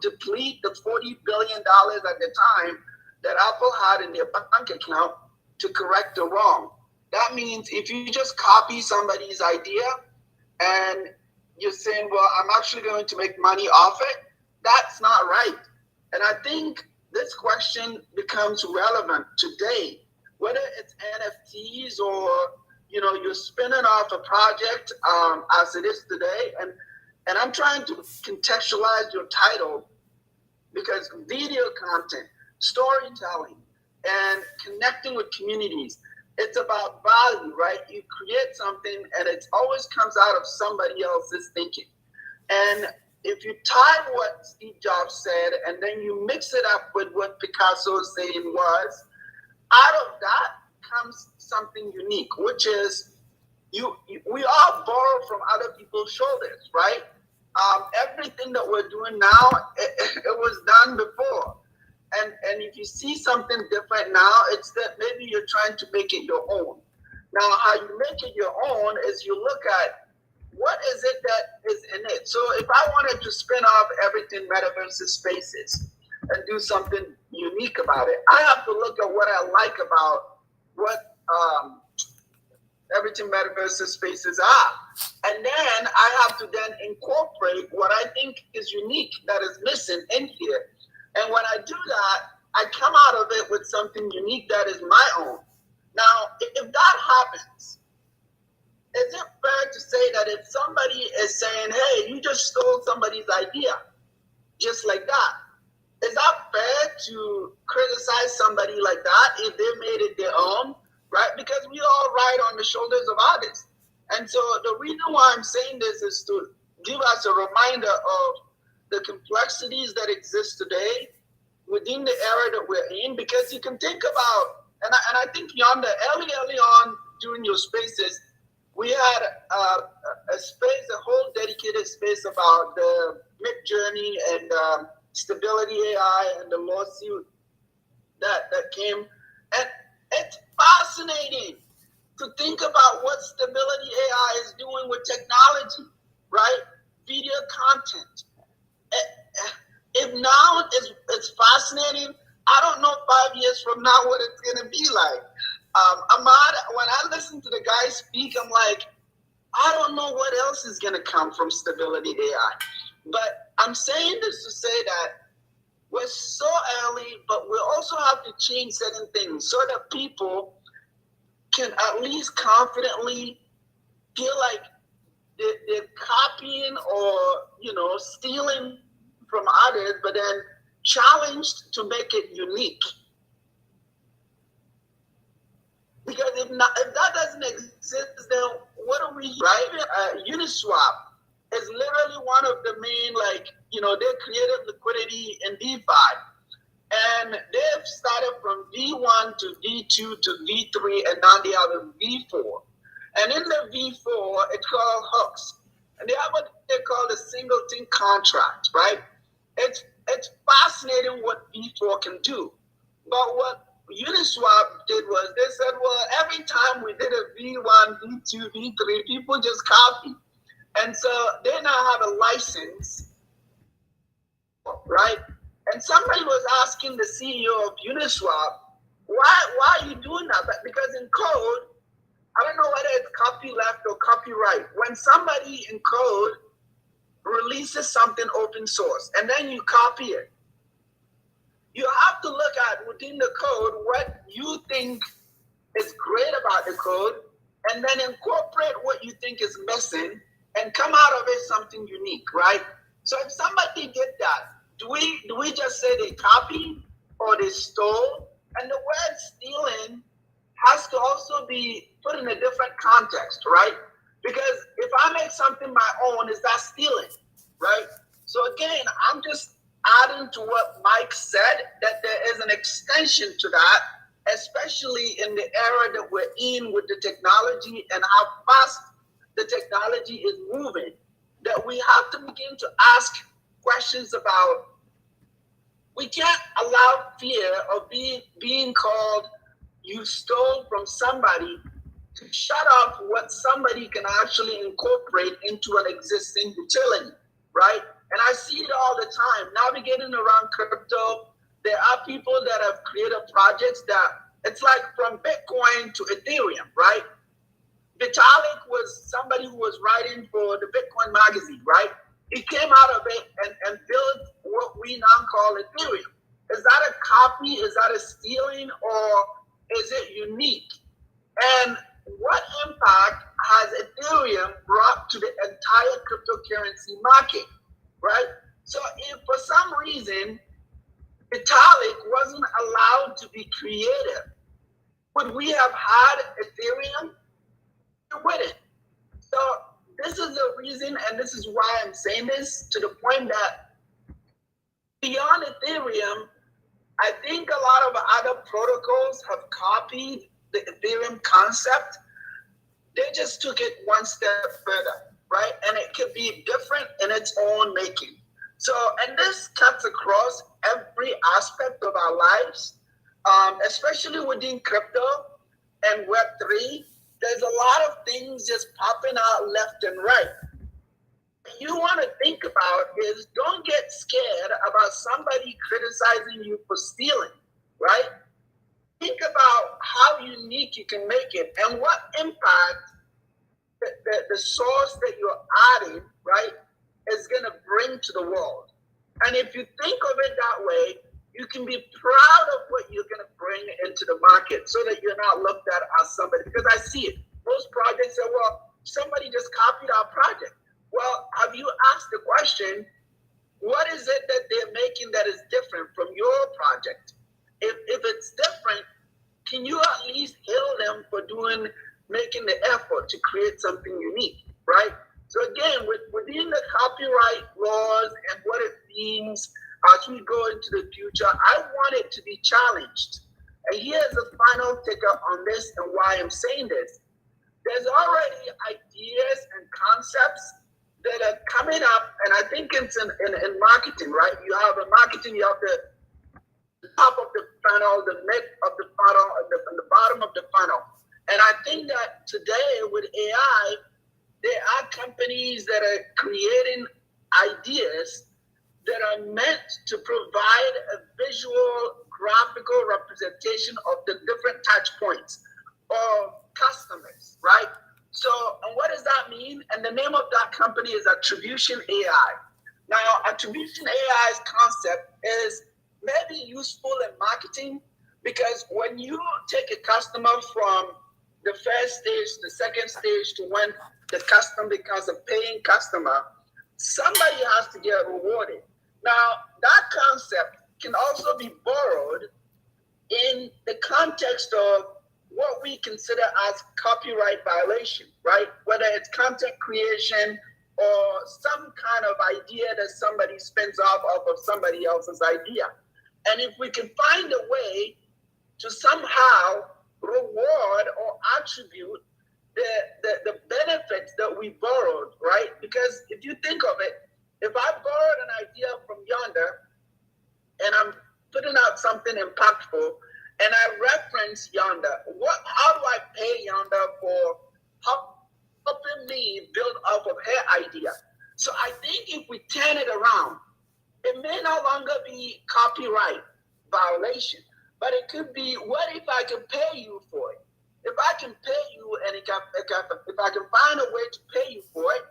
deplete the $40 billion at the time that Apple had in their bank account to correct the wrong. That means if you just copy somebody's idea and you're saying, well, I'm actually going to make money off it, that's not right. And I think this question becomes relevant today, whether it's NFTs or, you know, you're spinning off a project as it is today. And I'm trying to contextualize your title because video content, storytelling, and connecting with communities, it's about value, right? You create something and it always comes out of somebody else's thinking. And if you tie what Steve Jobs said and then you mix it up with what Picasso's saying was, out of that comes something unique, which is we all borrow from other people's shoulders, right? Everything that we're doing now, it was done before. And if you see something different now, it's that maybe you're trying to make it your own. Now, how you make it your own is you look at what is it that is in it. So if I wanted to spin off everything Metaverses Spaces and do something unique about it, I have to look at what I like about what everything Metaverses Spaces are. And then I have to then incorporate what I think is unique that is missing in here. And when I do that, I come out of it with something unique that is my own. Now, if that happens, is it fair to say that if somebody is saying, hey, you just stole somebody's idea, just like that, is that fair to criticize somebody like that if they made it their own, right? Because we all ride on the shoulders of others. And so the reason why I'm saying this is to give us a reminder of the complexities that exist today within the era that we're in, because you can think about, and I think Yaeunda, early on during your spaces, we had a space, a whole dedicated space about the Midjourney and Stability AI and the lawsuit that came. And it's fascinating to think about what Stability AI is doing with technology, right? Video content. If now it's fascinating, I don't know 5 years from now what it's going to be like. Ahmad, when I listen to the guy speak, I'm like, I don't know what else is going to come from Stability AI. But I'm saying this to say that we're so early, but we also have to change certain things so that people can at least confidently feel like they're copying or, you know, stealing from others, but then challenged to make it unique. Because if that doesn't exist, then what are we, right? Uniswap is literally one of the main, they created liquidity in DeFi. And they've started from V1 to V2 to V3, and now they have a V4. And in the V4, it's called hooks. And they have what they call the singleton contract, right? It's fascinating what V4 can do. But what Uniswap did was they said, well, every time we did a V1, V2, V3, people just copy. And so they now have a license, right? And somebody was asking the CEO of Uniswap, why are you doing that? Because in code, I don't know whether it's copyleft or copyright. When somebody in code releases something open source and then you copy it, you have to look at within the code what you think is great about the code and then incorporate what you think is missing and come out of it something unique, right? So if somebody did that, do we just say they copied or they stole? And the word stealing has to also be put in a different context, right? Because if I make something my own, is that stealing, right? So again, I'm just adding to what Mike said, that there is an extension to that, especially in the era that we're in with the technology and how fast the technology is moving, that we have to begin to ask questions about. We can't allow fear of being called you stole from somebody to shut off what somebody can actually incorporate into an existing utility, right? And I see it all the time. Navigating around crypto, there are people that have created projects that it's like from Bitcoin to Ethereum, right? Vitalik was somebody who was writing for the Bitcoin magazine, right? He came out of it and built what we now call Ethereum. Is that a copy? Is that a stealing? Or is it unique? And what impact has Ethereum brought to the entire cryptocurrency market, right? So if for some reason Vitalik wasn't allowed to be creative, would we have had Ethereum? We wouldn't. So this is the reason, and this is why I'm saying this, to the point that beyond Ethereum, I think a lot of other protocols have copied the Ethereum concept. They just took it one step further, right? And it could be different in its own making. So, and this cuts across every aspect of our lives, especially within crypto and Web3. There's a lot of things just popping out left and right. What you want to think about is don't get scared about somebody criticizing you for stealing, right? Think about how unique you can make it and what impact the source that you're adding, right, is going to bring to the world. And if you think of it that way, you can be proud of what you're going to bring into the market so that you're not looked at as somebody. Because I see it. Most projects say, well, somebody just copied our project. Well, have you asked the question, what is it that they're making that is different from your project? If it's different, can you at least hail them for making the effort to create something unique, right? So again, within the copyright laws and what it means as we go into the future, I want it to be challenged. And here's the final ticker on this and why I'm saying this. There's already ideas and concepts that are coming up, and I think it's in marketing, right? You have a marketing, you have the top of the funnel, the mid of the funnel, and the bottom of the funnel. And I think that today with AI, there are companies that are creating ideas that are meant to provide a visual, graphical representation of the different touch points of customers, right? So, and what does that mean? And the name of that company is Attribution AI. Now, Attribution AI's concept is maybe useful in marketing because when you take a customer from the first stage, the second stage to when the customer becomes a paying customer, somebody has to get rewarded. Now, that concept can also be borrowed in the context of what we consider as copyright violation, right? Whether it's content creation or some kind of idea that somebody spins off of somebody else's idea. And if we can find a way to somehow reward or attribute the benefits that we borrowed, right? Because if you think of it, if I borrowed an idea from Yaeunda and I'm putting out something impactful and I reference Yaeunda, how do I pay Yaeunda for helping me build off of her idea? So I think if we turn it around, it may no longer be copyright violation, but it could be, what if I can pay you for it? If I can pay you and if I can find a way to pay you for it,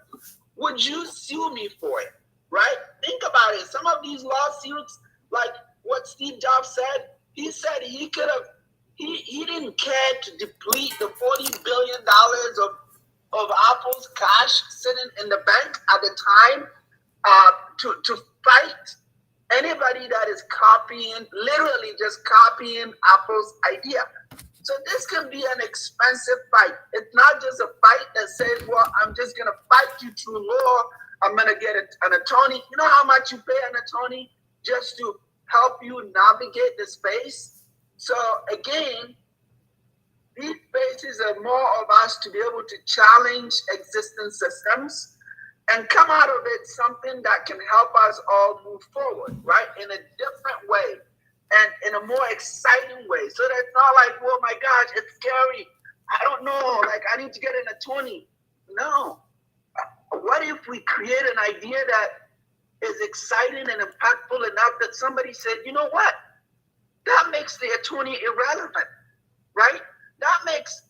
would you sue me for it, right? Think about it. Some of these lawsuits, like what Steve Jobs said, he said he could have, he didn't care to deplete the $40 billion of Apple's cash sitting in the bank at the time to fight anybody that is copying, literally just copying Apple's idea. So this can be an expensive fight. It's not just a fight that says, well, I'm just going to fight you through law. I'm going to get an attorney. You know how much you pay an attorney just to help you navigate the space? So again, these spaces are more of us to be able to challenge existing systems and come out of it something that can help us all move forward, right? In a different way and in a more exciting way. So that it's not like, oh my gosh, it's scary. I don't know, like I need to get an attorney. No. What if we create an idea that is exciting and impactful enough that somebody said, you know what? That makes the attorney irrelevant, right? That makes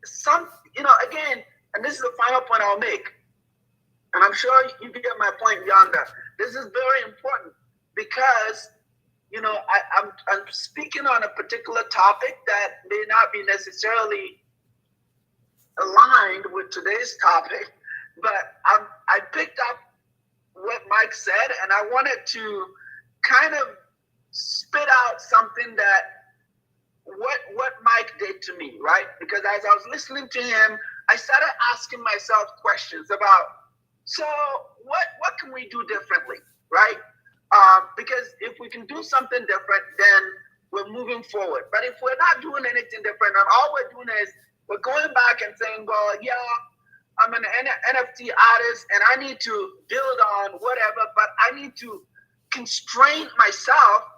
some, again, and this is the final point I'll make. And I'm sure you get my point, Yaeunda. This is very important because, I'm speaking on a particular topic that may not be necessarily aligned with today's topic, but I picked up what Mike said, and I wanted to kind of spit out something that what Mike did to me, right? Because as I was listening to him, I started asking myself questions about, so what can we do differently, right? Because if we can do something different, then we're moving forward. But if we're not doing anything different, and all we're doing is we're going back and saying, well, yeah, I'm an NFT artist and I need to build on whatever, but I need to constrain myself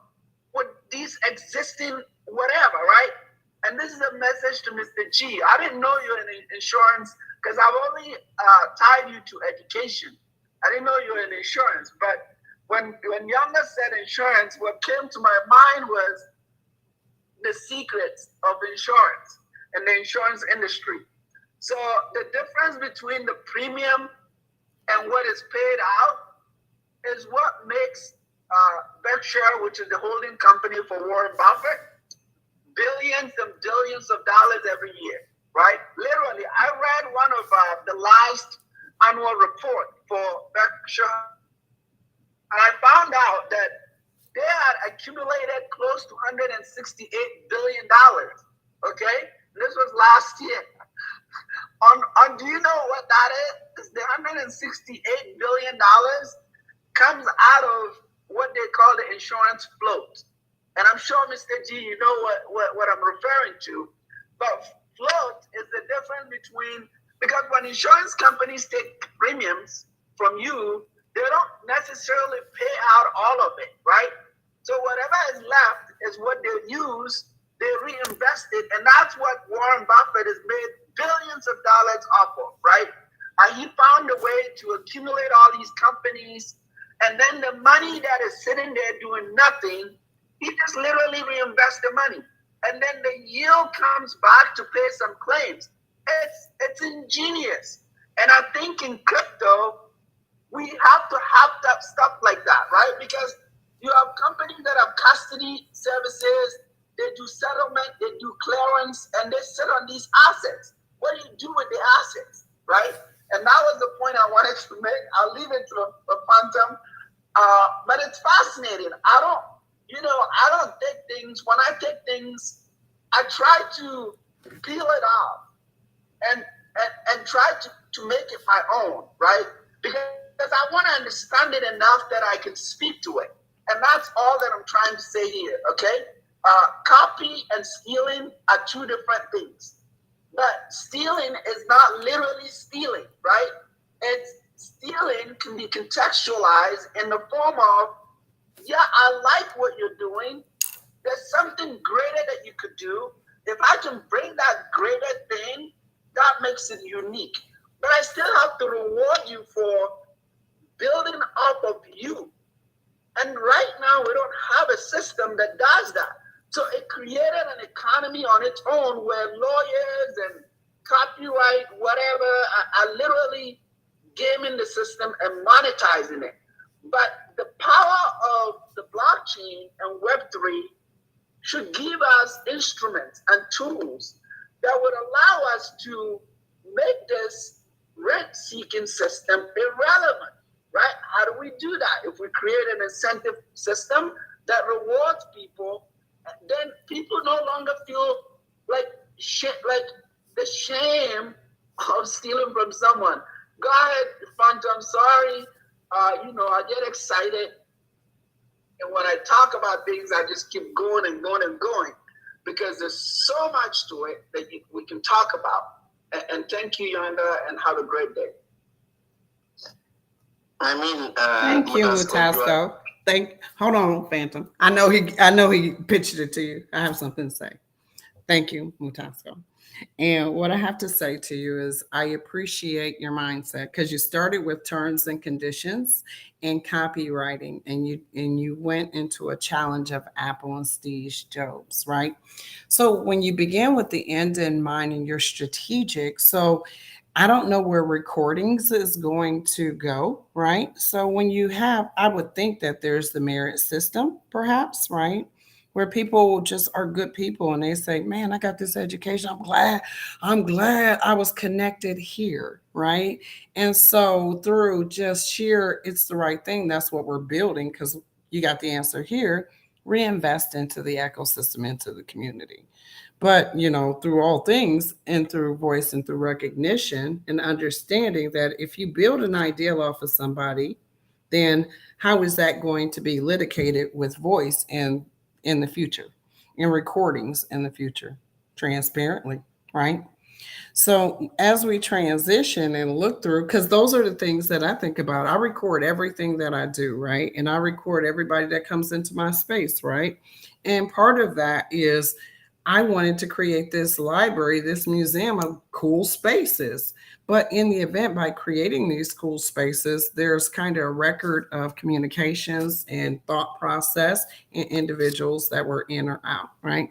with these existing whatever, right? And this is a message to Mr. G. I didn't know you're in insurance because I've only tied you to education. I didn't know you were in insurance, but when Yaeunda said insurance, what came to my mind was the secrets of insurance and the insurance industry. So the difference between the premium and what is paid out is what makes Berkshire, which is the holding company for Warren Buffett, billions and billions of dollars every year, right? Literally, I read one of the last annual report for Berkshire, and I found out that they had accumulated close to $168 billion, okay? This was last year. Do you know what that is? The $168 billion comes out of what they call the insurance float. And I'm sure, Mr. G, you know what I'm referring to. But float is the difference between, because when insurance companies take premiums from you, they don't necessarily pay out all of it, right? So whatever is left is what they use, they reinvest it, and that's what Warren Buffett has made billions of dollars off of, right? He found a way to accumulate all these companies, and then the money that is sitting there doing nothing, he just literally reinvests the money. And then the yield comes back to pay some claims. It's ingenious. And I think in crypto, we have to have that stuff like that, right? Because you have companies that have custody services, they do settlement, they do clearance, and they sit on these assets. What do you do with the assets, right? And that was the point I wanted to make. I'll leave it to a quantum. But it's fascinating. I don't take things, when I take things, I try to peel it off and try to make it my own, right? Because I want to understand it enough that I can speak to it. And that's all that I'm trying to say here, okay? Copy and stealing are two different things. But stealing is not literally stealing, right? It's stealing can be contextualized in the form of, yeah, I like what you're doing. There's something greater that you could do. If I can bring that greater thing, that makes it unique. But I still have to reward you for building off of you. And right now, we don't have a system that does that. So it created an economy on its own where lawyers and copyright, whatever, are literally gaming the system and monetizing it. But the power of the blockchain and Web3 should give us instruments and tools that would allow us to make this rent-seeking system irrelevant, right? How do we do that? If we create an incentive system that rewards people, then people no longer feel like the shame of stealing from someone. Go ahead, Fanta, I'm sorry. I get excited. And when I talk about things, I just keep going and going and going because there's so much to it that we can talk about. And thank you, Yaeunda, and have a great day. I mean, thank you, Mutasco. Hold on, Phantom. I know he pitched it to you. I have something to say. Thank you, Mutasco. And what I have to say to you is I appreciate your mindset because you started with terms and conditions and copywriting, and you went into a challenge of Apple and Steve Jobs, right? So when you begin with the end in mind and you're strategic, so I don't know where recordings is going to go, right? So when you have, I would think that there's the merit system, perhaps, right? Where people just are good people and they say, man, I got this education. I'm glad I was connected here, right? And so through just sheer, it's the right thing. That's what we're building because you got the answer here. Reinvest into the ecosystem, into the community. But, through all things and through voice and through recognition and understanding that if you build an ideal off of somebody, then how is that going to be litigated with voice and in the future, in recordings in the future, transparently, right? So as we transition and look through, because those are the things that I think about. I record everything that I do, right? And I record everybody that comes into my space, right? And part of that is I wanted to create this library, this museum of cool spaces. But in the event, by creating these cool spaces, there's kind of a record of communications and thought process in individuals that were in or out, right?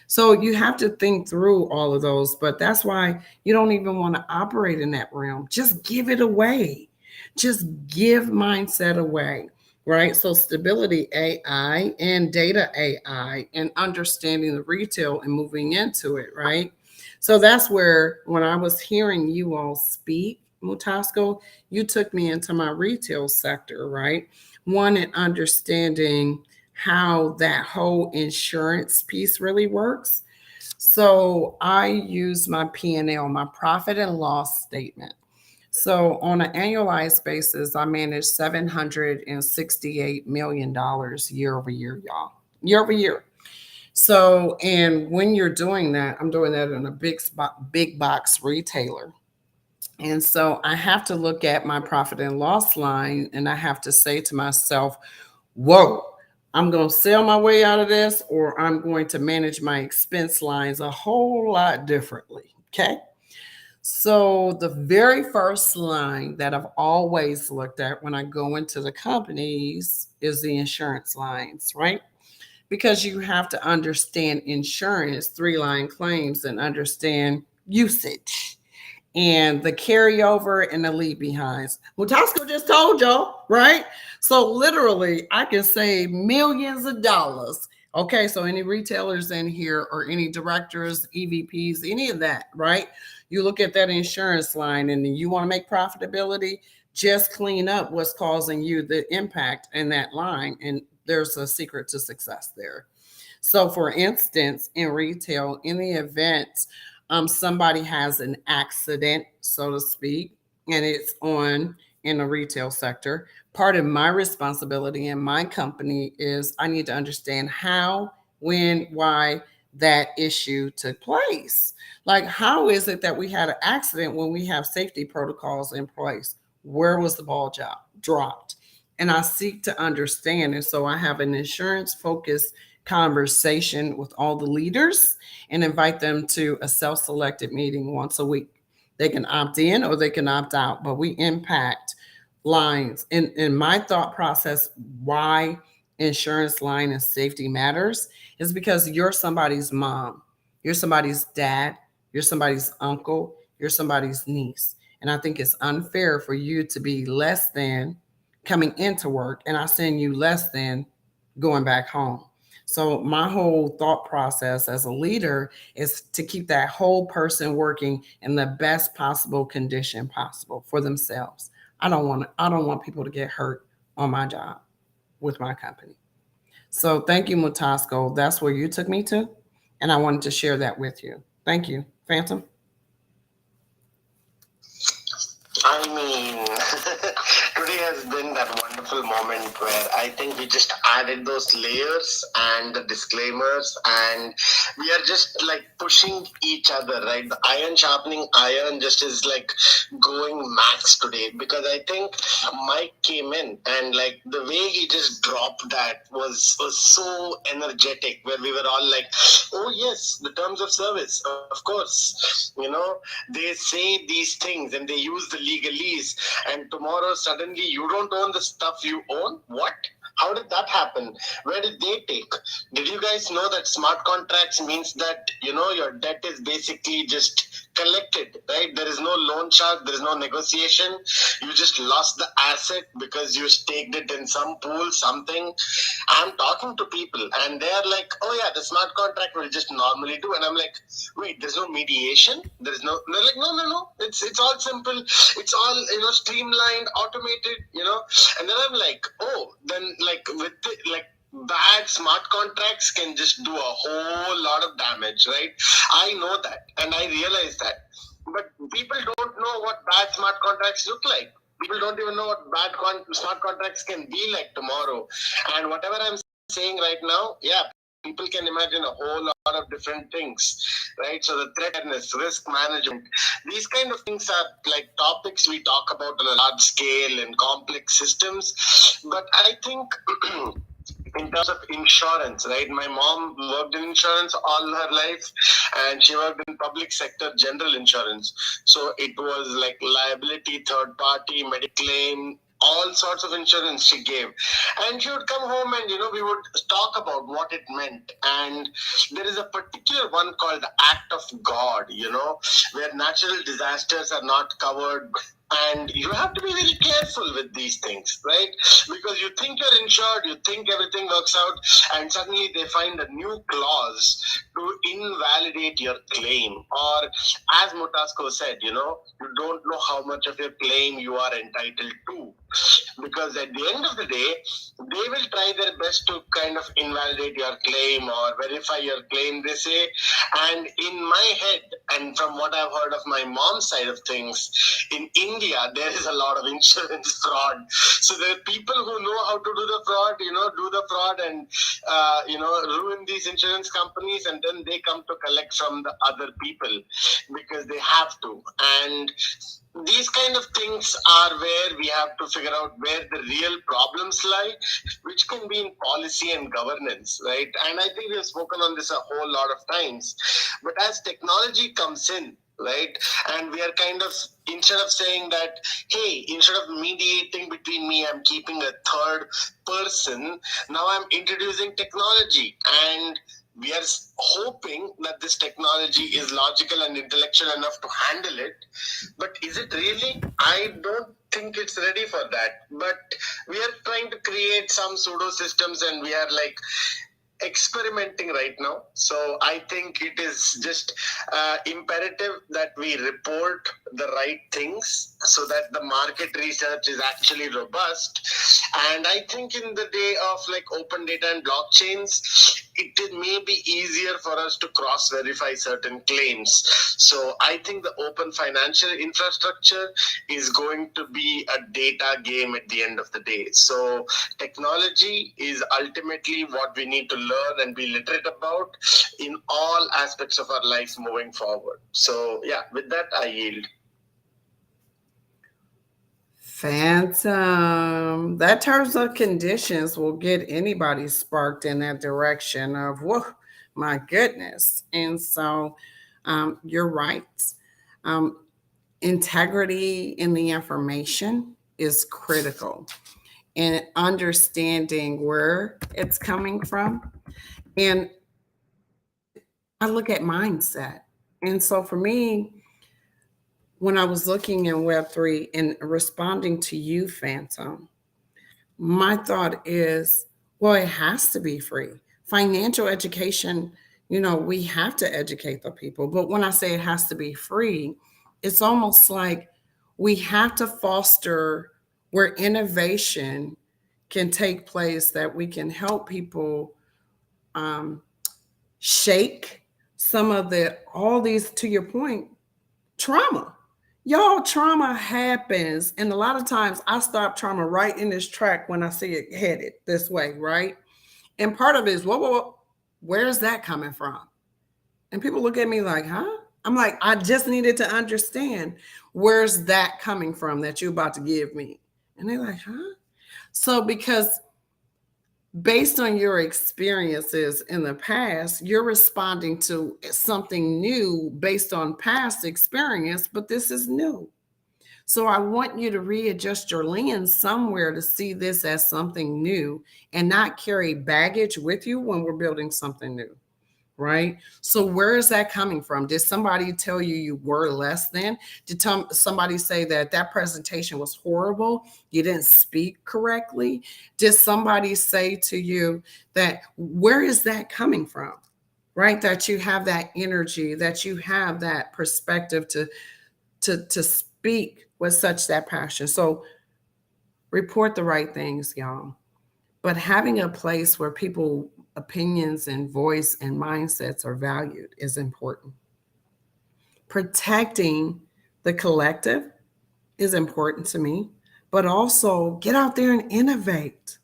So you have to think through all of those, but that's why you don't even want to operate in that realm. Just give it away. Just give mindset away. Right. So stability AI and data AI and understanding the retail and moving into it. Right. So that's where when I was hearing you all speak, Mutasco, you took me into my retail sector. Right. One, and understanding how that whole insurance piece really works. So I use my P&L, my profit and loss statement. So on an annualized basis, I manage $768 million year over year, y'all. Year over year. So, and when you're doing that, I'm doing that in a big box retailer. And so I have to look at my profit and loss line and I have to say to myself, whoa, I'm going to sell my way out of this, or I'm going to manage my expense lines a whole lot differently. Okay. So the very first line that I've always looked at when I go into the companies is the insurance lines, right? Because you have to understand insurance, 3-line claims, and understand usage and the carryover and the leave behinds. Well, Tosco just told y'all, right? So literally I can save millions of dollars. Okay, so any retailers in here or any directors, EVPs, any of that, right? You look at that insurance line and you want to make profitability, just clean up what's causing you the impact in that line. And there's a secret to success there. So for instance, in retail, in the event somebody has an accident, so to speak, and it's on in the retail sector, part of my responsibility in my company is I need to understand how, when, why that issue took place. Like, how is it that we had an accident when we have safety protocols in place? Where was the ball dropped? And I seek to understand. And so I have an insurance focused conversation with all the leaders and invite them to a self selected meeting once a week. They can opt in or they can opt out, but we impact lines. In my thought process, why insurance line and safety matters is because you're somebody's mom, you're somebody's dad, you're somebody's uncle, you're somebody's niece. And I think it's unfair for you to be less than coming into work and I send you less than going back home. So my whole thought process as a leader is to keep that whole person working in the best possible condition possible for themselves. I don't want people to get hurt on my job with my company. So thank you, Mutasco. That's where you took me to. And I wanted to share that with you. Thank you. Phantom? I mean, today has been that wonderful moment where I think we just added those layers and the disclaimers, and we are just like pushing each other, right? The iron sharpening iron just is like going max today, because I think Mike came in and like the way he just dropped that was so energetic, where we were all like, oh yes, the terms of service, of course, they say these things and they use the legalese, and tomorrow suddenly you don't own the stuff you own. What? How did that happen? Where did they take? Did you guys know that smart contracts means that, your debt is basically just collected, right? There is no loan shark, there is no negotiation. You just lost the asset because you staked it in some pool, something. I'm talking to people and they're like, oh yeah, the smart contract will just normally do. And I'm like, wait, there's no mediation? There's no, they're like, no. It's all simple. It's all, streamlined, automated, and then I'm like, oh, then like with bad smart contracts can just do a whole lot of damage, right? I know that and I realize that. But people don't know what bad smart contracts look like. People don't even know what bad smart contracts can be like tomorrow. And whatever I'm saying right now, yeah, people can imagine a whole lot of different things, right? So the threat awareness, risk management, these kind of things are like topics we talk about on a large scale and complex systems. But I think in terms of insurance, right? My mom worked in insurance all her life and she worked in public sector general insurance. So it was like liability, third party, mediclaim, all sorts of insurance she gave. And she would come home and, we would talk about what it meant. And there is a particular one called the Act of God, where natural disasters are not covered. And you have to be very careful with these things, right? Because you think you're insured, you think everything works out, and suddenly they find a new clause to invalidate your claim. Or as Mutasco said, you don't know how much of your claim you are entitled to. Because at the end of the day, they will try their best to kind of invalidate your claim or verify your claim, they say. And in my head, and from what I've heard of my mom's side of things, in India, there is a lot of insurance fraud. So there are people who know how to do the fraud, do the fraud and, ruin these insurance companies, and then they come to collect from the other people because they have to. And these kind of things are where we have to figure out where the real problems lie, which can be in policy and governance, right? And I think we have spoken on this a whole lot of times. But as technology comes in, right, and we are kind of, instead of saying that, hey, instead of mediating between me, I'm keeping a third person, now I'm introducing technology. And we are hoping that this technology is logical and intellectual enough to handle it. But is it really? I don't think it's ready for that. But we are trying to create some pseudo systems and we are like experimenting right now. So I think it is just imperative that we report the right things so that the market research is actually robust. And I think in the day of like open data and blockchains, it may be easier for us to cross verify certain claims. So I think the open financial infrastructure is going to be a data game at the end of the day. So technology is ultimately what we need to learn and be literate about in all aspects of our life moving forward. So yeah, with that, I yield. Phantom. That terms of conditions will get anybody sparked in that direction of, whoa, my goodness. And so you're right. Integrity in the information is critical, and understanding where it's coming from. And I look at mindset. And so for me, when I was looking in Web3 and responding to you, Phantom, my thought is, well, it has to be free. Financial education, we have to educate the people. But when I say it has to be free, it's almost like we have to foster where innovation can take place, that we can help people shake some of all these, to your point, trauma. Y'all, trauma happens. And a lot of times I stop trauma right in this track when I see it headed this way, right? And part of it is, whoa, where's that coming from? And people look at me like, huh? I'm like, I just needed to understand, where's that coming from that you're about to give me? And they're like, huh? So because based on your experiences in the past, you're responding to something new based on past experience, but this is new. So I want you to readjust your lens somewhere to see this as something new and not carry baggage with you when we're building something new, right? So where is that coming from? Did somebody tell you you were less than? Did somebody say that presentation was horrible? You didn't speak correctly? Did somebody say to you that, where is that coming from, right? That you have that energy, that you have that perspective to speak with such that passion. So report the right things, y'all. But having a place where people opinions and voice and mindsets are valued is important. Protecting the collective is important to me, but also get out there and innovate.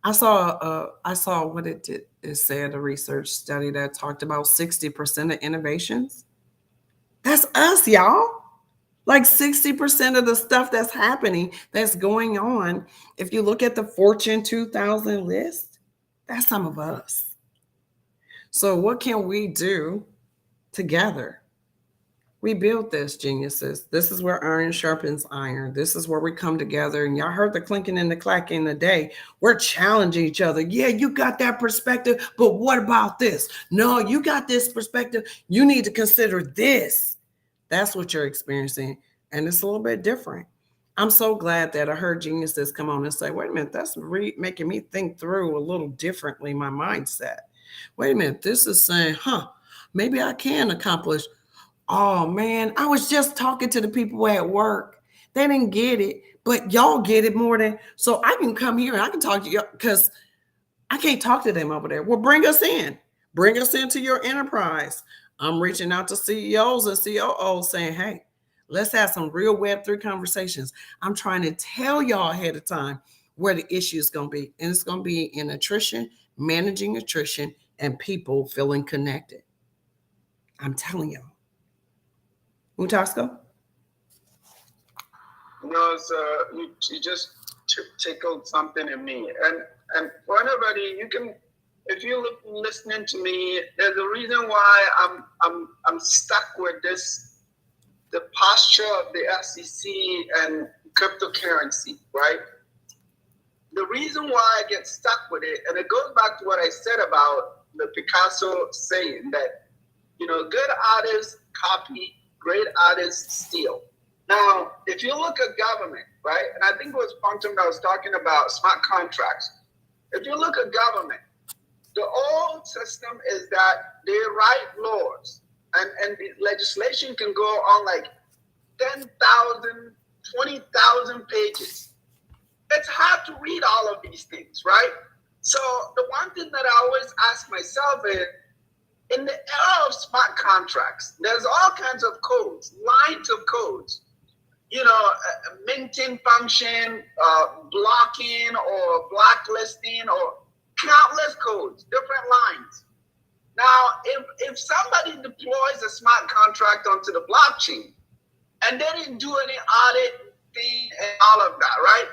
I saw what it did. It said a research study that talked about 60% of innovations. That's us, y'all. Like 60% of the stuff that's happening, that's going on. If you look at the Fortune 2000 list, that's some of us. So what can we do together? We built this, geniuses. This is where iron sharpens iron. This is where we come together. And y'all heard the clinking and the clacking today. We're challenging each other. Yeah, you got that perspective, but what about this? No, you got this perspective. You need to consider this. That's what you're experiencing. And it's a little bit different. I'm so glad that I heard geniuses come on and say, wait a minute, that's making me think through a little differently my mindset. Wait a minute, this is saying, maybe I can accomplish. Oh man, I was just talking to the people at work. They didn't get it, but y'all get it more than, so I can come here and I can talk to you because I can't talk to them over there. Well, bring us in. Bring us into your enterprise. I'm reaching out to CEOs and COOs saying, hey, let's have some real Web3 conversations. I'm trying to tell y'all ahead of time where the issue is going to be. And it's going to be in attrition, managing attrition, and people feeling connected. I'm telling y'all. Mutasco? No, so you just tickled something in me. And for anybody, you can, if you're listening to me, there's a reason why I'm stuck with this, the posture of the SEC and cryptocurrency, right? The reason why I get stuck with it, and it goes back to what I said about the Picasso saying that, good artists copy, great artists steal. Now, if you look at government, right, and I think it was Quantum that was talking about smart contracts. If you look at government, the old system is that they write laws and the legislation can go on like 10,000 20,000 pages. It's hard to read all of these things, right? So the one thing that I always ask myself is, in the era of smart contracts, there's all kinds of codes, lines of codes, you know, minting function, blocking or blacklisting, or countless codes, different lines. Now, if somebody deploys a smart contract onto the blockchain and they didn't do any audit thing and all of that, right?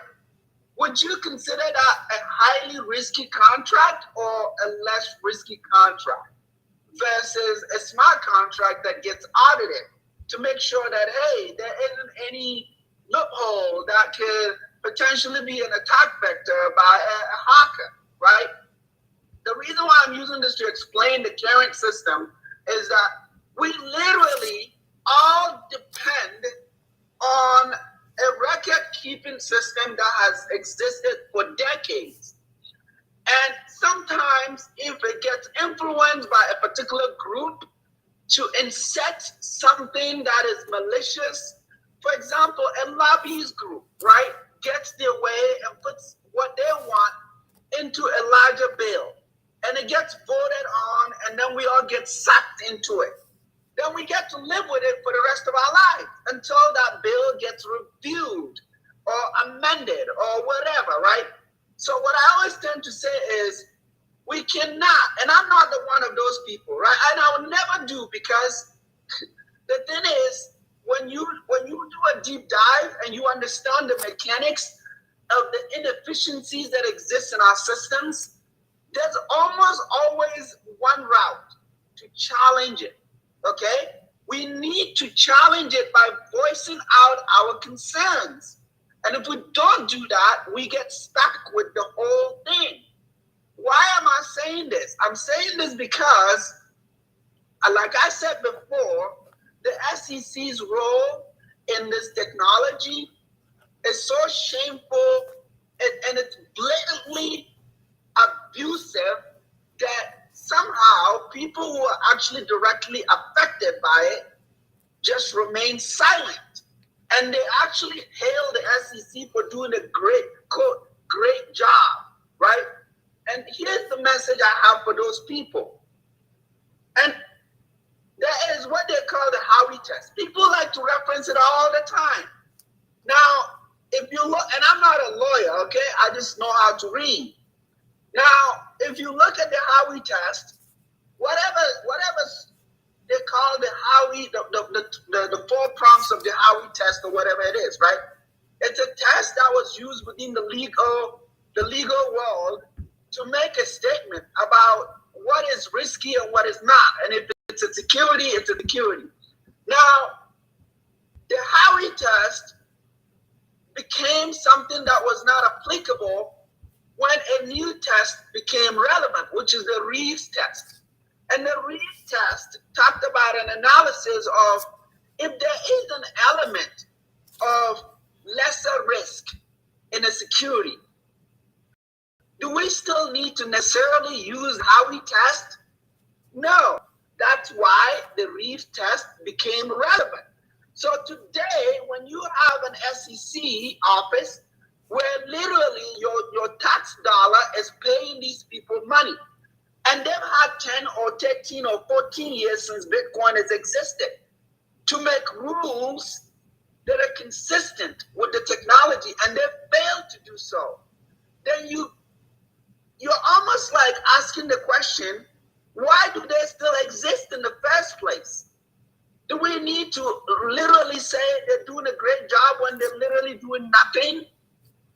Would you consider that a highly risky contract or a less risky contract versus a smart contract that gets audited to make sure that, hey, there isn't any loophole that could potentially be an attack vector by a hacker, right? The reason why I'm using this to explain the current system is that we literally all depend on a record-keeping system that has existed for decades. And sometimes if it gets influenced by a particular group to inset something that is malicious, for example, a lobbyist group, right, gets their way and puts what they want into a larger bill, and it gets voted on, and then we all get sucked into it. Then we get to live with it for the rest of our lives until that bill gets reviewed or amended or whatever, right? So what I always tend to say is, we cannot, and I'm not the one of those people, right? And I will never do, because the thing is, when you do a deep dive and you understand the mechanics of the inefficiencies that exist in our systems, there's almost always one route to challenge it, okay? We need to challenge it by voicing out our concerns. And if we don't do that, we get stuck with the whole thing. Why am I saying this? I'm saying this because, like I said before, the SEC's role in this technology is so shameful and it's blatantly abusive that somehow people who are actually directly affected by it just remain silent. And they actually hail the SEC for doing a great job, right? And here's the message I have for those people. And that is what they call the Howey test. People like to reference it all the time. Now, if you look, and I'm not a lawyer, okay? I just know how to read. Now, if you look at the Howey test, whatever they call the Howey, the 4 prompts of the Howey test or whatever it is, right? It's a test that was used within the legal world to make a statement about what is risky and what is not. And if it's a security, it's a security. Now, the Howey test became something that was not applicable when a new test became relevant, which is the Reeves test. And the Reeves test talked about an analysis of if there is an element of lesser risk in a security, do we still need to necessarily use Howey test? No. That's why the Reeves test became relevant. So today, when you have an SEC office where literally your tax dollar is paying these people money, and they've had 10 or 13 or 14 years since Bitcoin has existed to make rules that are consistent with the technology, and they've failed to do so, then you're almost like asking the question, why do they still exist in the first place? Do we need to literally say they're doing a great job when they're literally doing nothing,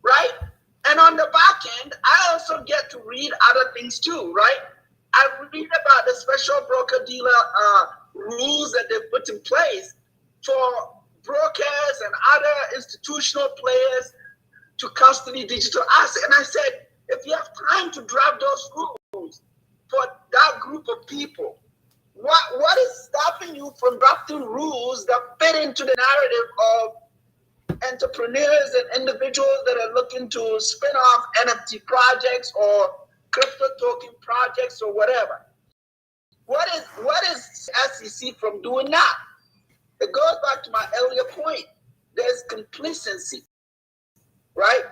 right? And on the back end, I also get to read other things too, right? I read about the special broker-dealer rules that they've put in place for brokers and other institutional players to custody digital assets. And I said, if you have time to draft those rules for that group of people, what is stopping you from drafting rules that fit into the narrative of entrepreneurs and individuals that are looking to spin off NFT projects or crypto token projects or whatever? What is SEC from doing that? It goes back to my earlier point. there's complacency, right?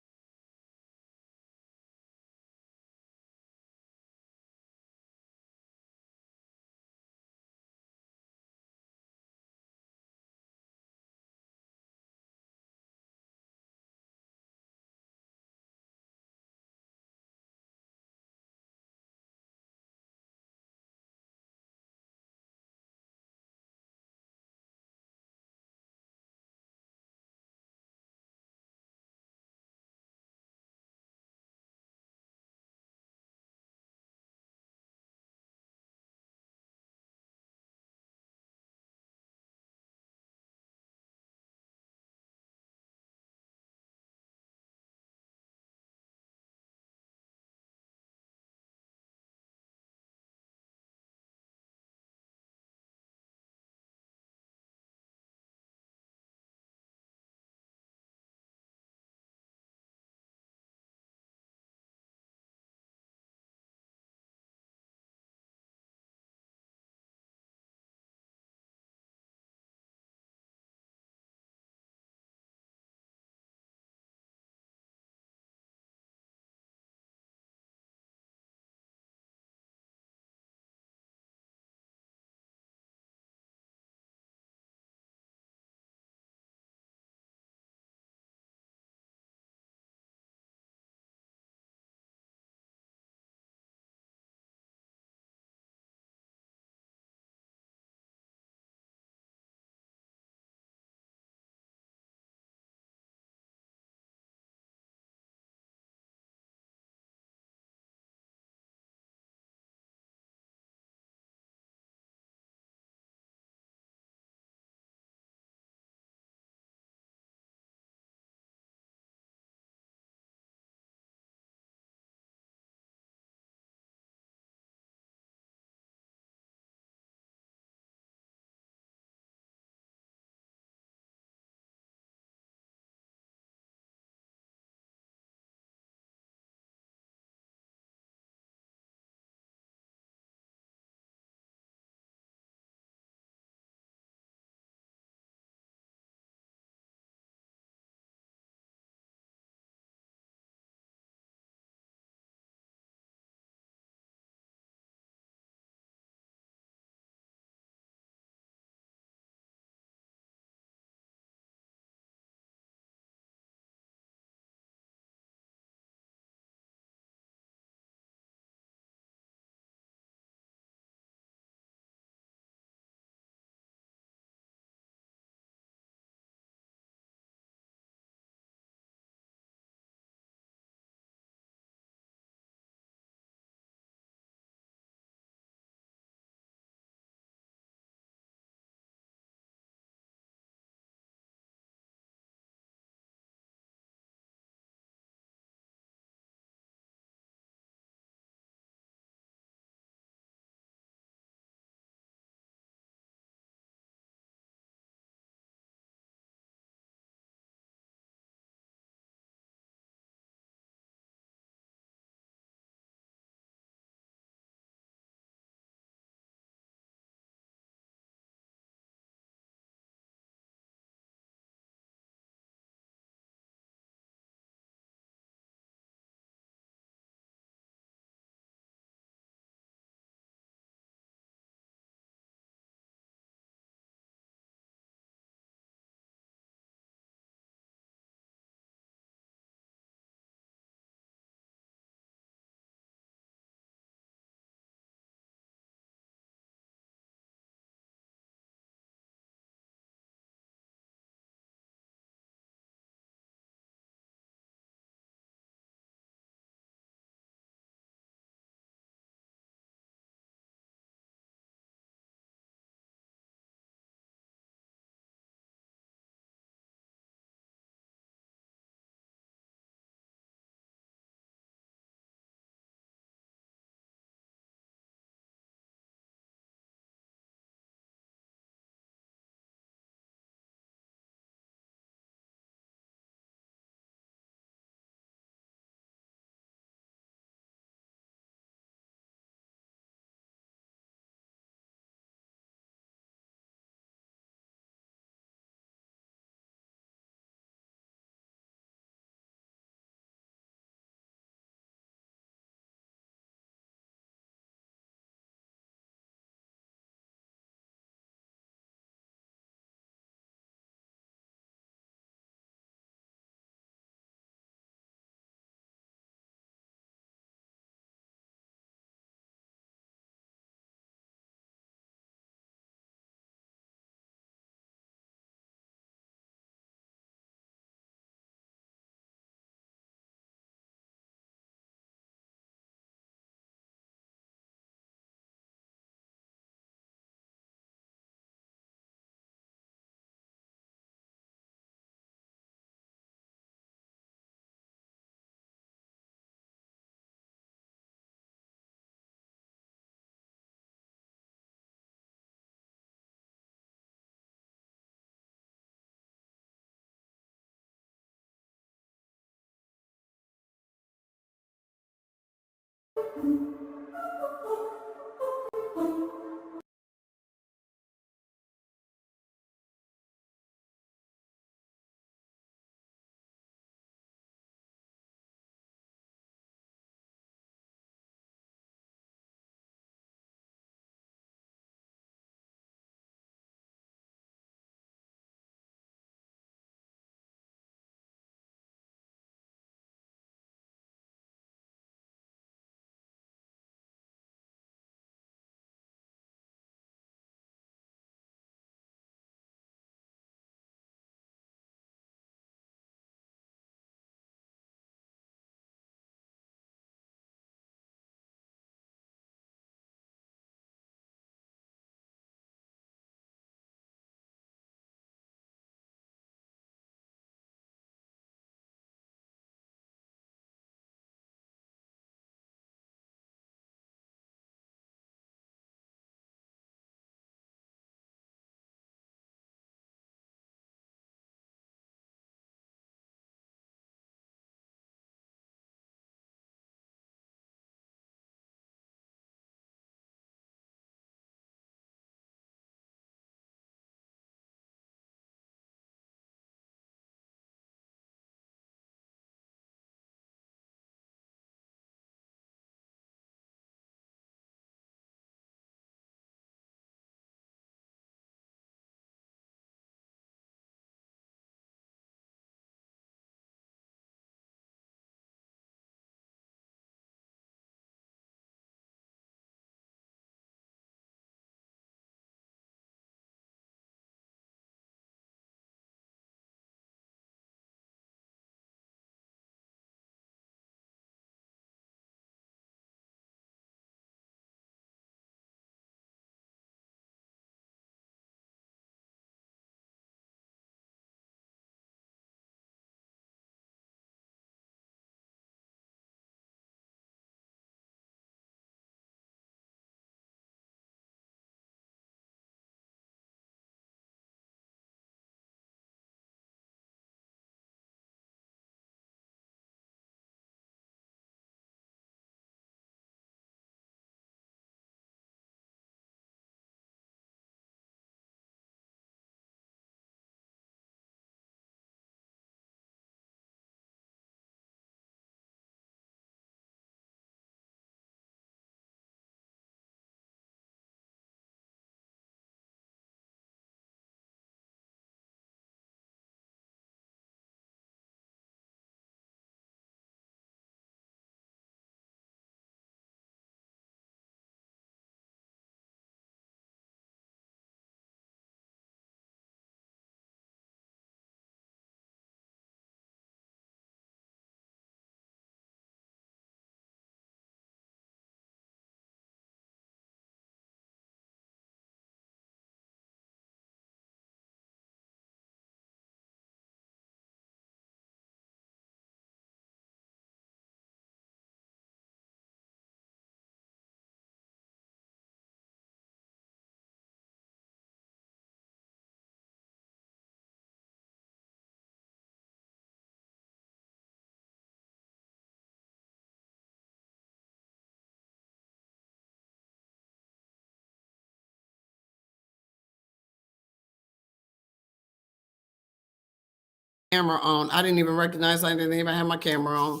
Camera on. I didn't even recognize I didn't even have my camera on.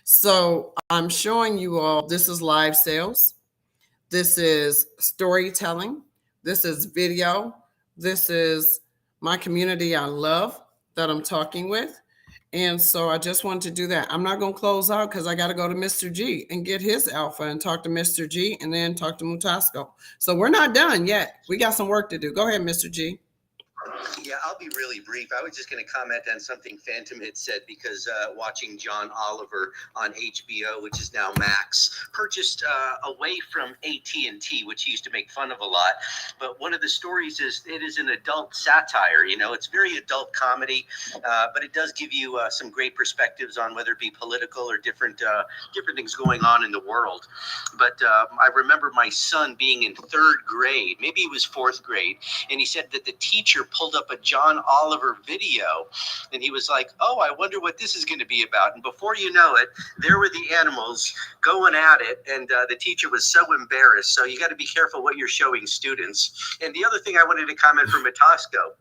So I'm showing you all, this is live sales. This is storytelling. This is video. This is my community I love that I'm talking with. And so I just wanted to do that. I'm not going to close out because I got to go to Mr. G and get his alpha and talk to Mr. G and then talk to Mutasco. So we're not done yet. We got some work to do. Go ahead, Mr. G. Yeah, I'll be really brief. I was just going to comment on something Phantom had said because watching John Oliver on HBO, which is now Max, purchased away from AT&T, which he used to make fun of a lot. But one of the stories is it is an adult satire. You know, it's very adult comedy, but it does give you some great perspectives on whether it be political or different things going on in the world. But I remember my son being in third grade, maybe it was fourth grade, and he said that the teacher pulled up a John Oliver video, and he was like, oh, I wonder what this is going to be about. And before you know it, there were the animals going at it, and the teacher was so embarrassed. So you got to be careful what you're showing students. And the other thing I wanted to comment from Matasco,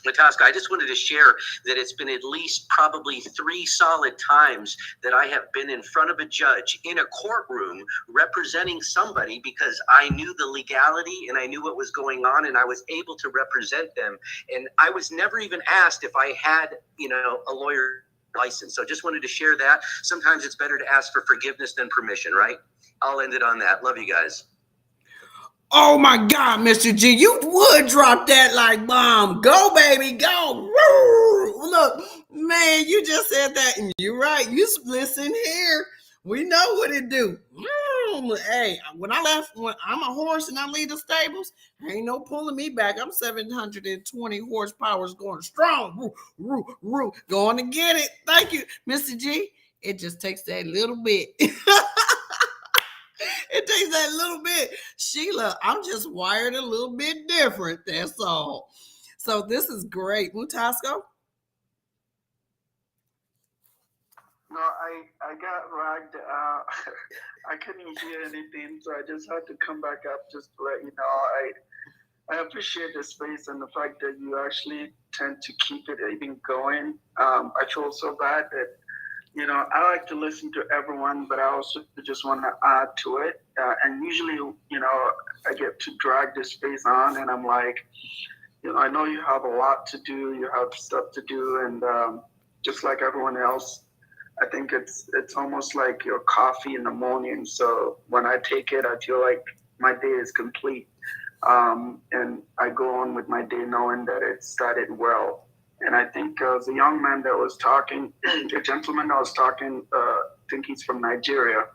I just wanted to share that it's been at least probably 3 solid times that I have been in front of a judge in a courtroom representing somebody because I knew the legality and I knew what was going on and I was able to represent them. And I was never even asked if I had, a lawyer license. So just wanted to share that. Sometimes it's better to ask for forgiveness than permission, right? I'll end it on that. Love you guys. Oh my God, Mr. G, you would drop that like bomb. Go, baby, go. Woo! Look, man, you just said that, and you're right. You listen here. We know what it do. Hey, when I'm a horse and I leave the stables, ain't no pulling me back. I'm 720 horsepower going strong. Woo, woo, woo. Going to get it. Thank you, Mr. G. It just takes that little bit. It takes that little bit. Sheila, I'm just wired a little bit different. That's all. So this is great. Mutasco? No, I got ragged. I couldn't hear anything, so I just had to come back up just to let you know. I appreciate the space and the fact that you actually tend to keep it even going. I feel so bad that I like to listen to everyone, but I also just want to add to it. And usually, I get to drag this space on, and I'm like, I know you have a lot to do, you have stuff to do, and just like everyone else, I think it's almost like your coffee in the morning. So when I take it, I feel like my day is complete, and I go on with my day knowing that it started well. And I think the young man that was talking, the gentleman that was talking, I think he's from Nigeria.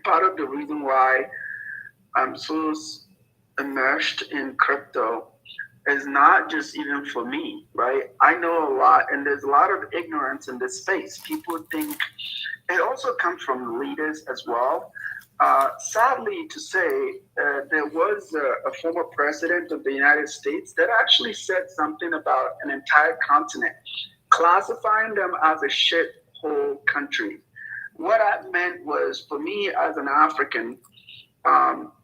Part of the reason why I'm so immersed in crypto is not just even for me, right? I know a lot, and there's a lot of ignorance in this space. People think it also comes from leaders as well. Sadly to say, there was a former president of the United States that actually said something about an entire continent, classifying them as a shithole country. What I meant was, for me as an African,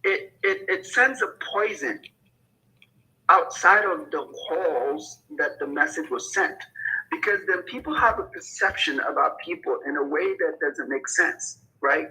it sends a poison outside of the halls that the message was sent, because then people have a perception about people in a way that doesn't make sense, right?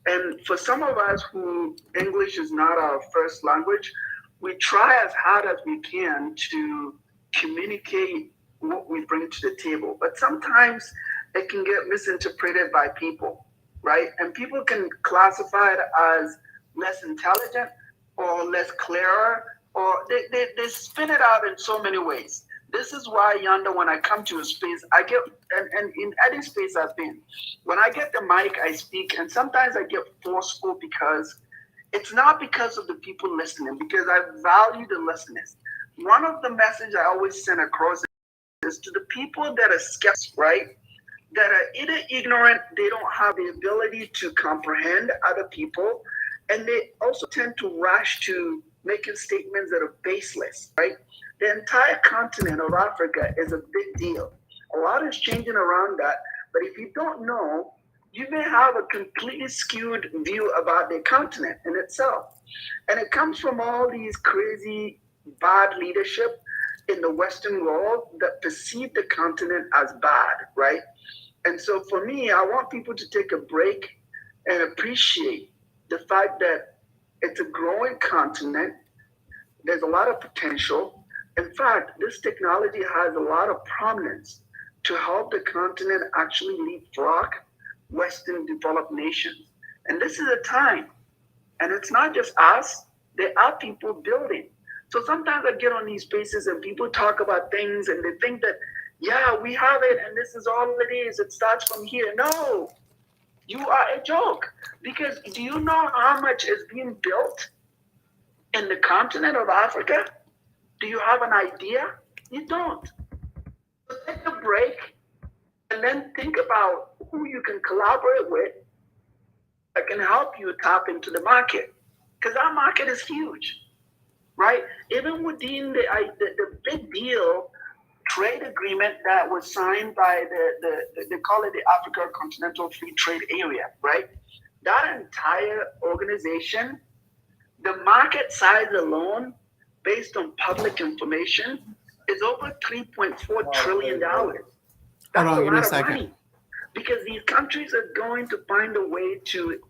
And for some of us who English is not our first language, we try as hard as we can to communicate what we bring to the table. But sometimes it can get misinterpreted by people, right? And people can classify it as less intelligent or less clearer, or they spin it out in so many ways. This is why, Yaeunda, when I come to a space, I get, and in any space I've been, when I get the mic, I speak, and sometimes I get forceful because it's not because of the people listening, because I value the listeners. One of the messages I always send across is to the people that are skeptics, right? That are either ignorant, they don't have the ability to comprehend other people, and they also tend to rush to making statements that are baseless, right? The entire continent of Africa is a big deal. A lot is changing around that, but if you don't know, you may have a completely skewed view about the continent in itself. And it comes from all these crazy bad leadership in the Western world that perceive the continent as bad, right? And so for me, I want people to take a break and appreciate the fact that it's a growing continent. There's a lot of potential. In fact, this technology has a lot of prominence to help the continent actually leapfrog Western developed nations. And this is a time, and it's not just us, there are people building. So sometimes I get on these spaces and people talk about things and they think that, yeah, we have it and this is all it is. It starts from here. No, you are a joke. Because do you know how much is being built in the continent of Africa? Do you have an idea? You don't. So take a break and then think about who you can collaborate with that can help you tap into the market. Because our market is huge. right? Even within the big deal trade agreement that was signed by they call it the Africa Continental Free Trade Area, right? That entire organization, the market size alone, based on public information, is over $3.4 trillion. That's Hold on, a give me a lot of second. money because these countries are going to find a way to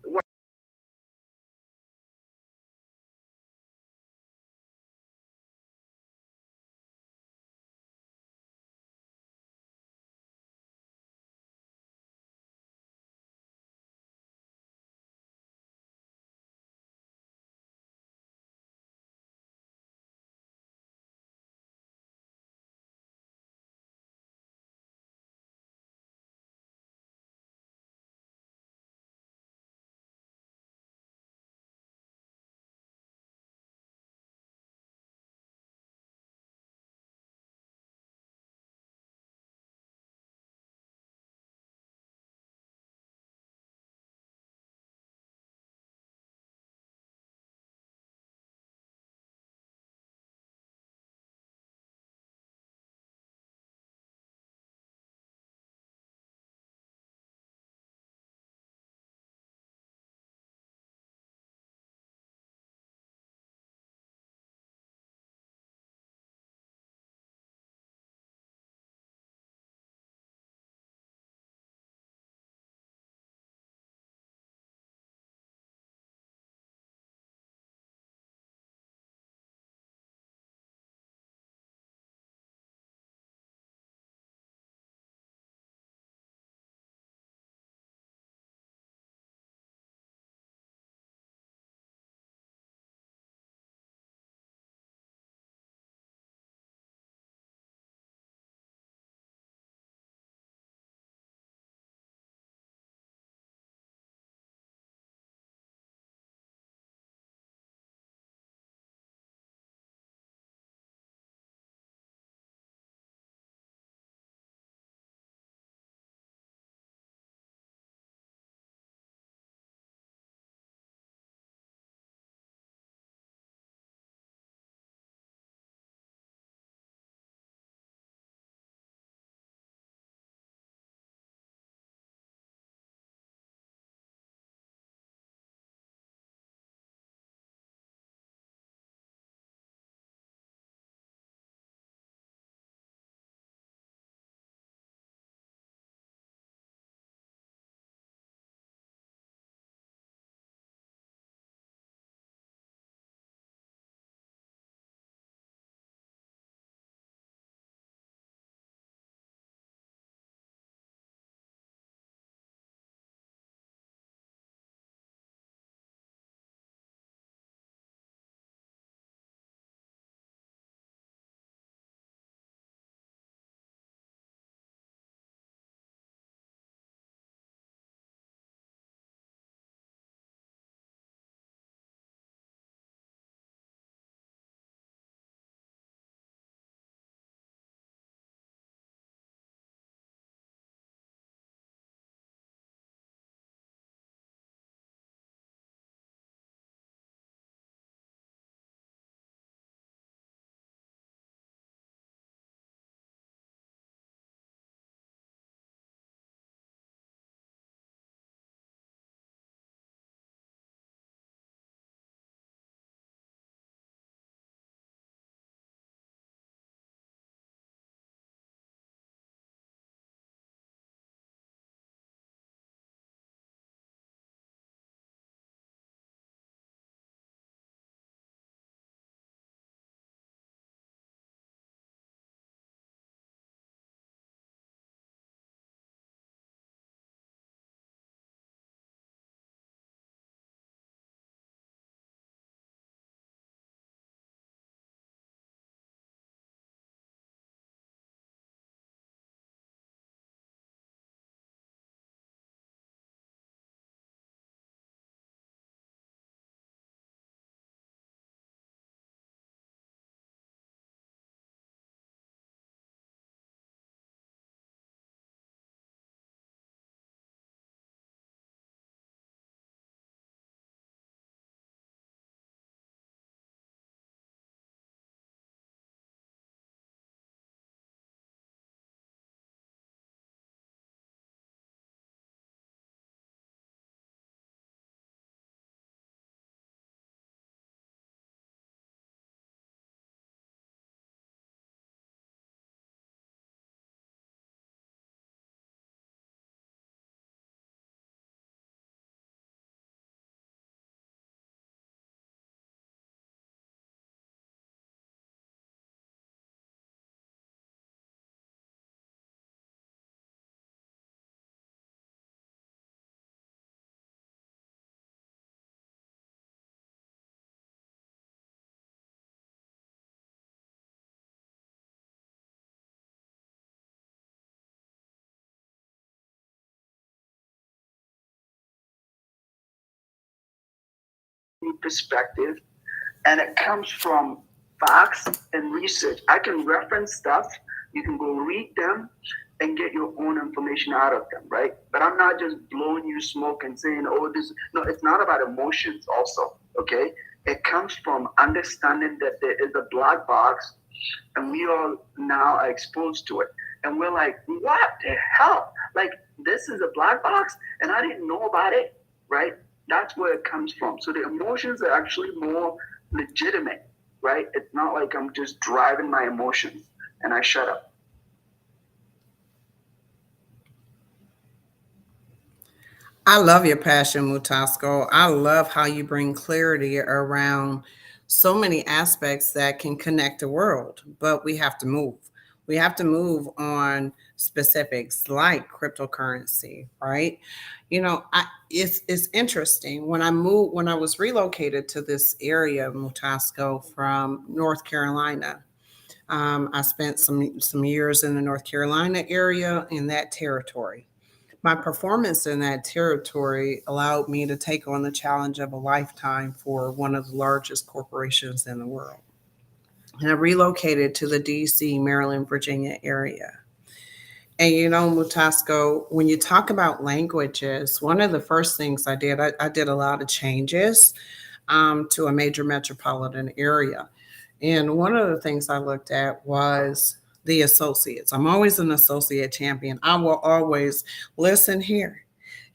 community perspective, and it comes from facts and research. I can reference stuff. You can go read them and get your own information out of them, right? But I'm not just blowing you smoke and saying, oh, this. No, it's not about emotions also, okay? It comes from understanding that there is a black box and we all now are exposed to it. And we're like, what the hell? Like, this is a black box and I didn't know about it, right? That's where it comes from. So the emotions are actually more legitimate, right? It's not like I'm just driving my emotions and I shut up. I love your passion, Mutasco. I love how you bring clarity around so many aspects that can connect the world, but we have to move. We have to move on specifics like cryptocurrency, right? It's interesting. When I was relocated to this area, Mutasco, from North Carolina, I spent some years in the North Carolina area in that territory. My performance in that territory allowed me to take on the challenge of a lifetime for one of the largest corporations in the world. And I relocated to the DC, Maryland, Virginia area. And Mutasco, when you talk about languages, one of the first things I did a lot of changes to a major metropolitan area. And one of the things I looked at was the associates. I'm always an associate champion. I will always listen here.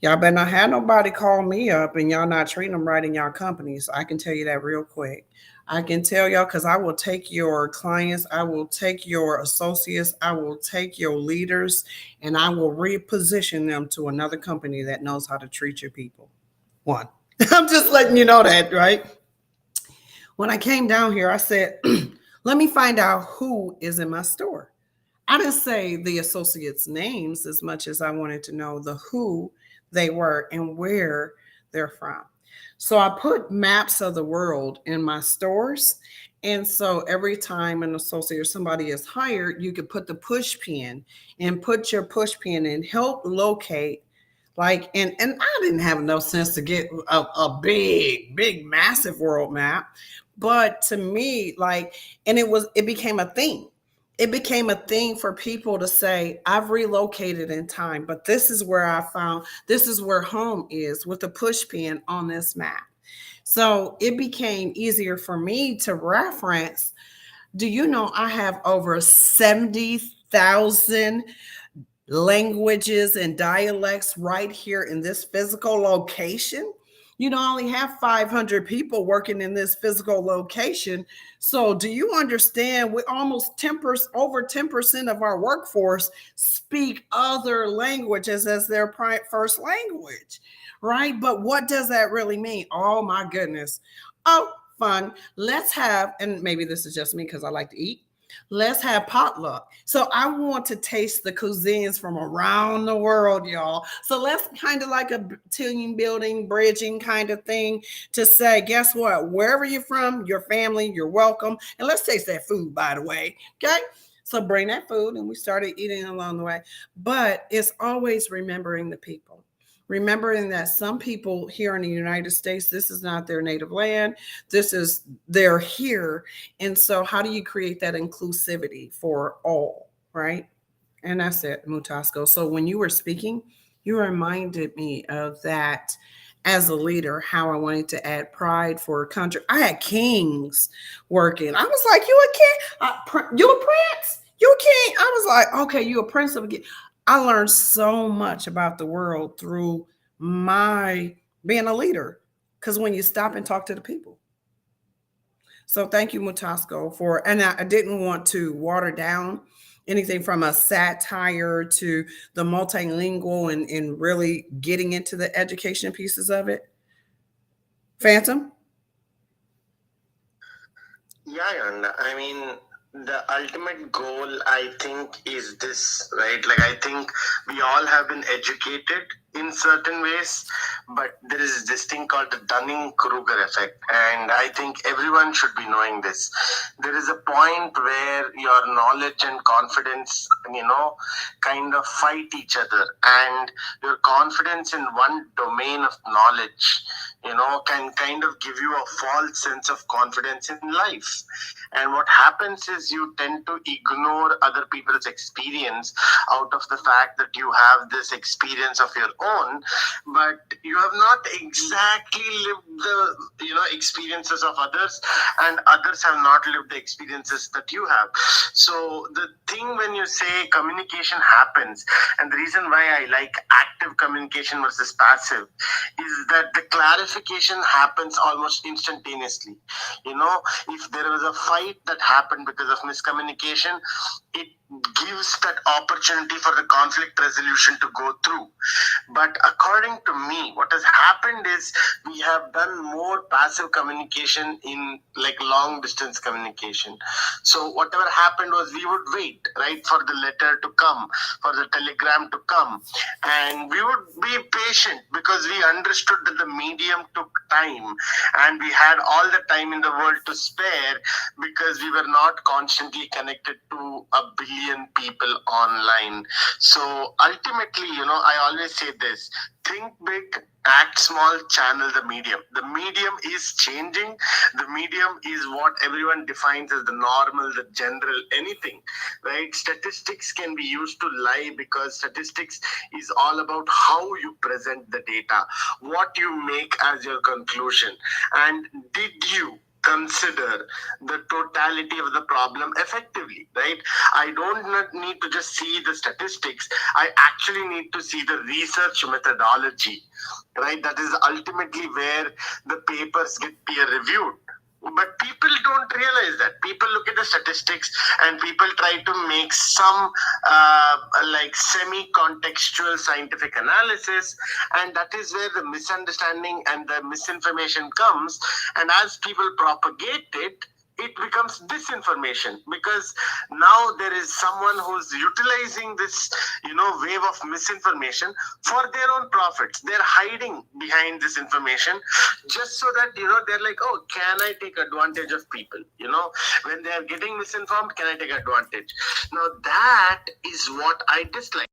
Y'all better not have nobody call me up and y'all not treating them right in y'all companies. I can tell you that real quick. I can tell y'all because I will take your clients, I will take your associates, I will take your leaders, and I will reposition them to another company that knows how to treat your people. One. I'm just letting you know that, right? When I came down here, I said, let me find out who is in my store. I didn't say the associates' names as much as I wanted to know the who they were and where they're from. So I put maps of the world in my stores. And so every time an associate or somebody is hired, you could put the push pin and put your push pin and help locate. And I didn't have enough sense to get a big, massive world map. But to me, it became a thing. It became a thing for people to say, I've relocated in time, but this is where this is where home is with a push pin on this map. So it became easier for me to reference. Do you know I have over 70,000 languages and dialects right here in this physical location? I only have 500 people working in this physical location. So do you understand we almost over 10% of our workforce speak other languages as their first language, right? But what does that really mean? Oh my goodness. Oh, fun. Let's have, and maybe this is just me because I like to eat. Let's have potluck. So I want to taste the cuisines from around the world, y'all. So let's kind of like a team building, bridging kind of thing to say, guess what? Wherever you're from, your family, you're welcome. And let's taste that food, by the way. Okay. So bring that food, and we started eating along the way. But it's always remembering the people. Remembering that some people here in the United States, this is not their native land. They're here. And so how do you create that inclusivity for all, right? And that's it, Mutasco. So when you were speaking, you reminded me of that as a leader, how I wanted to add pride for a country. I had kings working. I was like, you a king? You a prince? You a king? I was like, okay, you a prince of a king. I learned so much about the world through my being a leader, because when you stop and talk to the people. So thank you, Mutasco, and I didn't want to water down anything from a satire to the multilingual and really getting into the education pieces of it. Phantom? Yeah, I mean, the ultimate goal, I think, is this, right? I think we all have been educated in certain ways, but there is this thing called the Dunning-Kruger effect, and I think everyone should be knowing this. There is a point where your knowledge and confidence, kind of fight each other, and your confidence in one domain of knowledge, can kind of give you a false sense of confidence in life. And what happens is you tend to ignore other people's experience out of the fact that you have this experience of your own, but you have not exactly lived the experiences of others, and others have not lived the experiences that you have. So the thing when you say communication happens, and the reason why I like active communication versus passive is that the clarification happens almost instantaneously. If there was a fight that happened because of miscommunication, it gives that opportunity for the conflict resolution to go through. But according to me, what has happened is we have done more passive communication in like long distance communication. So whatever happened was we would wait, right, for the letter to come, for the telegram to come, and we would be patient because we understood that the medium took time and we had all the time in the world to spare because we were not constantly connected to a billion people online. So ultimately, I always say this: think big, act small, channel the medium. The medium is changing. The medium is what everyone defines as the normal, the general, anything, right? Statistics can be used to lie because statistics is all about how you present the data, what you make as your conclusion. And did you consider the totality of the problem effectively, right? I don't need to just see the statistics. I actually need to see the research methodology, right? That is ultimately where the papers get peer reviewed. But people don't realize that. People look at the statistics and people try to make some like semi-contextual scientific analysis, and that is where the misunderstanding and the misinformation comes. And as people propagate it, it becomes disinformation because now there is someone who's utilizing this, wave of misinformation for their own profits. They're hiding behind this information just so that, they're like, oh, can I take advantage of people? When they're getting misinformed, can I take advantage? Now that is what I dislike.